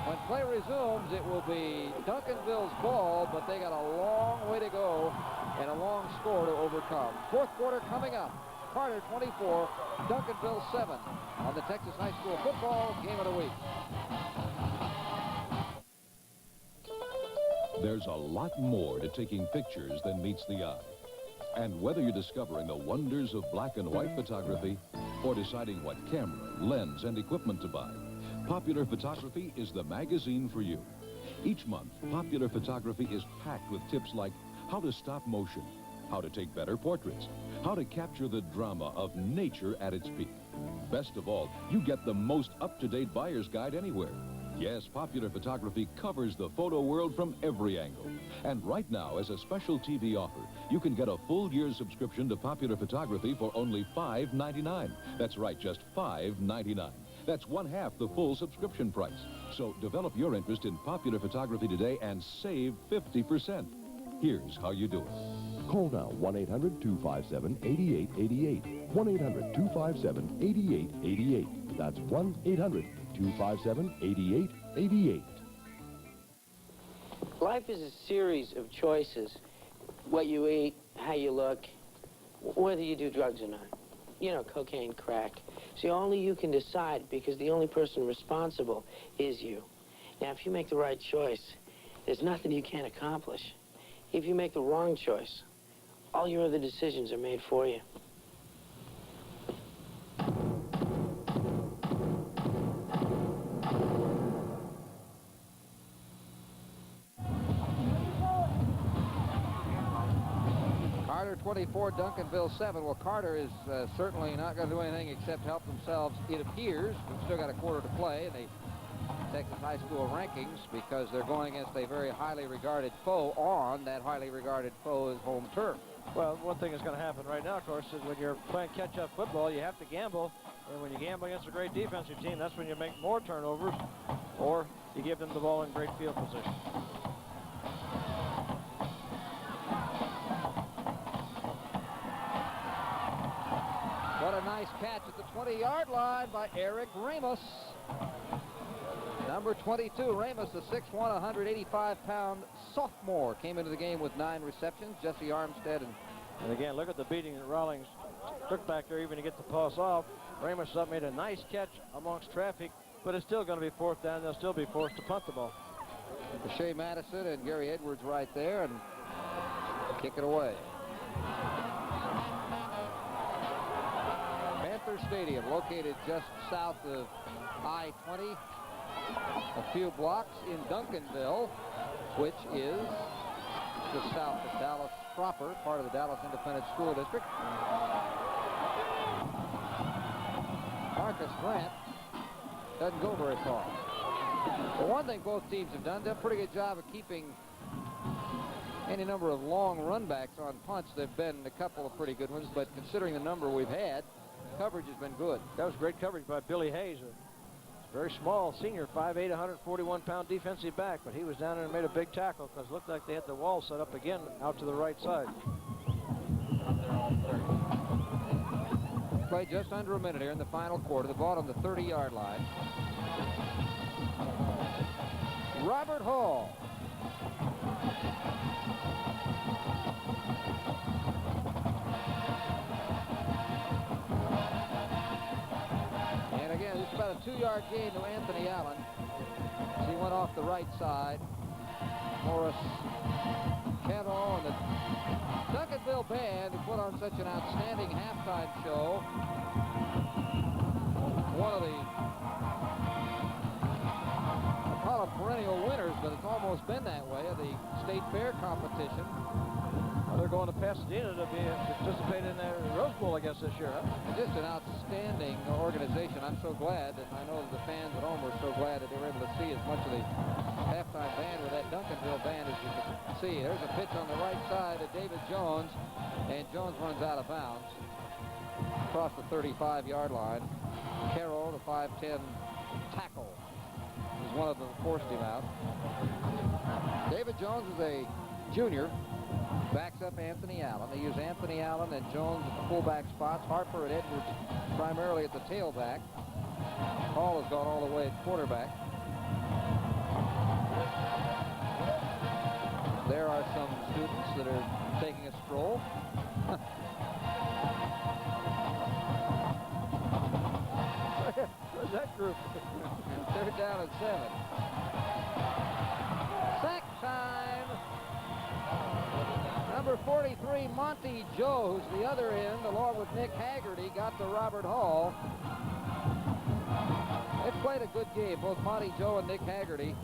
When play resumes, it will be Duncanville's ball, but they got a long way to go and a long score to overcome. Fourth quarter coming up. Carter 24, Duncanville 7 on the Texas High School Football Game of the Week. There's a lot more to taking pictures than meets the eye. And whether you're discovering the wonders of black and white photography or deciding what camera, lens, and equipment to buy, Popular Photography is the magazine for you. Each month, Popular Photography is packed with tips like how to stop motion, how to take better portraits, how to capture the drama of nature at its peak. Best of all, you get the most up-to-date buyer's guide anywhere. Yes, Popular Photography covers the photo world from every angle. And right now, as a special TV offer, you can get a full year's subscription to Popular Photography for only $5.99. That's right, just $5.99. That's one half the full subscription price. So develop your interest in Popular Photography today and save 50%. Here's how you do it. Call now, 1-800-257-8888. 1-800-257-8888. That's 1-800-257-8888. Life is a series of choices. What you eat, how you look, whether you do drugs or not. You know, cocaine, crack. See, only you can decide because the only person responsible is you. Now, if you make the right choice, there's nothing you can't accomplish. If you make the wrong choice, all your other decisions are made for you. Carter 24, Duncanville 7. Well, Carter is certainly not going to do anything except help themselves, it appears. We've still got a quarter to play, and they Texas high school rankings because they're going against a very highly regarded foe on that highly regarded foe's home turf. Well, one thing that's going to happen right now, of course, is when you're playing catch-up football, you have to gamble. And when you gamble against a great defensive team, that's when you make more turnovers or you give them the ball in great field position. What a nice catch at the 20-yard line by Eric Ramos. Number 22, Ramos, the 6'1", 185-pound sophomore, came into the game with 9 receptions. Jesse Armstead and again, look at the beating that Rawlings took back there even to get the pass off. Ramos made a nice catch amongst traffic, but it's still going to be 4th down. They'll still be forced to punt the ball. Shea Madison and Gary Edwards right there, and kick it away. Panther Stadium, located just south of I-20, a few blocks in Duncanville, which is just south of Dallas proper, part of the Dallas Independent School District. Marcus Grant doesn't go very far. But one thing both teams have done a pretty good job of keeping any number of long runbacks on punts. There have been a couple of pretty good ones, but considering the number we've had, coverage has been good. That was great coverage by Billy Hayes, a very small senior, 5'8", 141-pound defensive back, but he was down there and made a big tackle because it looked like they had the wall set up again out to the right side. Play just under a minute here in the final quarter. The ball on the 30-yard line. Robert Hall. And again, it's about a 2-yard gain to Anthony Allen. As he went off the right side. Morris Cavall and the Duncanville band who put on such an outstanding halftime show. One of the, I call them perennial winners, but it's almost been that way, of the state fair competition. Well, they're going to Pasadena to participate in the Rose Bowl, I guess, this year, huh? Just an outstanding organization. I'm so glad, and I know the fans at home were so glad that they were able to see as much of the halftime band with that Duncanville band as you can see. There's a pitch on the right side of David Jones, and Jones runs out of bounds across the 35-yard line. Carroll, the 5'10" tackle, was one of them who forced him out. David Jones is a junior. Backs up Anthony Allen. They use Anthony Allen and Jones at the fullback spots. Harper and Edwards primarily at the tailback. Hall has gone all the way at quarterback. There are some students that are taking a stroll. Where's that group? 3rd down and 7. Sack time. Number 43, Monty Joe, who's the other end, along with Nick Haggerty, got to Robert Hall. They've played a good game, both Monty Joe and Nick Haggerty. In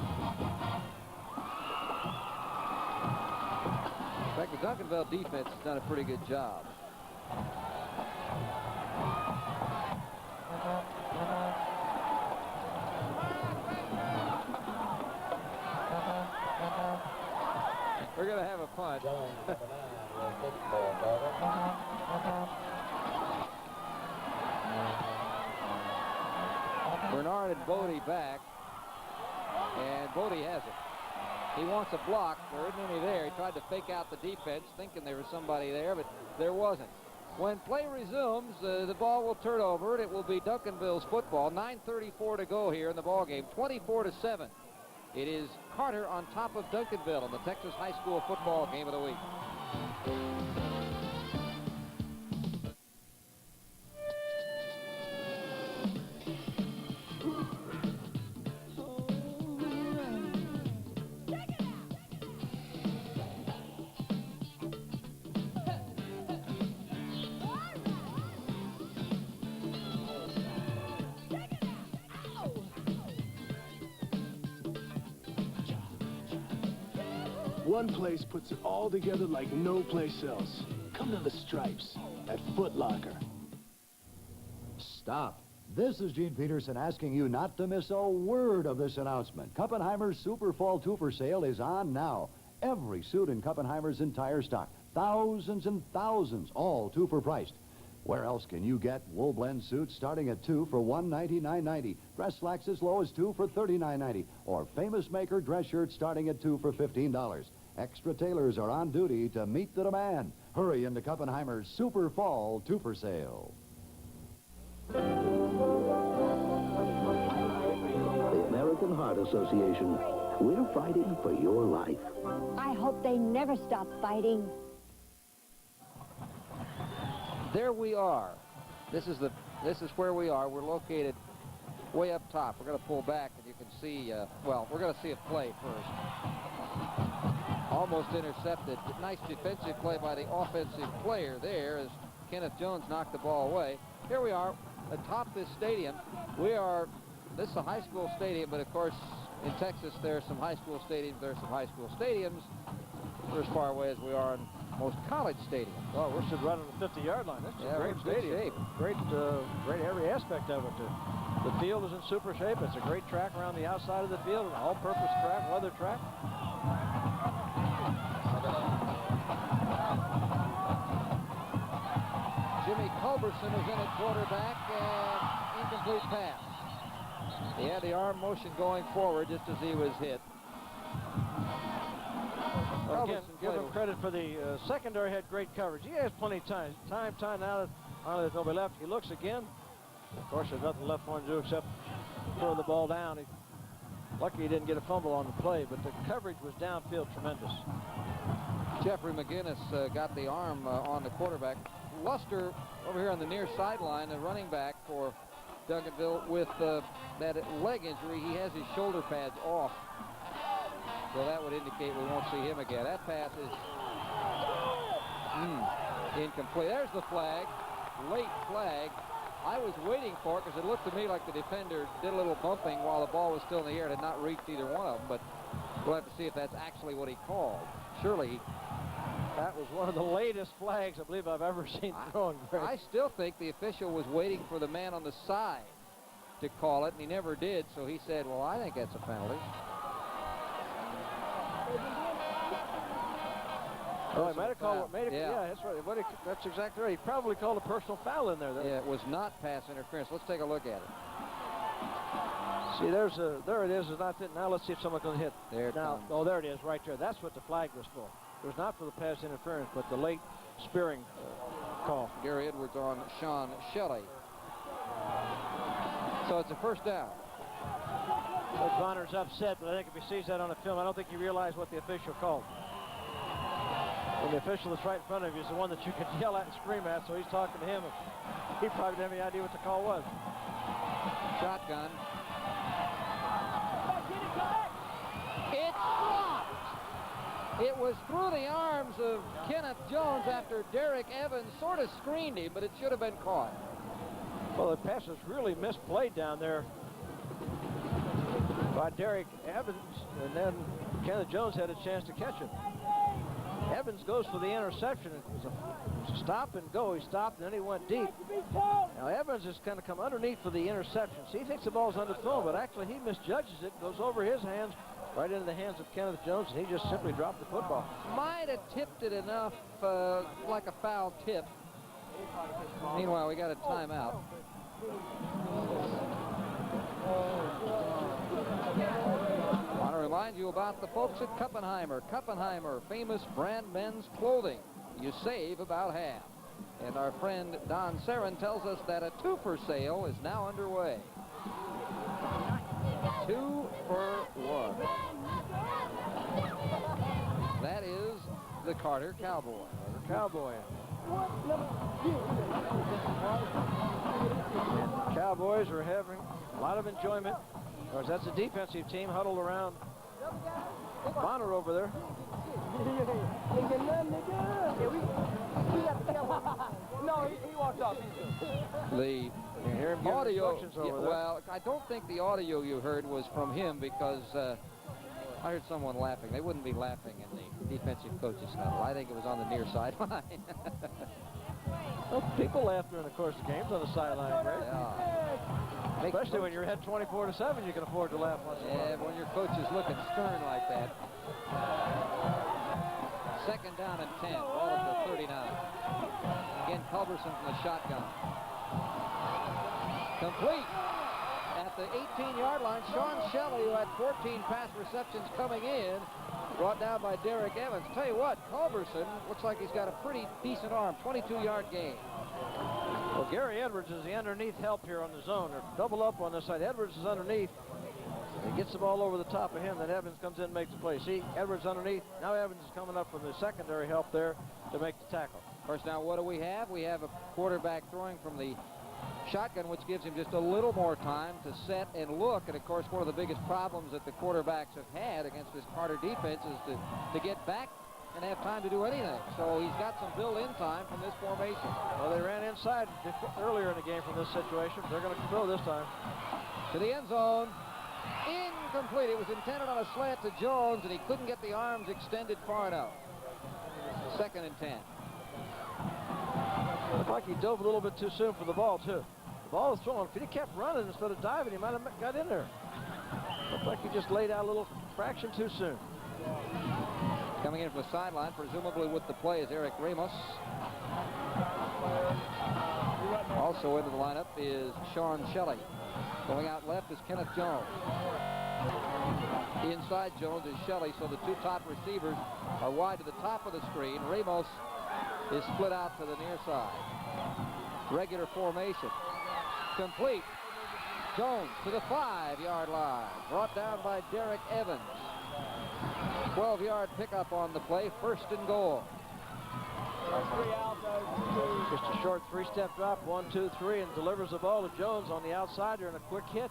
fact, the Duncanville defense has done a pretty good job. We're going to have a punt. Bernard and Bodie back, and Bodie has it. He wants a block. There isn't any there. He tried to fake out the defense, thinking there was somebody there, but there wasn't. When play resumes, the ball will turn over, and it will be Duncanville's football. 9:34 to go here in the ball game. 24-7. It is Carter on top of Duncanville in the Texas High School football game of the week. One place puts it all together like no place else. Come to the Stripes at Foot Locker. Stop. This is Gene Peterson asking you not to miss a word of this announcement. Kuppenheimer's Super Fall Twofer sale is on now. Every suit in Kuppenheimer's entire stock. Thousands and thousands, all twofer priced. Where else can you get wool blend suits starting at $2 for $199.90, dress slacks as low as $2 for $39.90, or Famous Maker dress shirts starting at $2 for $15. Extra tailors are on duty to meet the demand. Hurry into Kuppenheimer's Super Fall Twofer sale. The American Heart Association. We're fighting for your life. I hope they never stop fighting. There we are. This is where we are. We're located way up top. We're going to pull back, and you can see. Well, we're going to see a play first. Almost intercepted. Nice defensive play by the offensive player there as Kenneth Jones knocked the ball away. Here we are atop this stadium. This is a high school stadium, but of course in Texas there are some high school stadiums. There are some high school stadiums. We're as far away as we are in most college stadiums. Well, we're sitting right on the 50-yard line. This is a great stadium. Shape. Great every aspect of it. The field is in super shape. It's a great track around the outside of the field, an all-purpose track, weather track. Jimmy Culberson is in at quarterback, and incomplete pass. He had the arm motion going forward just as he was hit. Well, again, give him credit for the secondary had great coverage. He has plenty of time. Time now that there's nobody left. He looks again. Of course, there's nothing left for him to do except throw the ball down. Lucky he didn't get a fumble on the play, but the coverage was downfield tremendous. Jeffrey McGinnis got the arm on the quarterback. Luster over here on the near sideline, the running back for Duncanville with that leg injury. He has his shoulder pads off. So that would indicate we won't see him again. That pass is incomplete. There's the flag, late flag. I was waiting for it because it looked to me like the defender did a little bumping while the ball was still in the air. It had not reached either one of them, but we'll have to see if that's actually what he called. Surely. That was one of the latest flags I believe I've ever seen thrown. I still think the official was waiting for the man on the side to call it, and he never did, so he said, well, I think that's a penalty. Oh, he might have called it. Yeah, that's right. That's exactly right. He probably called a personal foul in there. Yeah, it was not pass interference. Let's take a look at it. See, there it is. It's not that. Now let's see if someone can hit. There it comes. Oh, there it is, right there. That's what the flag was for. It was not for the pass interference, but the late spearing call. Gary Edwards on Sean Shelley. So it's a first down. Coach Bonner's upset, but I think if he sees that on the film, I don't think he realized what the official called. And the official that's right in front of you is the one that you can yell at and scream at, so he's talking to him. He probably didn't have any idea what the call was. Shotgun. It's blocked. It was through the arms of Kenneth Jones after Derek Evans sort of screened him, but it should have been caught. Well, the pass was really misplayed down there by Derek Evans, and then Kenneth Jones had a chance to catch him. Evans goes for the interception. It was a stop and go. He stopped, and then he went deep. Now, Evans has kind of come underneath for the interception. See, he thinks the ball's underthrown, but actually he misjudges it, goes over his hands, right into the hands of Kenneth Jones, and he just simply dropped the football. Might have tipped it enough like a foul tip. Meanwhile, we got a timeout. I want to remind you about the folks at Kuppenheimer. Kuppenheimer, famous brand men's clothing. You save about half. And our friend Don Sarin tells us that a twofer sale is now underway. 2 for 1. That is the Carter Cowboy. Cowboy. Cowboys are having a lot of enjoyment. Of course, that's a defensive team huddled around Bonner over there. No, he walked off. The audio, well, I don't think the audio you heard was from him because I heard someone laughing. They wouldn't be laughing in the defensive coach's huddle. I think it was on the near sideline. Well, people laugh during the course of games on the sideline, right? Yeah. Especially when you're ahead 24-7, you can afford to laugh once in a while. Yeah, when your coach is looking stern like that. Second down and 10. Ball at the 39. Again, Culberson from the shotgun. Complete. At the 18-yard line, Sean Shelley, who had 14 pass receptions coming in, brought down by Derek Evans. Tell you what, Culberson looks like he's got a pretty decent arm. 22-yard gain. Well, Gary Edwards is the underneath help here on the zone. They're double up on this side. Edwards is underneath. He gets the ball over the top of him, then Evans comes in and makes the play. See, Edwards underneath. Now Evans is coming up from the secondary help there to make the tackle. Of course, now what do we have? We have a quarterback throwing from the shotgun, which gives him just a little more time to set and look. And, of course, one of the biggest problems that the quarterbacks have had against this Carter defense is to get back and have time to do anything. So he's got some built-in time from this formation. Well, they ran inside earlier in the game from this situation. They're going to throw this time. To the end zone. Incomplete. It was intended on a slant to Jones, and he couldn't get the arms extended far enough. Second and 10. Looked like he dove a little bit too soon for the ball, too. The ball was thrown. If he kept running instead of diving, he might have got in there. Looked like he just laid out a little fraction too soon. Coming in from the sideline, presumably with the play, is Eric Ramos. Also into the lineup is Sean Shelley. Going out left is Kenneth Jones. Inside Jones is Shelley, so the two top receivers are wide to the top of the screen. Ramos is split out to the near side. Regular formation. Complete. Jones to the 5-yard line. Brought down by Derek Evans. 12-yard pickup on the play. First and goal. Just a short three-step drop, 1, 2, 3, and delivers the ball to Jones on the outside there in a quick hitch.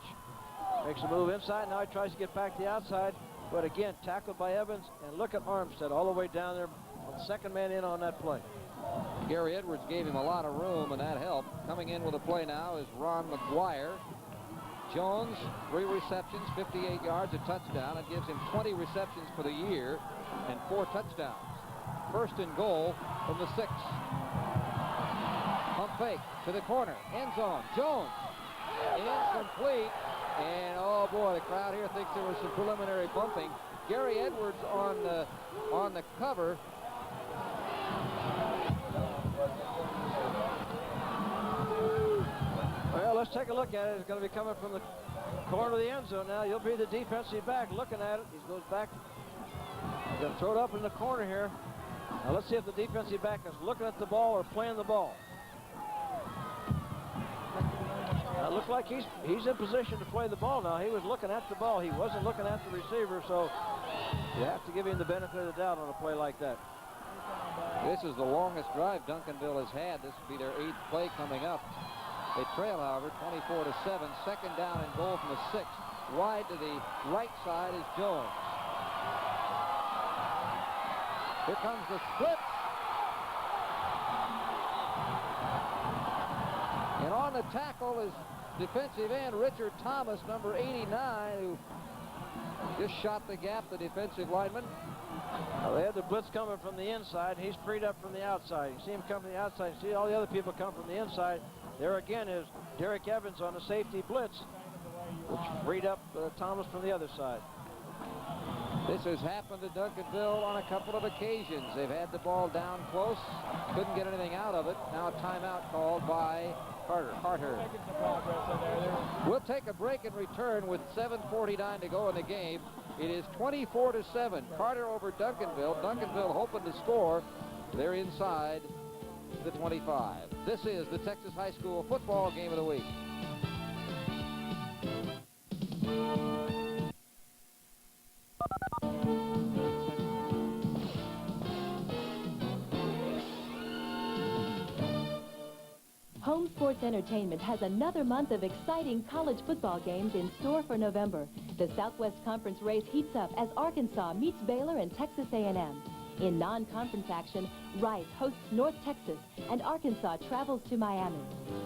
Makes a move inside. Now he tries to get back to the outside, but again, tackled by Evans. And look at Armstead all the way down there, second man in on that play. Gary Edwards gave him a lot of room, and that helped. Coming in with a play now is Ron McGuire. Jones, 3 receptions, 58 yards, a touchdown. It gives him 20 receptions for the year and 4 touchdowns. First and goal from the 6. Pump fake to the corner. End zone. Jones. Incomplete. And, oh, boy, the crowd here thinks there was some preliminary bumping. Gary Edwards on the cover. Well, let's take a look at it. It's going to be coming from the corner of the end zone now. You'll be the defensive back looking at it. He goes back. He's going to throw it up in the corner here. Now let's see if the defensive back is looking at the ball or playing the ball. Now it looks like he's in position to play the ball now. He was looking at the ball. He wasn't looking at the receiver, so you have to give him the benefit of the doubt on a play like that. This is the longest drive Duncanville has had. This will be their 8th play coming up. They trail, however, 24-7. Second down and goal from the 6. Wide to the right side is Jones. Here comes the split. And on the tackle is defensive end Richard Thomas, number 89, who just shot the gap, the defensive lineman. Well, they had the blitz coming from the inside. He's freed up from the outside. You see him come from the outside. You see all the other people come from the inside. There again is Derek Evans on the safety blitz, which freed up Thomas from the other side. This has happened to Duncanville on a couple of occasions. They've had the ball down close, couldn't get anything out of it. Now a timeout called by Carter. We'll take a break and return with 7:49 to go in the game. It is 24-7. Carter over Duncanville. Duncanville hoping to score. They're inside the 25. This is the Texas High School football game of the week. Home Sports Entertainment has another month of exciting college football games in store for November. The Southwest Conference race heats up as Arkansas meets Baylor and Texas A&M. In non-conference action, Rice hosts North Texas and Arkansas travels to Miami.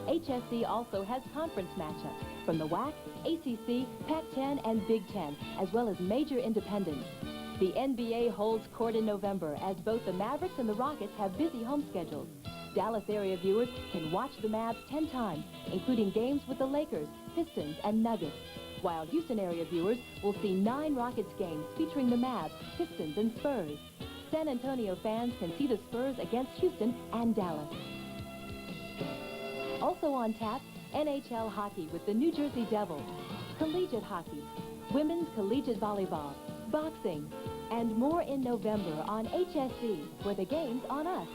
HSC also has conference matchups from the WAC, ACC, Pac-10, and Big Ten, as well as major independents. The NBA holds court in November as both the Mavericks and the Rockets have busy home schedules. Dallas area viewers can watch the Mavs 10 times, including games with the Lakers, Pistons, and Nuggets, while Houston area viewers will see 9 Rockets games featuring the Mavs, Pistons, and Spurs. San Antonio fans can see the Spurs against Houston and Dallas. Also on tap, NHL hockey with the New Jersey Devils, collegiate hockey, women's collegiate volleyball, boxing, and more in November on HSC, where the game's on us.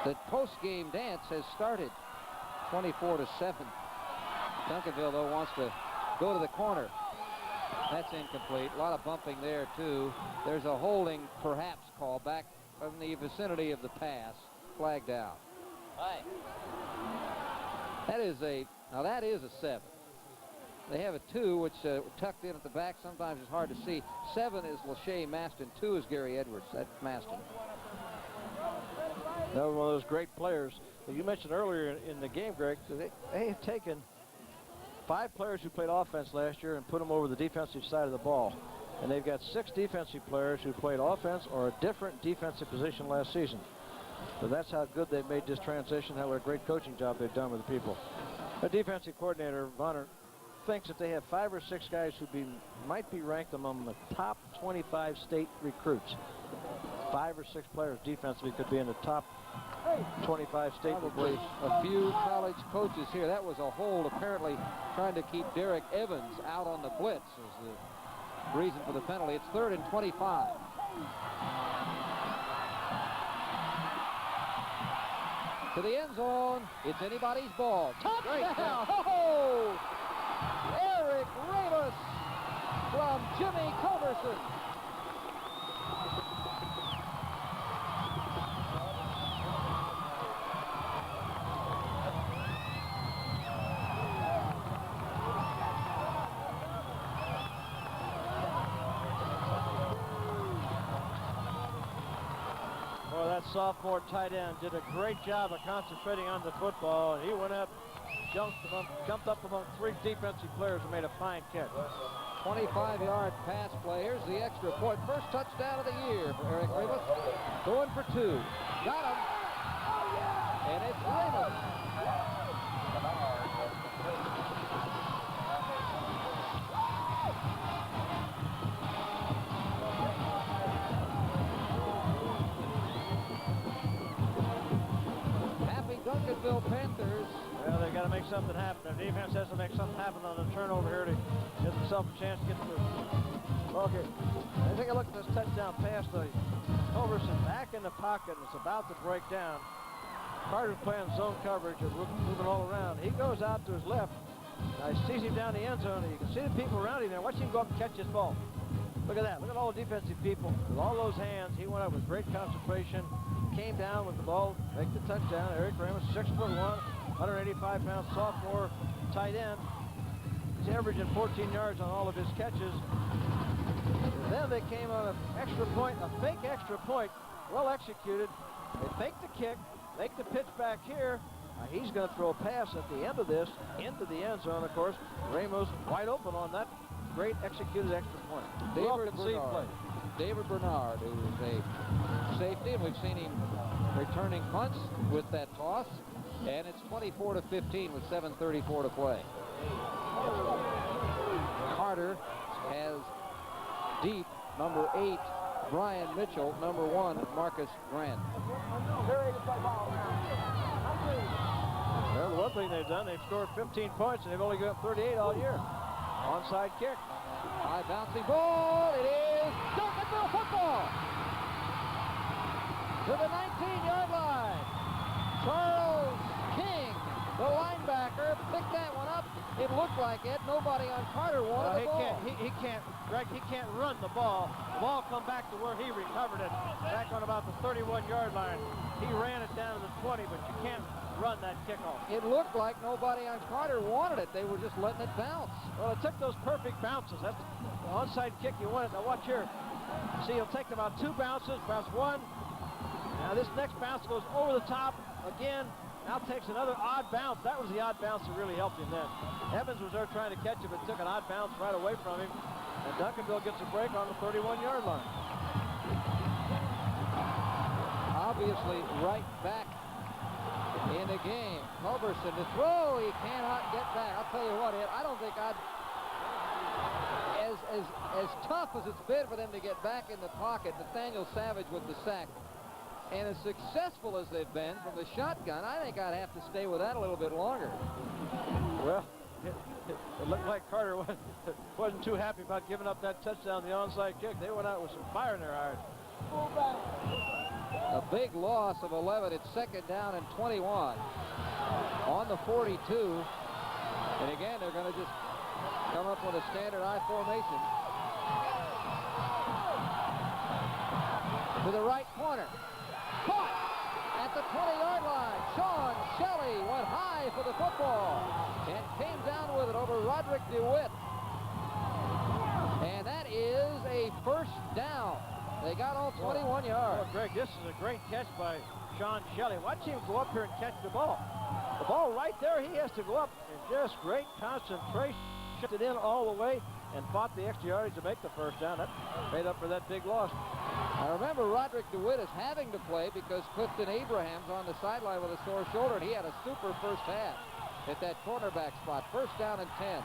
The post-game dance has started, 24-7. Duncanville, though, wants to go to the corner. That's incomplete. A lot of bumping there, too. There's a holding, perhaps, call back in the vicinity of the pass. Flagged out. That is a 7. They have a 2, which tucked in at the back. Sometimes it's hard to see. 7 is Lachey Maston. 2 is Gary Edwards. That's Maston. That was one of those great players. You mentioned earlier in the game, Greg, they have taken 5 players who played offense last year and put them over the defensive side of the ball. And they've got 6 defensive players who played offense or a different defensive position last season. So that's how good they've made this transition, what a great coaching job they've done with the people. The defensive coordinator, Vonner, thinks that they have 5 or 6 guys who might be ranked among the top 25 state recruits. 5 or 6 players defensively could be in the top 25 state recruits. A few college coaches here. That was a hold, apparently trying to keep Derek Evans out on the blitz is the reason for the penalty. It's 3rd and 25. To the end zone. It's anybody's ball. Touchdown! Oh! Eric Ramos from Jimmy Culberson. Sophomore tight end did a great job of concentrating on the football, and he went up, jumped up among 3 defensive players and made a fine catch. 25-yard pass play. Here's the extra point. First touchdown of the year for Eric Ramos. Going for 2. Got him. And it's Ramos. Duncanville Panthers. Well, they got to make something happen. Their defense has to make something happen on the turnover here to get themselves a chance to get through. Okay, take a look at this touchdown pass. Culverson back in the pocket and it's about to break down. Carter's playing zone coverage and moving all around. He goes out to his left. Now he sees him down the end zone, and you can see the people around him there. Watch him go up and catch this ball. Look at that. Look at all the defensive people with all those hands. He went up with great concentration. Came down with the ball, make the touchdown. Eric Ramos, 6'1", 185-pound sophomore tight end. He's averaging 14 yards on all of his catches. And then they came on an extra point, a fake extra point, well executed. They fake the kick, make the pitch back here. He's going to throw a pass at the end of this into the end zone, of course. Ramos wide open on that great executed extra point. David Bernard, who is a safety, and we've seen him returning punts with that toss. And it's 24-15 with 7:34 to play. Carter has deep number 8, Brian Mitchell, number 1, Marcus Grant. Well, the one thing they've done, they've scored 15 points, and they've only got 38 all year. Onside kick. High bouncing ball. It is Duncanville football. To the 19-yard line. Charles King, the linebacker, picked that one up. It looked like it. Nobody on Carter wanted the ball. He can't, Greg, he can't run the ball. The ball come back to where he recovered it, back on about the 31-yard line. He ran it down to the 20, but you can't run that kickoff. It looked like nobody on Carter wanted it. They were just letting it bounce. Well, it took those perfect bounces. That's the onside kick you wanted. Now watch here. See, he'll take about 2 bounces, bounce 1. Now this next bounce goes over the top again. Now takes another odd bounce. That was the odd bounce that really helped him then. Evans was there trying to catch him, but took an odd bounce right away from him. And Duncanville gets a break on the 31-yard line. How obviously right back in the game. Culberson to throw. He cannot get back. I'll tell you what, Ed, I don't think I'd... As tough as it's been for them to get back in the pocket, Nathaniel Savage with the sack, and as successful as they've been from the shotgun, I think I'd have to stay with that a little bit longer. Well, it looked like Carter wasn't too happy about giving up that touchdown, the onside kick. They went out with some fire in their eyes. A big loss of 11. It's 2nd down and 21 on the 42. And again, they're going to just come up with a standard I formation. To the right corner. Caught at the 20-yard line. Sean Shelley went high for the football and came down with it over Roderick DeWitt. And that is a 1st down. They got all 21 yards. Oh, Greg, this is a great catch by Sean Shelley. Watch him go up here and catch the ball. The ball right there, he has to go up and just great concentration. Shifted in all the way and fought the extra yardage to make the 1st down. That made up for that big loss. I remember Roderick DeWitt is having to play because Clifton Abraham's on the sideline with a sore shoulder, and he had a super 1st half at that cornerback spot. 1st down and 10.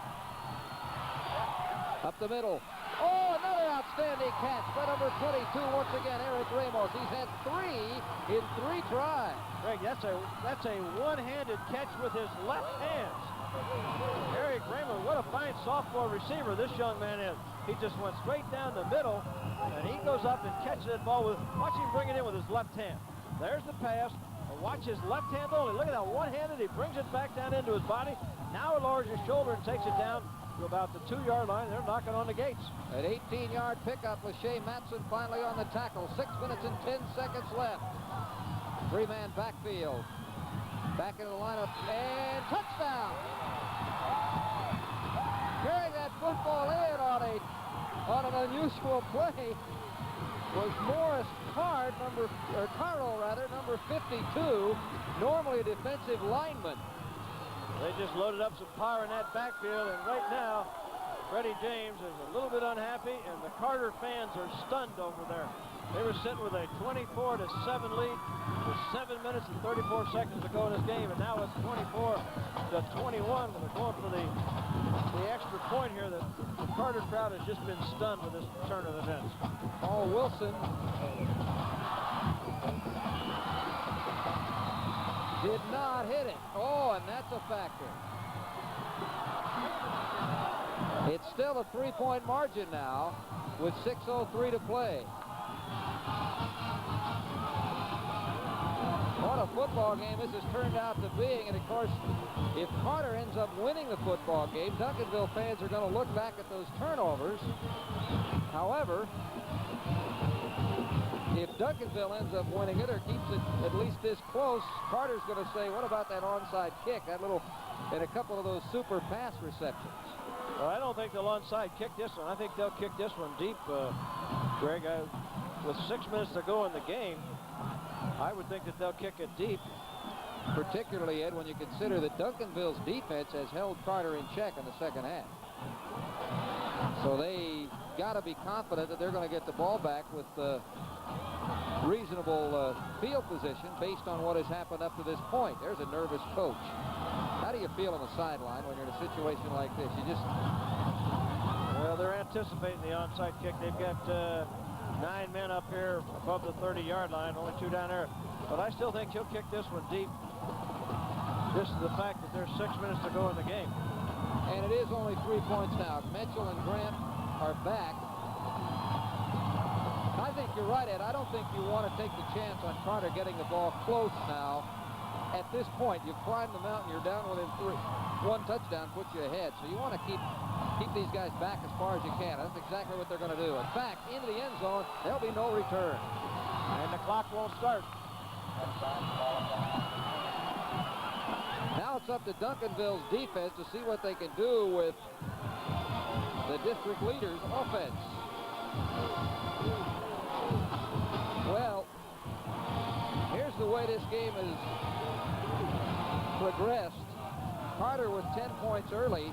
Up the middle. Oh, another outstanding catch by number 22 once again, Eric Ramos. He's had 3 in 3 tries. Greg, that's a one-handed catch with his left hand. Eric Ramos, what a fine sophomore receiver this young man is. He just went straight down the middle, and he goes up and catches that ball with, watch him bring it in with his left hand. There's the pass. Watch his left hand only. Look at that one-handed. He brings it back down into his body. Now he lowers his shoulder and takes it down to about the 2-yard line. They're knocking on the gates. An 18-yard pickup with Shea Matson finally on the tackle. 6 minutes and 10 seconds left. 3-man backfield. Back into the lineup and touchdown. Carrying that football in on an unusual play was Morris Carroll, number 52, normally a defensive lineman. They just loaded up some power in that backfield, and right now, Freddie James is a little bit unhappy, and the Carter fans are stunned over there. They were sitting with a 24-7 lead with 7 minutes and 34 seconds to go in this game, and now it's 24-21. They're going for the extra point here. The Carter crowd has just been stunned with this turn of events. Paul Wilson did not hit it. Oh, and that's a factor. It's still a 3-point margin now with 6:03 to play. What a football game this has turned out to be. And of course, if Carter ends up winning the football game, Duncanville fans are going to look back at those turnovers. However, if Duncanville ends up winning it or keeps it at least this close, Carter's going to say, what about that onside kick, and a couple of those super pass receptions? Well, I don't think they'll onside kick this one. I think they'll kick this one deep, Greg. With 6 minutes to go in the game, I would think that they'll kick it deep. Particularly, Ed, when you consider that Duncanville's defense has held Carter in check in the 2nd half. So they got to be confident that they're going to get the ball back with reasonable field position based on what has happened up to this point. There's a nervous coach. How do you feel on the sideline when you're in a situation like this? Well, they're anticipating the onside kick. They've got 9 men up here above the 30-yard line, only 2 down there. But I still think he'll kick this one deep. Just the fact that there's 6 minutes to go in the game. And it is only 3 points now. Mitchell and Grant are back. I think you're right, Ed. I don't think you want to take the chance on Carter getting the ball close now. At this point, you've climbed the mountain. You're down within 3. 1 touchdown puts you ahead. So you want to keep these guys back as far as you can. That's exactly what they're going to do. In fact, into the end zone, there'll be no return. And the clock won't start. Now it's up to Duncanville's defense to see what they can do with the district leader's offense. Well, here's the way this game has progressed. Carter with 10 points early.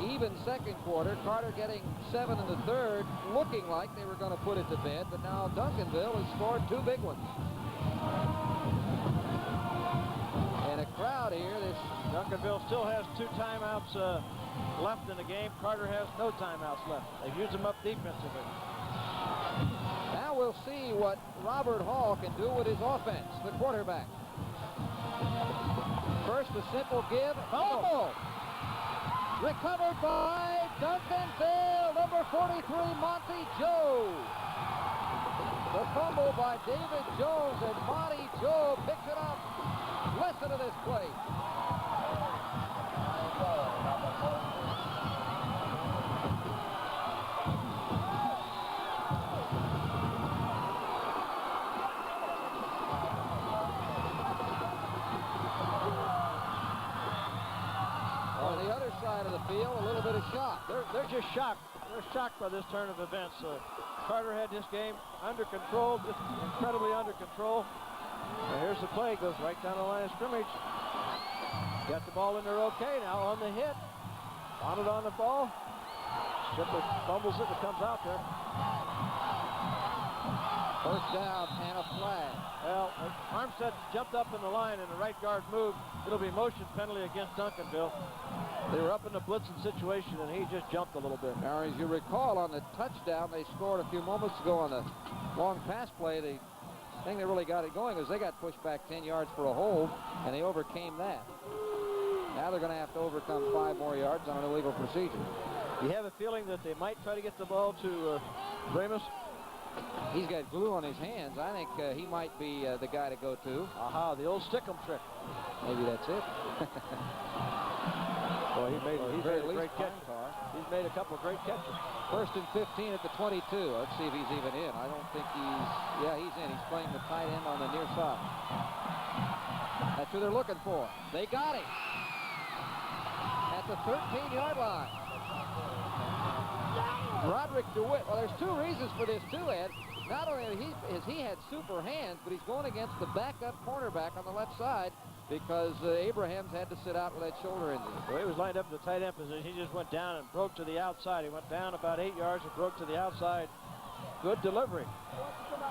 Even 2nd quarter. Carter getting 7 in the 3rd, looking like they were going to put it to bed, but now Duncanville has scored 2 big ones. out here. This Duncanville still has 2 timeouts left in the game. Carter has no timeouts left. They've used them up defensively. Now we'll see what Robert Hall can do with his offense, the quarterback. First, a simple give. Fumble! Recovered by Duncanville, number 43, Monty Joe. The fumble by David Jones, and Monty Joe picks it up. Listen to this play. On the other side of the field, a little bit of shock. They're just shocked. They're shocked by this turn of events. Carter had this game under control, just incredibly under control. Now here's the play, goes right down the line of scrimmage. Got the ball in there okay. Now on the hit, on it on the ball. Shipper fumbles it, it comes out there. First down and a flag. Well, Armstead jumped up in the line and the right guard moved. It'll be motion penalty against Duncanville. They were up in the blitzing situation and he just jumped a little bit. Now, as you recall, on the touchdown they scored a few moments ago on the long pass play, the thing that really got it going was they got pushed back 10 yards for a hold, and they overcame that. Now they're going to have to overcome 5 more yards on an illegal procedure. You have a feeling that they might try to get the ball to Ramus? He's got glue on his hands. I think he might be the guy to go to. Aha, the old stick 'em trick. Maybe that's it. Boy, he's made a great catch. He's made a couple of great catches. First and 15 at the 22. Let's see if he's even in. I don't think he's in. He's playing the tight end on the near side. That's who they're looking for. They got him at the 13-yard line. Roderick DeWitt. Well, there's 2 reasons for this, too, Ed. Not only has he had super hands, but he's going against the backup cornerback on the left side because Abrahams had to sit out with that shoulder injury. Well, he was lined up in the tight end position. He just went down and broke to the outside. He went down about 8 yards and broke to the outside. Good delivery.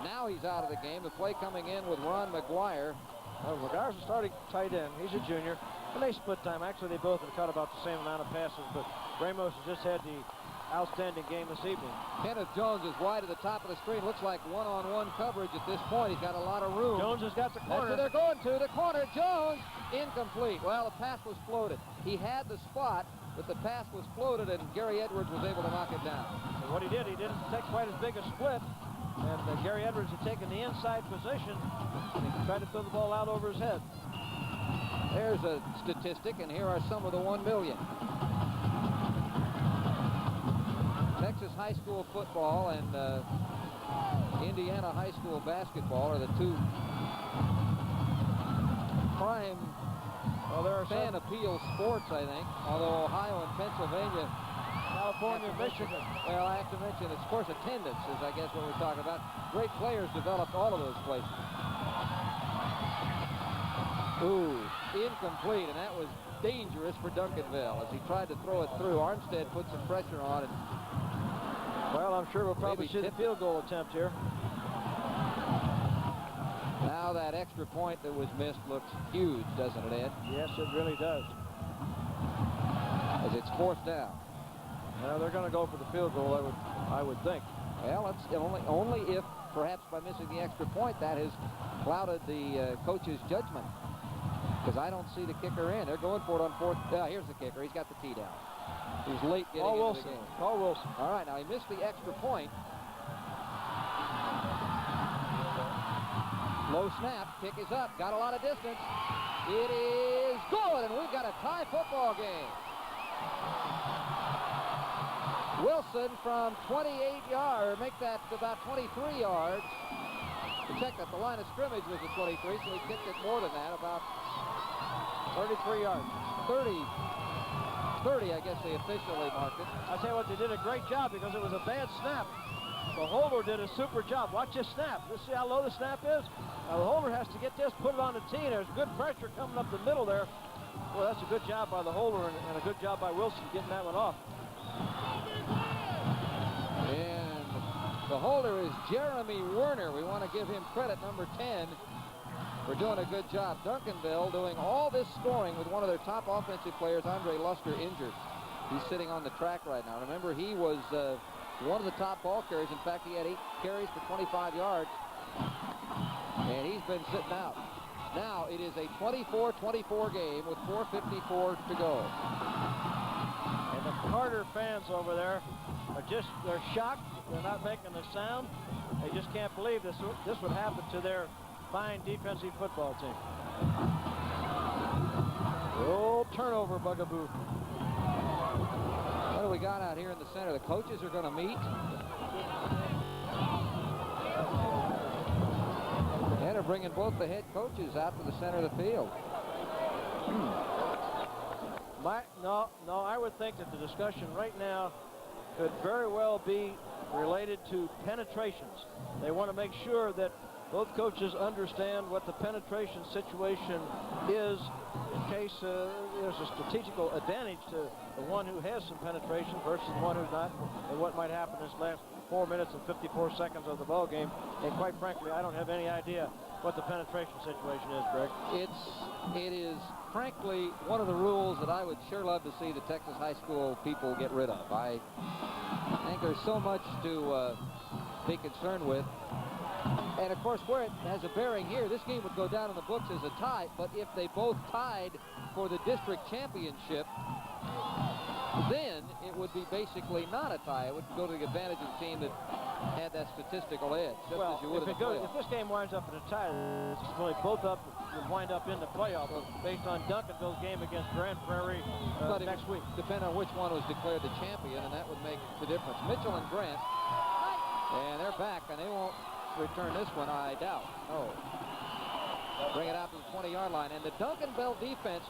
Now he's out of the game. The play coming in with Ron McGuire. Well, McGuire's a starting tight end. He's a junior. And they split time. Actually, they both have caught about the same amount of passes, but Ramos has just had the outstanding game this evening. Kenneth Jones is wide at the top of the screen. Looks like one-on-one coverage at this point. He's got a lot of room. Jones has got the corner. That's where they're going to. The corner. Jones, incomplete. Well, the pass was floated. He had the spot, but the pass was floated, and Gary Edwards was able to knock it down. And what he did, he didn't take quite as big a split. And Gary Edwards had taken the inside position, and he tried to throw the ball out over his head. There's a statistic, and here are some of the 1 million. Texas high school football and Indiana high school basketball are the 2 prime fan appeal sports, I think. Although Ohio and Pennsylvania, California, Michigan. Well, I have to mention, it's, of course, attendance is, I guess, what we're talking about. Great players developed all of those places. Ooh, incomplete, and that was dangerous for Duncanville as he tried to throw it through. Armstead put some pressure on it. Well, I'm sure we'll probably see the field goal attempt here. Now that extra point that was missed looks huge, doesn't it, Ed? Yes, it really does. As it's 4th down. Well, they're going to go for the field goal, I would think. Well, it's only if, perhaps by missing the extra point, that has clouded the coach's judgment. Because I don't see the kicker in. They're going for it on 4th. Here's the kicker. He's got the tee down. He was late getting into the game. Paul Wilson. All right, now he missed the extra point. Low snap. Kick is up. Got a lot of distance. It is good, and we've got a tie football game. Wilson from 28 yards, make that about 23 yards. To check that the line of scrimmage was at 23, so he kicked it more than that, about 33 yards. 30, I guess they officially marked it. I'll tell you what, they did a great job because it was a bad snap. The holder did a super job. Watch this snap. Let's see how low the snap is. Now the holder has to get this, put it on the tee, and there's good pressure coming up the middle there. Well, that's a good job by the holder and a good job by Wilson getting that one off. And the holder is Jeremy Werner. We want to give him credit, number 10. We're doing a good job. Duncanville doing all this scoring with one of their top offensive players, Andre Luster, injured. He's sitting on the track right now. Remember, he was one of the top ball carriers. In fact, he had 8 carries for 25 yards. And he's been sitting out. Now it is a 24-24 game with 4:54 to go. And the Carter fans over there are they're shocked. They're not making a sound. They just can't believe this would happen to their fine defensive football team. Oh, turnover, Bugaboo. What do we got out here in the center? The coaches are going to meet. And are bringing both the head coaches out to the center of the field. No, I would think that the discussion right now could very well be related to penetrations. They want to make sure that both coaches understand what the penetration situation is in case there's a strategical advantage to the one who has some penetration versus the one who's not, and what might happen this last 4 minutes and 54 seconds of the ball game. And quite frankly, I don't have any idea what the penetration situation is, Greg. It is frankly one of the rules that I would sure love to see the Texas high school people get rid of. I think there's so much to be concerned with. And of course, where it has a bearing here, this game would go down in the books as a tie, but if they both tied for the district championship, then it would be basically not a tie. It would go to the advantage of the team that had that statistical edge, just as you would if this game winds up in a tie, both would wind up in the playoff based on Duncanville's game against Grand Prairie next week. Depending on which one was declared the champion, and that would make the difference. Mitchell and Grant, and they're back, and they won't return this one, I doubt. No. Bring it out to the 20-yard line. And the Duncanville defense,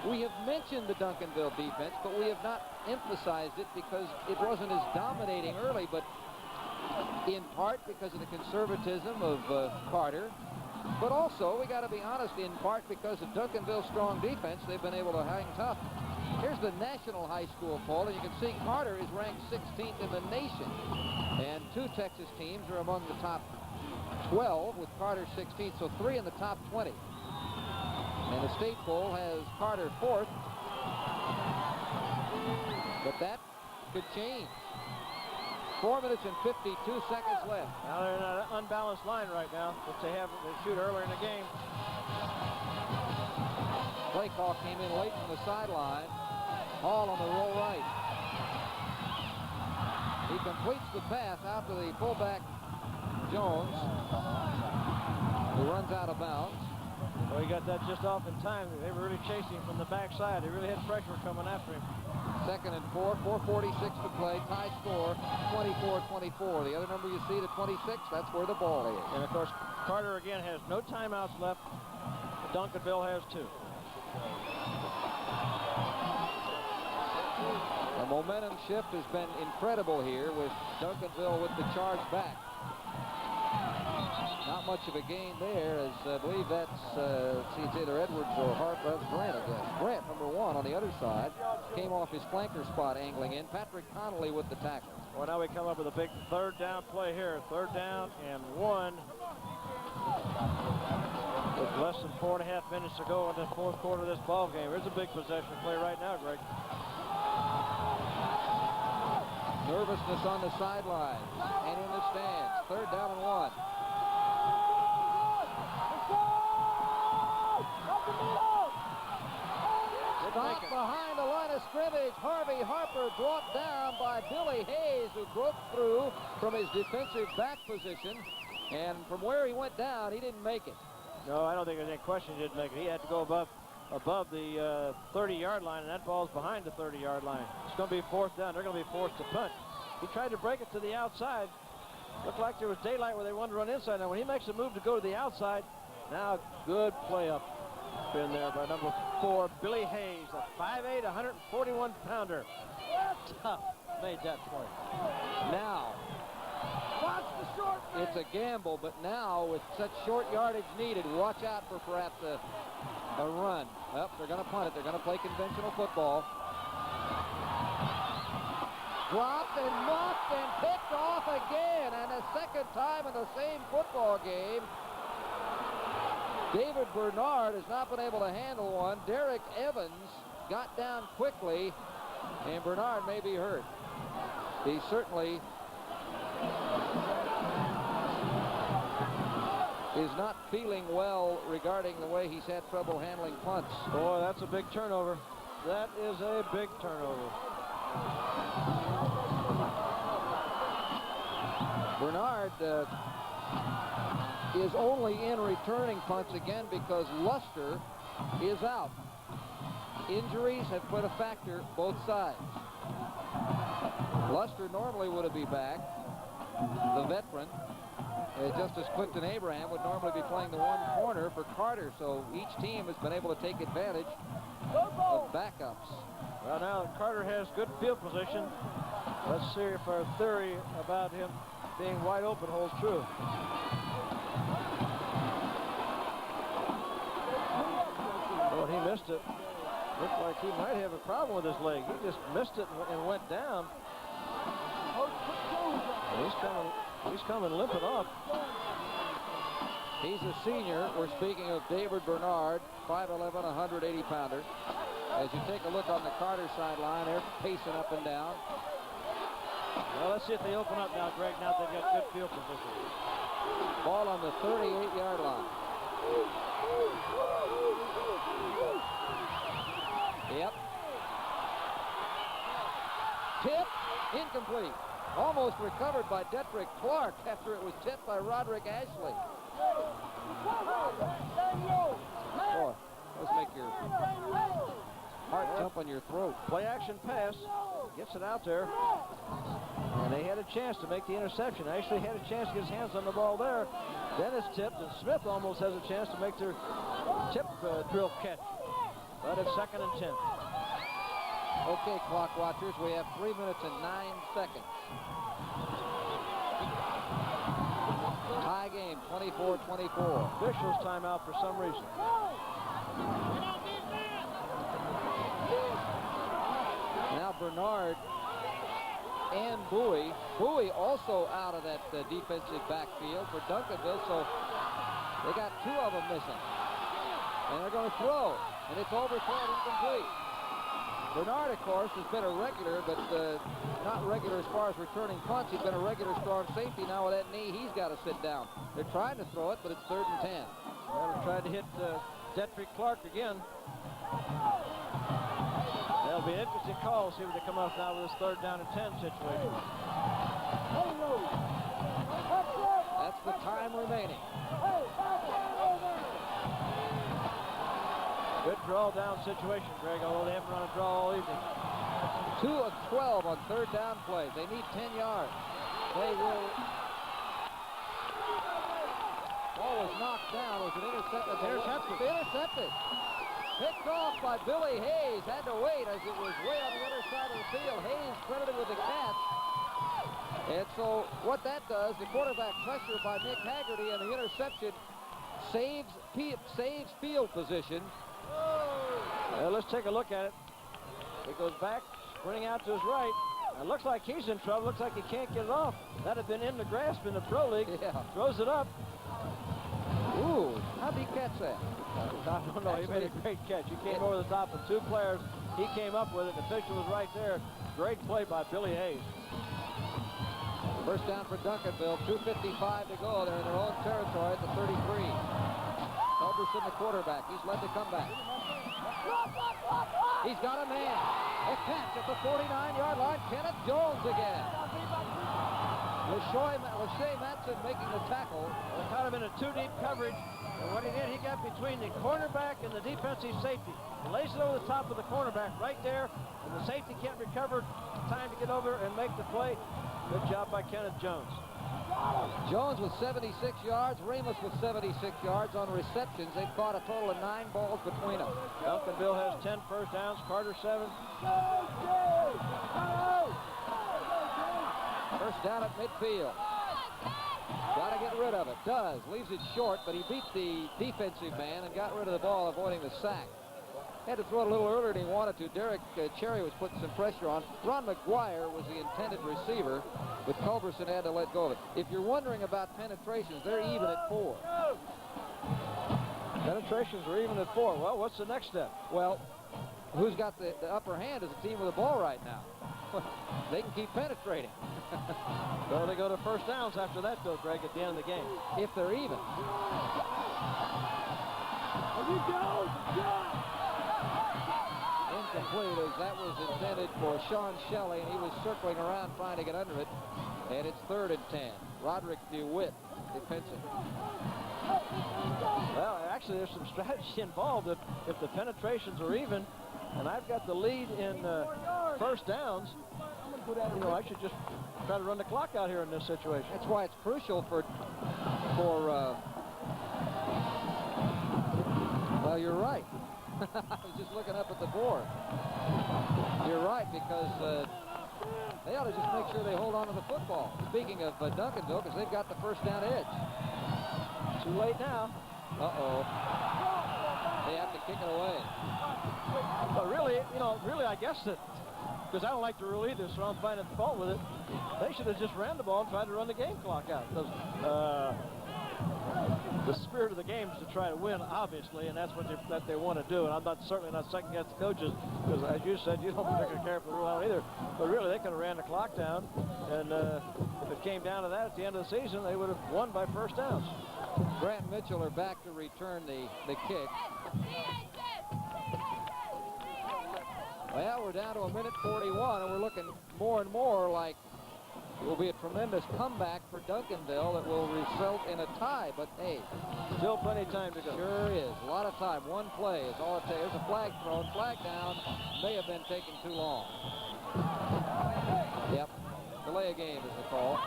we have mentioned the Duncanville defense, but we have not emphasized it because it wasn't as dominating early, but in part because of the conservatism of Carter. But also, we got to be honest, in part because of Duncanville's strong defense, they've been able to hang tough. Here's the national high school poll, and you can see Carter is ranked 16th in the nation. And 2 Texas teams are among the top 12 with Carter 16th, so 3 in the top 20. And the state poll has Carter 4th, but that could change. 4 minutes and 52 seconds left. Now they're in an unbalanced line right now, which they shoot earlier in the game. Play call came in late from the sideline. Hall on the roll right. He completes the pass out to the fullback, Jones, who runs out of bounds. Well, he got that just off in time. They were really chasing him from the backside. They really had pressure coming after him. 2nd and 4, 4:46 to play. Tie score, 24-24. The other number you see, the 26, that's where the ball is. And, of course, Carter again has no timeouts left. Duncanville has 2. The momentum shift has been incredible here with Duncanville with the charge back. Not much of a gain there, as I believe that's, see, it's either Edwards or Harper. That's Grant, I guess. Grant, number 1 on the other side, came off his flanker spot angling in. Patrick Connolly with the tackle. Well, now we come up with a big 3rd down play here. 3rd down and 1. With less than 4.5 minutes to go in the 4th quarter of this ball game. There's a big possession play right now, Greg. Nervousness on the sideline and in the stands. 3rd down and 1. Stop behind the line of scrimmage. Harvey Harper brought down by Billy Hayes, who broke through from his defensive back position. And from where he went down, he didn't make it. No, I don't think there's any question he didn't make it. He had to go above the 30-yard line, and that ball's behind the 30-yard line. It's going to be 4th down. They're going to be forced to punt. He tried to break it to the outside. Looked like there was daylight where they wanted to run inside. Now, when he makes a move to go to the outside, now good play up in there by number 4, Billy Hayes, a 5'8", 141-pounder. Tough. Made that play. Now, watch the short. It's a gamble, but now with such short yardage needed, watch out for perhaps a run. Well, they're going to punt it. They're going to play conventional football. Dropped and muffed and picked off again, and a second time in the same football game. David Bernard has not been able to handle one. Derek Evans got down quickly, and Bernard may be hurt. He certainly is not feeling well regarding the way he's had trouble handling punts. Boy, that's a big turnover. That is a big turnover. Bernard is only in returning punts again because Luster is out. Injuries have put a factor both sides. Luster normally would be back. The veteran, just as Clifton Abraham would normally be playing the one corner for Carter, so each team has been able to take advantage of backups. Well, now Carter has good field position. Let's see if our theory about him being wide open holds true. Well, he missed it. Looked like he might have a problem with his leg. He just missed it and went down. He's coming limping off. He's a senior. We're speaking of David Bernard, 5'11", 180-pounder. As you take a look on the Carter sideline, they're pacing up and down. Well, let's see if they open up now, Greg. Now they've got good field position. Ball on the 38-yard line. Yep. Tip, incomplete. Almost recovered by Detrick Clark after it was tipped by Roderick Ashley. Boy, let's make your heart jump on your throat. Play action pass. Gets it out there. And they had a chance to make the interception. Ashley had a chance to get his hands on the ball there. Then it's tipped, and Smith almost has a chance to make their tip drill catch. But it's 2nd and 10. Okay, clock watchers, we have 3 minutes and 9 seconds. Tie game, 24-24. Officials timeout for some reason. Now Bernard and Bowie. Bowie also out of that defensive backfield for Duncanville, so they got 2 of them missing. And they're going to throw, and it's overthrown, incomplete. Bernard, of course, has been a regular, but not regular as far as returning punts. He's been a regular strong safety. Now with that knee, he's got to sit down. They're trying to throw it, but it's 3rd and 10. Well, they tried to hit Detrick Clark again. That'll be an interesting call. See what they come up now with this 3rd down and 10 situation. That's the time remaining. Good draw down situation, Greg, although they haven't run a draw all evening. 2 of 12 on 3rd down plays. They need 10 yards. They will. Ball was knocked down. Was it intercepted? Intercepted. Picked off by Billy Hayes. Had to wait as it was way on the other side of the field. Hayes credited with the catch. And so what that does, the quarterback pressure by Nick Haggerty and the interception saves field position. Well, let's take a look at it. He goes back, sprinting out to his right. It looks like he's in trouble. Looks like he can't get it off. That had been in the grasp in the Pro League. Yeah. Throws it up. Ooh, how'd he catch that? I don't know. He made a great catch. He came over the top of 2 players. He came up with it. The official was right there. Great play by Billy Hayes. First down for Duncanville. 2:55 to go. They're in their own territory at the 33. Culberson, the quarterback. He's led the comeback. He's got a man. A catch at the 49-yard line. Kenneth Jones again. Lachey Matson making the tackle. They caught him in a 2-deep coverage. And what he did, he got between the cornerback and the defensive safety. He lays it over the top of the cornerback right there. And the safety can't recover. Time to get over and make the play. Good job by Kenneth Jones. Jones with 76 yards. Remus with 76 yards on receptions. They've caught a total of 9 balls between them. Duncanville has 10 first downs. Carter 7. First down at midfield. Got to get rid of it. Does. Leaves it short, but he beat the defensive man and got rid of the ball, avoiding the sack. Had to throw it a little earlier than he wanted to. Derek Cherry was putting some pressure on. Ron McGuire was the intended receiver, but Culberson had to let go of it. If you're wondering about penetrations, they're even at 4. Penetrations are even at 4. Well, what's the next step? Well, who's got the upper hand is the team with the ball right now. They can keep penetrating. So they go to first downs after that, though, Greg, at the end of the game. If they're even. Incomplete, as that was intended for Sean Shelley, and he was circling around trying to get under it. And it's 3rd and 10. Roderick DeWitt defensive. Well, actually, there's some strategy involved. If the penetrations are even, and I've got the lead in first downs, you know, I should just try to run the clock out here in this situation. That's why it's crucial for well, you're right. I was just looking up at the board. You're right, because they ought to just make sure they hold on to the football. Speaking of Duncanville, because they've got the first down edge. Too late now. Uh-oh. They have to kick it away. But really, you know, I guess that, because I don't like the rule either, so I'm finding fault with it. They should have just ran the ball and tried to run the game clock out. Because the spirit of the game is to try to win, obviously, and that's what they want to do. And I'm certainly not second-guessing the coaches, because as you said, you don't particularly care for the rule out either. But really, they could have ran the clock down, and if it came down to that at the end of the season, they would have won by first downs. Grant Mitchell are back to return the kick. Well, we're down to 1:41, and we're looking more and more like it will be a tremendous comeback for Duncanville that will result in a tie. But hey, still plenty of time to go. Sure is. A lot of time. One play is all it takes. There's a flag thrown. Flag down. May have been taking too long. Yep. Delay a game is the call.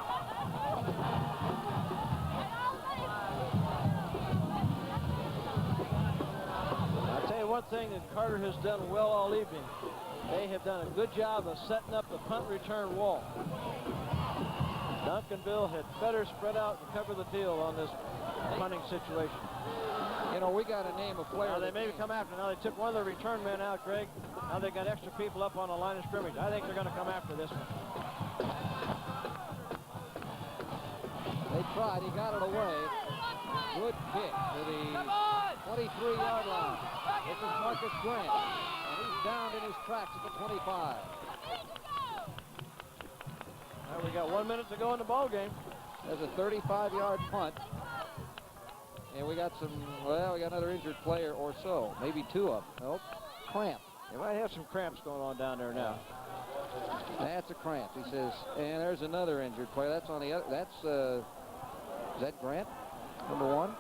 I'll tell you one thing that Carter has done well all evening. They have done a good job of setting up the punt return wall. Duncanville had better spread out and cover the field on this punting situation. You know, we got to name a player. Now, they maybe come after. Now, they took one of the return men out, Greg. Now they got extra people up on the line of scrimmage. I think they're going to come after this one. They tried. He got it away. Good kick to the 23-yard line. This is Marcus Grant. And he's down in his tracks at the 25. Now we got 1 minute to go in the ball game. There's a 35-yard punt. And we got we got another injured player or so. Maybe two of them. Nope. Cramp. They might have some cramps going on down there now. That's a cramp, he says. And there's another injured player. That's on the other. That's, is that Grant? Number 1?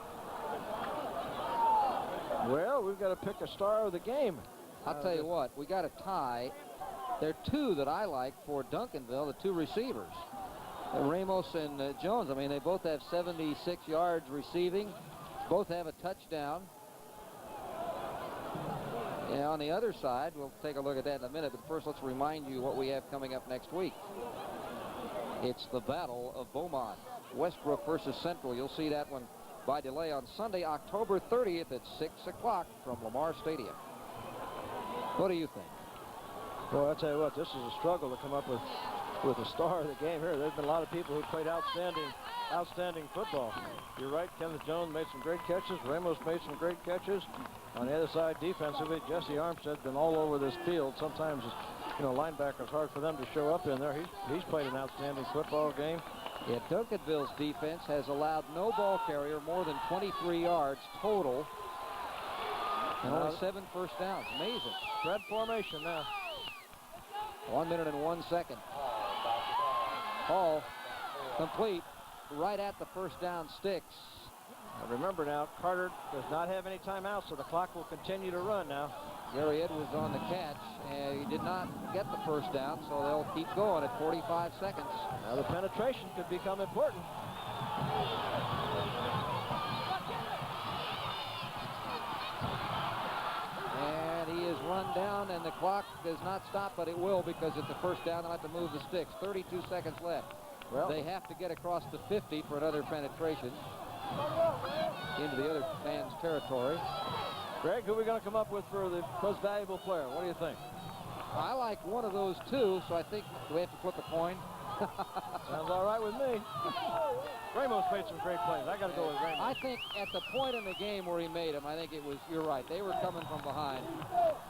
Well, we've got to pick a star of the game. I'll tell you what, we got a tie. There are two that I like for Duncanville, the two receivers. Ramos and Jones. I mean, they both have 76 yards receiving. Both have a touchdown. And on the other side, we'll take a look at that in a minute, but first let's remind you what we have coming up next week. It's the Battle of Beaumont. Westbrook versus Central. You'll see that one by delay on Sunday, October 30th at 6 o'clock from Lamar Stadium. What do you think? Well, I'll tell you what, this is a struggle to come up with a star of the game here. There's been a lot of people who played outstanding football. You're right, Kenneth Jones made some great catches. Ramos made some great catches. On the other side, defensively, Jesse Armstead's been all over this field. Sometimes, you know, linebackers hard for them to show up in there. He's played an outstanding football game. Yeah, Duncanville's defense has allowed no ball carrier more than 23 yards total. And only 7 first downs. Amazing. Spread formation now. 1 minute and 1 second. Ball complete right at the first down sticks. Now remember now, Carter does not have any timeouts, so the clock will continue to run now. Gary Edwards on the catch, and he did not get the first down, so they'll keep going at 45 seconds. Now the penetration could become important. And he is run down, and the clock does not stop, but it will because it's the first down. They'll have to move the sticks. 32 seconds left. Well, they have to get across the 50 for another penetration into the other man's territory. Greg, who are we going to come up with for the most valuable player? What do you think? I like one of those two, so I think we have to flip a coin. Sounds all right with me. Ramos made some great plays. I got to go with Ramos. I think at the point in the game where he made them, I think it was, you're right, they were coming from behind.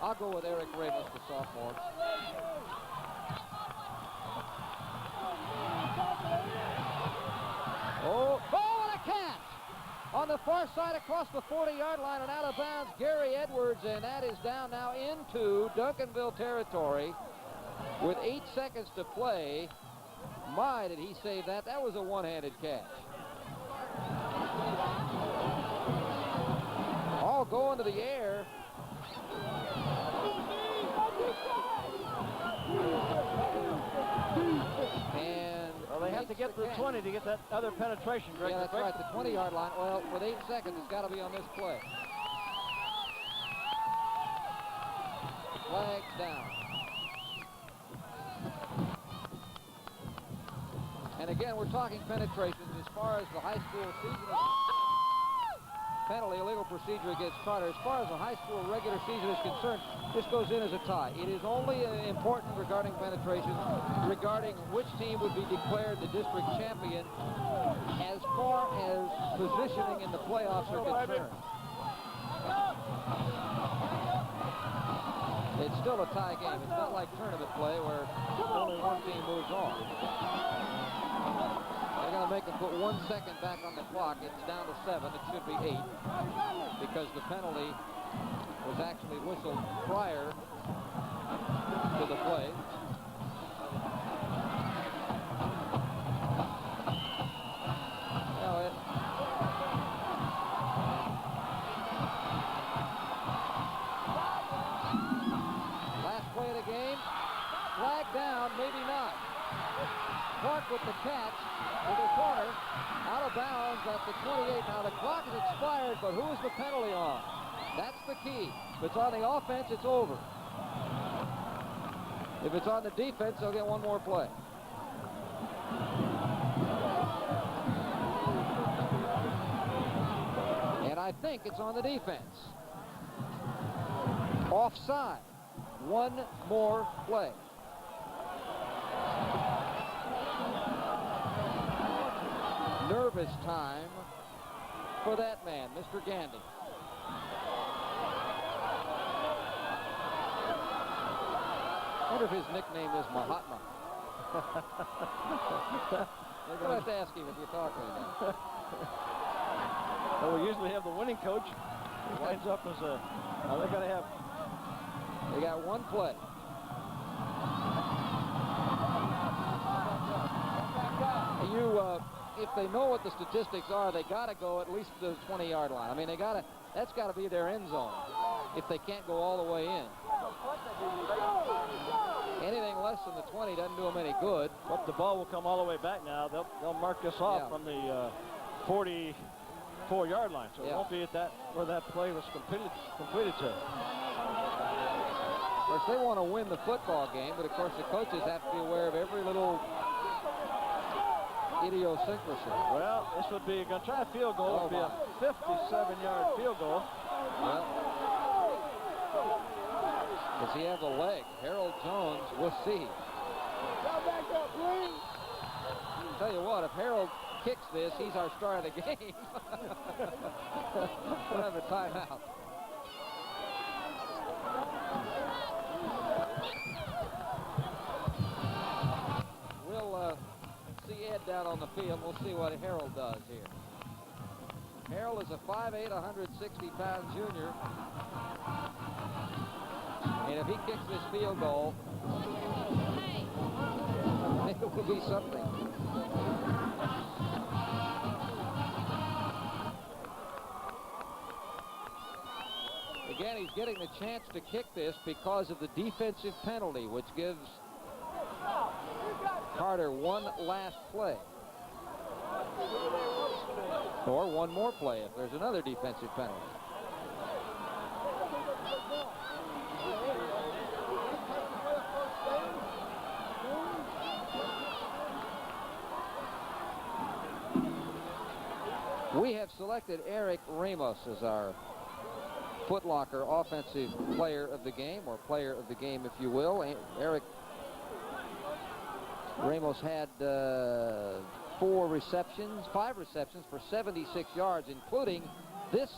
I'll go with Eric Ramos, the sophomore. Oh, what a catch! On the far side across the 40-yard line and out of bounds, Gary Edwards, and that is down now into Duncanville territory with 8 seconds to play. My, did he save that? That was a one-handed catch. All going to the air. And well, they have to get through 20 to get that other penetration, Greg. Yeah, that's right, the 20-yard line. Well, with 8 seconds, it's got to be on this play. Flags down. And again, we're talking penetrations as far as the high school season is penalty, illegal procedure against Carter. As far as the high school regular season is concerned, this goes in as a tie. It is only important regarding penetrations, regarding which team would be declared the district champion as far as positioning in the playoffs are concerned. It's still a tie game. It's not like tournament play where only one team moves on. They're going to make them put 1 second back on the clock. It's down to 7. It should be 8 because the penalty was actually whistled prior to the play. Last play of the game. Flag down, maybe not. Clark with the catch. To the corner, out of bounds at the 28. Now the clock is expired, but who is the penalty on? That's the key. If it's on the offense, it's over. If it's on the defense, they'll get one more play. And I think it's on the defense. Offside. One more play. Nervous time for that man, Mr. Gandy. I wonder if his nickname is Mahatma. You'll have to ask him if you're talking about. Well, we usually have the winning coach. He winds up as a... They're going to have... They got one play. If they know what the statistics are, they got to go at least to the 20-yard line. I mean, that's got to be their end zone if they can't go all the way in. Anything less than the 20 doesn't do them any good. But the ball will come all the way back now. They'll mark this off from the 44-yard line, so it won't be at that where that play was completed to. Of course, they want to win the football game, but of course the coaches have to be aware of every little idiosyncrasy. Well, this would be going to try a field goal. It would be a 57-yard field goal. Well, does he have the leg? Harold Jones, we'll see. I'll tell you what, if Harold kicks this, he's our star of the game. We'll have a timeout. We'll see Ed down on the field. We'll see what Harold does here. Harold is a 5'8", 160-pound junior. And if he kicks this field goal, it will be something. Again, he's getting the chance to kick this because of the defensive penalty, which gives Carter one last play. Or one more play if there's another defensive penalty. We have selected Eric Ramos as our Foot Locker offensive player of the game, or player of the game, if you will. Eric Ramos had 5 receptions for 76 yards, including this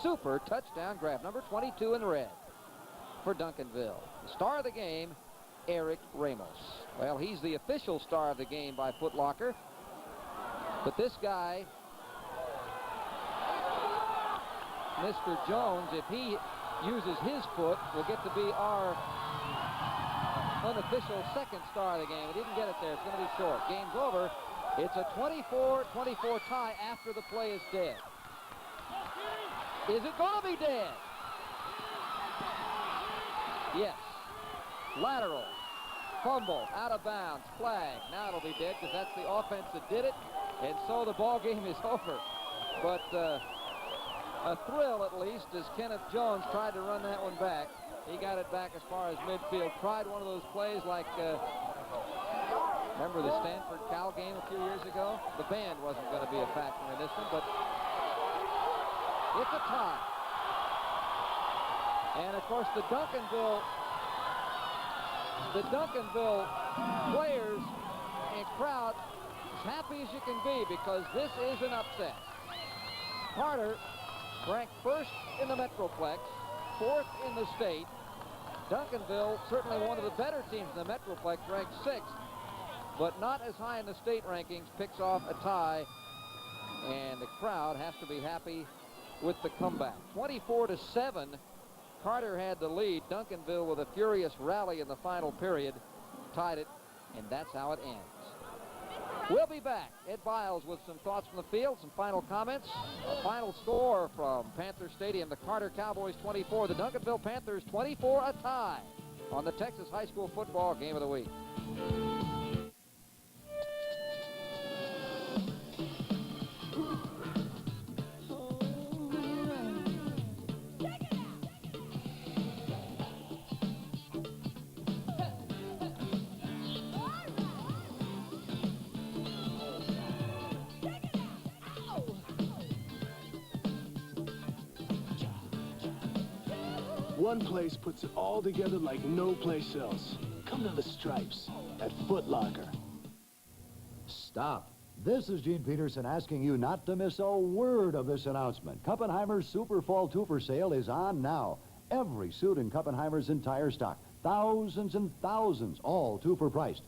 super touchdown grab, number 22 in red for Duncanville. The star of the game, Eric Ramos. Well, he's the official star of the game by Foot Locker. But this guy, Mr. Jones, if he uses his foot, will get to be our unofficial second star of the game. He didn't get it there. It's going to be short. Game's over. It's a 24-24 tie after the play is dead. Is it going to be dead? Yes. Lateral. Fumble. Out of bounds. Flag. Now it'll be dead because that's the offense that did it. And so the ball game is over. But a thrill, at least, as Kenneth Jones tried to run that one back. He got it back as far as midfield. Tried one of those plays like, remember the Stanford Cal game a few years ago? The band wasn't going to be a factor in this one, but it's a tie. And, of course, the Duncanville players and crowd as happy as you can be because this is an upset. Carter ranked first in the Metroplex, fourth in the state. Duncanville, certainly one of the better teams in the Metroplex, ranked sixth, but not as high in the state rankings, picks off a tie, and the crowd has to be happy with the comeback. 24-7, Carter had the lead. Duncanville, with a furious rally in the final period, tied it, and that's how it ends. We'll be back. Ed Biles with some thoughts from the field, some final comments. A final score from Panther Stadium. The Carter Cowboys 24, the Duncanville Panthers 24, a tie on the Texas High School Football Game of the Week. One place puts it all together like no place else. Come to the Stripes at Foot Locker. Stop. This is Gene Peterson asking you not to miss a word of this announcement. Kuppenheimer's Super Fall Twofer Sale is on now. Every suit in Kuppenheimer's entire stock. Thousands and thousands, all twofer priced.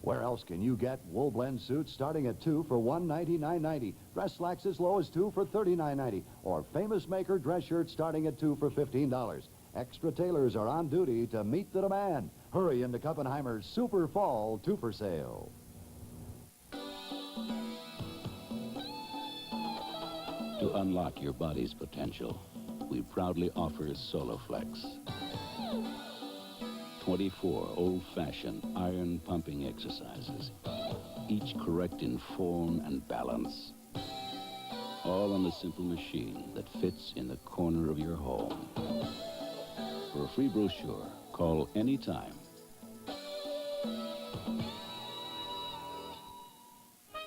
Where else can you get wool blend suits starting at 2 for $199.90, dress slacks as low as 2 for $39.90, or Famous Maker dress shirts starting at 2 for $15. Extra tailors are on duty to meet the demand. Hurry into Kuppenheimer's Super Fall Twofer Sale. To unlock your body's potential, we proudly offer Soloflex. 24 old-fashioned iron pumping exercises, each correct in form and balance. All on a simple machine that fits in the corner of your home. For a free brochure, call anytime.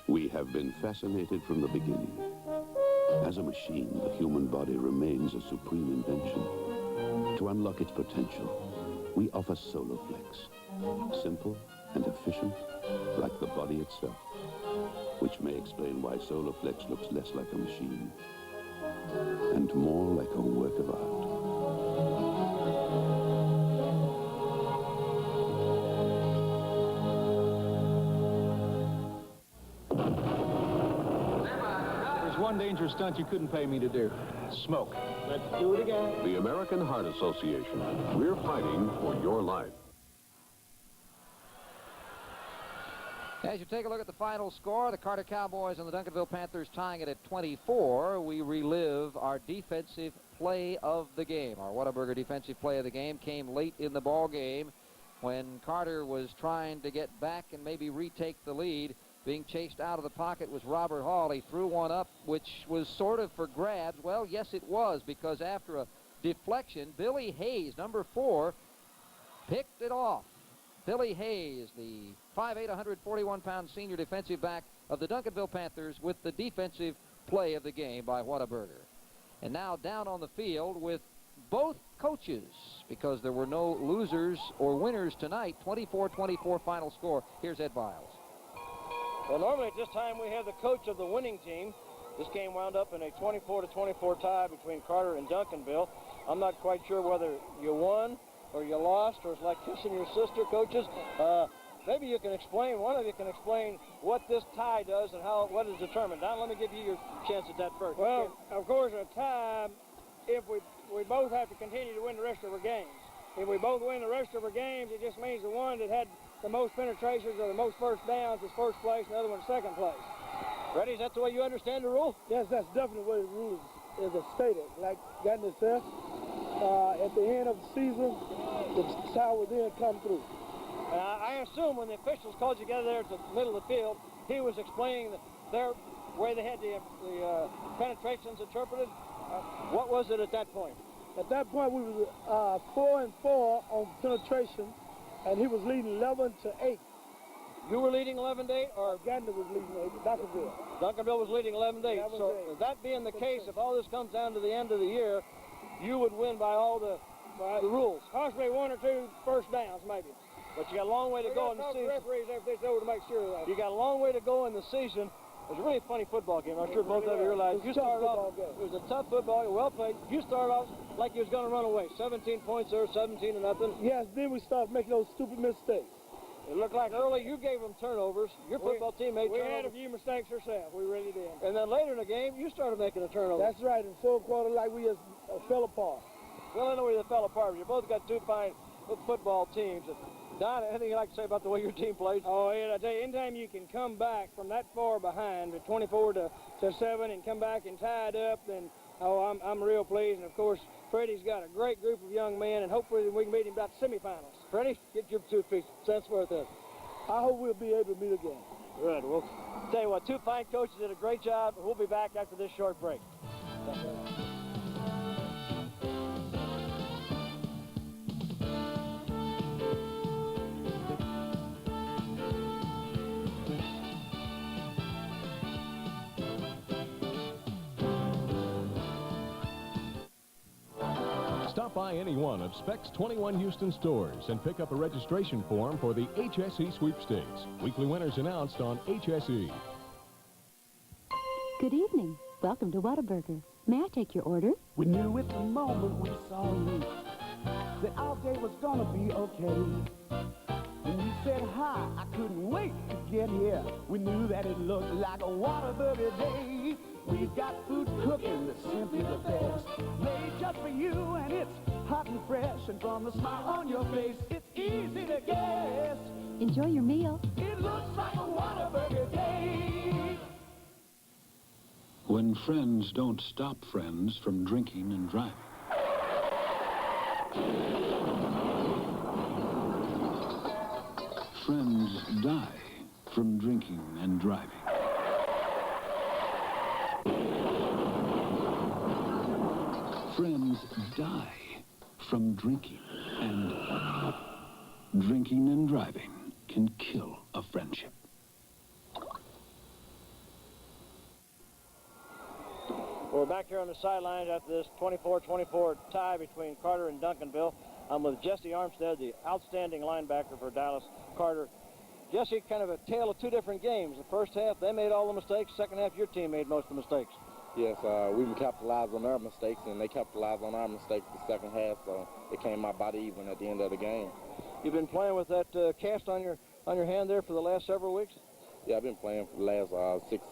We have been fascinated from the beginning. As a machine, the human body remains a supreme invention. To unlock its potential, we offer Soloflex. Simple and efficient, like the body itself. Which may explain why Soloflex looks less like a machine and more like a work of art. One dangerous stunt you couldn't pay me to do. Smoke. Let's do it again. The American Heart Association. We're fighting for your life. As you take a look at the final score, the Carter Cowboys and the Duncanville Panthers tying it at 24, we relive our defensive play of the game. Our Whataburger defensive play of the game came late in the ball game when Carter was trying to get back and maybe retake the lead. Being chased out of the pocket was Robert Hall. He threw one up, which was sort of for grabs. Well, yes, it was, because after a deflection, Billy Hayes, number 4, picked it off. Billy Hayes, the 5'8", 141-pound senior defensive back of the Duncanville Panthers, with the defensive play of the game by Whataburger. And now down on the field with both coaches, because there were no losers or winners tonight. 24-24 final score. Here's Ed Biles. Well, normally at this time we have the coach of the winning team. This game wound up in a 24-24 tie between Carter and Duncanville. I'm not quite sure whether you won or you lost, or it's like kissing your sister, coaches. Maybe you can explain, one of you can explain what this tie does and what is determined. Don, let me give you your chance at that first. Well, of course, a tie, if we both have to continue to win the rest of our games. If we both win the rest of our games, it just means the one that had the most penetrations or the most first downs is first place, and the other one second place. Ready? Is that the way you understand the rule? Yes, that's definitely what the rule is stated. Like Gardner said, at the end of the season, the tie will then come through. I assume when the officials called you together there at the middle of the field, he was explaining their way they had the penetrations interpreted. What was it at that point? At that point, we were 4-4 on penetration, and he was leading 11-8. You were leading 11-8, or Gardner was leading 8. Duncanville. Duncanville was leading 11-8. So that being the case, if all this comes down to the end of the year, you would win by all the rules. Possibly 1 or 2 first downs, maybe. But you got a long way to go in the season. Referees after this over to make sure of that. You got a long way to go in the season. It was a really funny football game. I'm sure both of you realize. You started off. It was a tough football game, well played. You started off like you was going to run away. 17 points there, 17-0. Yes, then we started making those stupid mistakes. It looked like early you gave them turnovers. Your football team made turnovers. We had a few mistakes ourselves. We really did. And then later in the game, you started making a turnover. That's right. In the fourth quarter, like we just fell apart. Well, I know we fell apart. You both got two fine football teams. Don, anything you'd like to say about the way your team plays? Oh, yeah, I tell you, anytime you can come back from that far behind, to 24-7, and come back and tie it up, then I'm real pleased. And of course, Freddie's got a great group of young men, and hopefully we can meet him about the semifinals. Freddie, get your 2 cents worth of it. I hope we'll be able to meet again. Good. Well, tell you what, two fine coaches did a great job. We'll be back after this short break. Stop by any one of Specs 21 Houston stores and pick up a registration form for the HSE Sweepstakes. Weekly winners announced on HSE. Good evening. Welcome to Whataburger. May I take your order? We knew at the moment we saw you that our day was gonna be okay. When you said hi, I couldn't wait to get here. We knew that it looked like a Whataburger day. We've got food cooking that's simply the best, made just for you, and it's hot and fresh. And from the smile on your face, it's easy to guess. Enjoy your meal. It looks like a Whataburger day. When friends don't stop friends from drinking and driving. Friends die from drinking and driving. Friends die from drinking and driving can kill a friendship. We're back here on the sidelines after this 24-24 tie between Carter and Duncanville. I'm with Jesse Armstead, the outstanding linebacker for Dallas. Carter, Jesse, kind of a tale of two different games. The first half, they made all the mistakes. Second half, your team made most of the mistakes. Yes, we capitalized on their mistakes, and they capitalized on our mistakes the second half, so it came out about even at the end of the game. You've been playing with that cast on your hand there for the last several weeks? Yeah, I've been playing for the last 6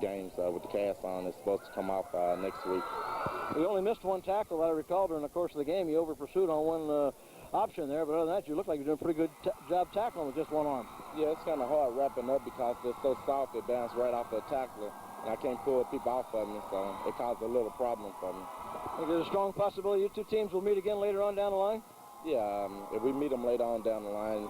games with the cast on. It's supposed to come off next week. You only missed one tackle, I recall, during the course of the game. You over-pursued on one option there, but other than that, you look like you're doing a pretty good job tackling with just one arm. Yeah, it's kind of hard wrapping up because they're so soft, they bounce right off the tackler, and I can't pull people off of me, so it caused a little problem for me. I think there's a strong possibility you two teams will meet again later on down the line? Yeah, if we meet them later on down the line,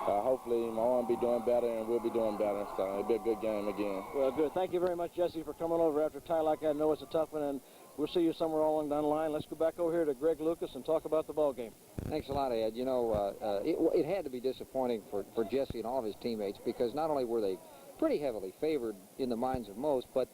hopefully my arm will be doing better and we'll be doing better, so it'll be a good game again. Well, good. Thank you very much, Jesse, for coming over after a tie like that. I know it's a tough one, and we'll see you somewhere along down the line. Let's go back over here to Greg Lucas and talk about the ball game. Thanks a lot, Ed. You know, it had to be disappointing for Jesse and all of his teammates because not only were they pretty heavily favored in the minds of most, but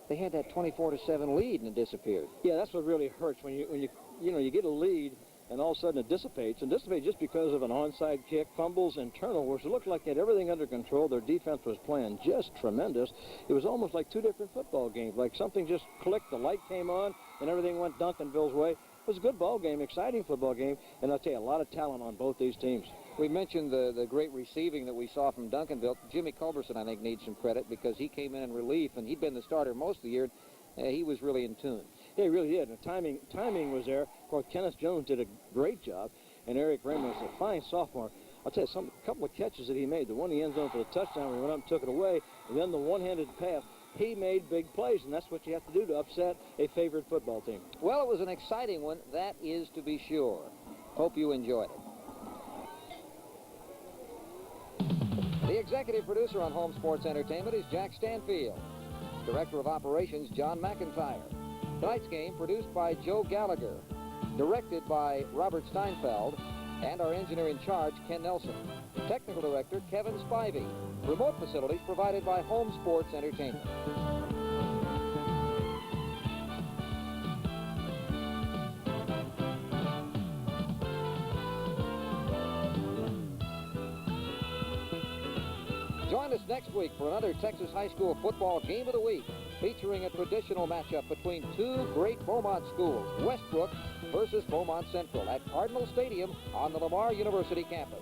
they had that 24-7 lead and it disappeared. Yeah, that's what really hurts when you get a lead and all of a sudden it dissipates, and dissipates just because of an onside kick, fumbles, and turnovers. It looked like they had everything under control. Their defense was playing just tremendous. It was almost like two different football games, like something just clicked, the light came on, and everything went Duncanville's way. It was a good ball game, exciting football game, and I'll tell you, a lot of talent on both these teams. We mentioned the great receiving that we saw from Duncanville. Jimmy Culberson, I think, needs some credit because he came in relief, and he'd been the starter most of the year. He was really in tune. Yeah, he really did. The timing was there. Of course, Kenneth Jones did a great job, and Eric Raymond was a fine sophomore. I'll tell you, a couple of catches that he made. The one in the end zone for the touchdown, where he went up and took it away, and then the one-handed pass. He made big plays, and that's what you have to do to upset a favored football team. Well, it was an exciting one, that is to be sure. Hope you enjoyed it. The executive producer on Home Sports Entertainment is Jack Stanfield. Director of Operations, John McIntyre. Tonight's game produced by Joe Gallagher, directed by Robert Steinfeld, and our engineer in charge, Ken Nelson. Technical director, Kevin Spivey. Remote facilities provided by Home Sports Entertainment. Join us next week for another Texas High School football game of the week, featuring a traditional matchup between two great Beaumont schools, Westbrook versus Beaumont Central, at Cardinal Stadium on the Lamar University campus.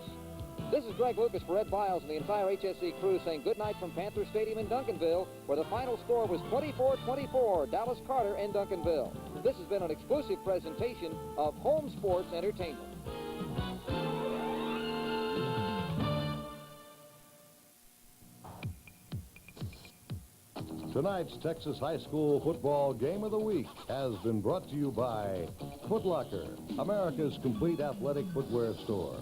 This is Greg Lucas for Ed Biles and the entire HSC crew saying good night from Panther Stadium in Duncanville, where the final score was 24-24, Dallas Carter and Duncanville. This has been an exclusive presentation of Home Sports Entertainment. Tonight's Texas High School football game of the week has been brought to you by Foot Locker, America's complete athletic footwear store.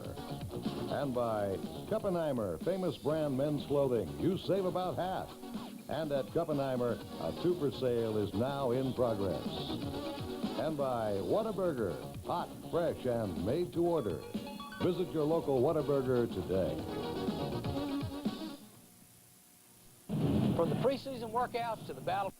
And by Kuppenheimer, famous brand men's clothing. You save about half. And at Kuppenheimer, a super sale is now in progress. And by Whataburger, hot, fresh, and made to order. Visit your local Whataburger today. From the preseason workouts to the battle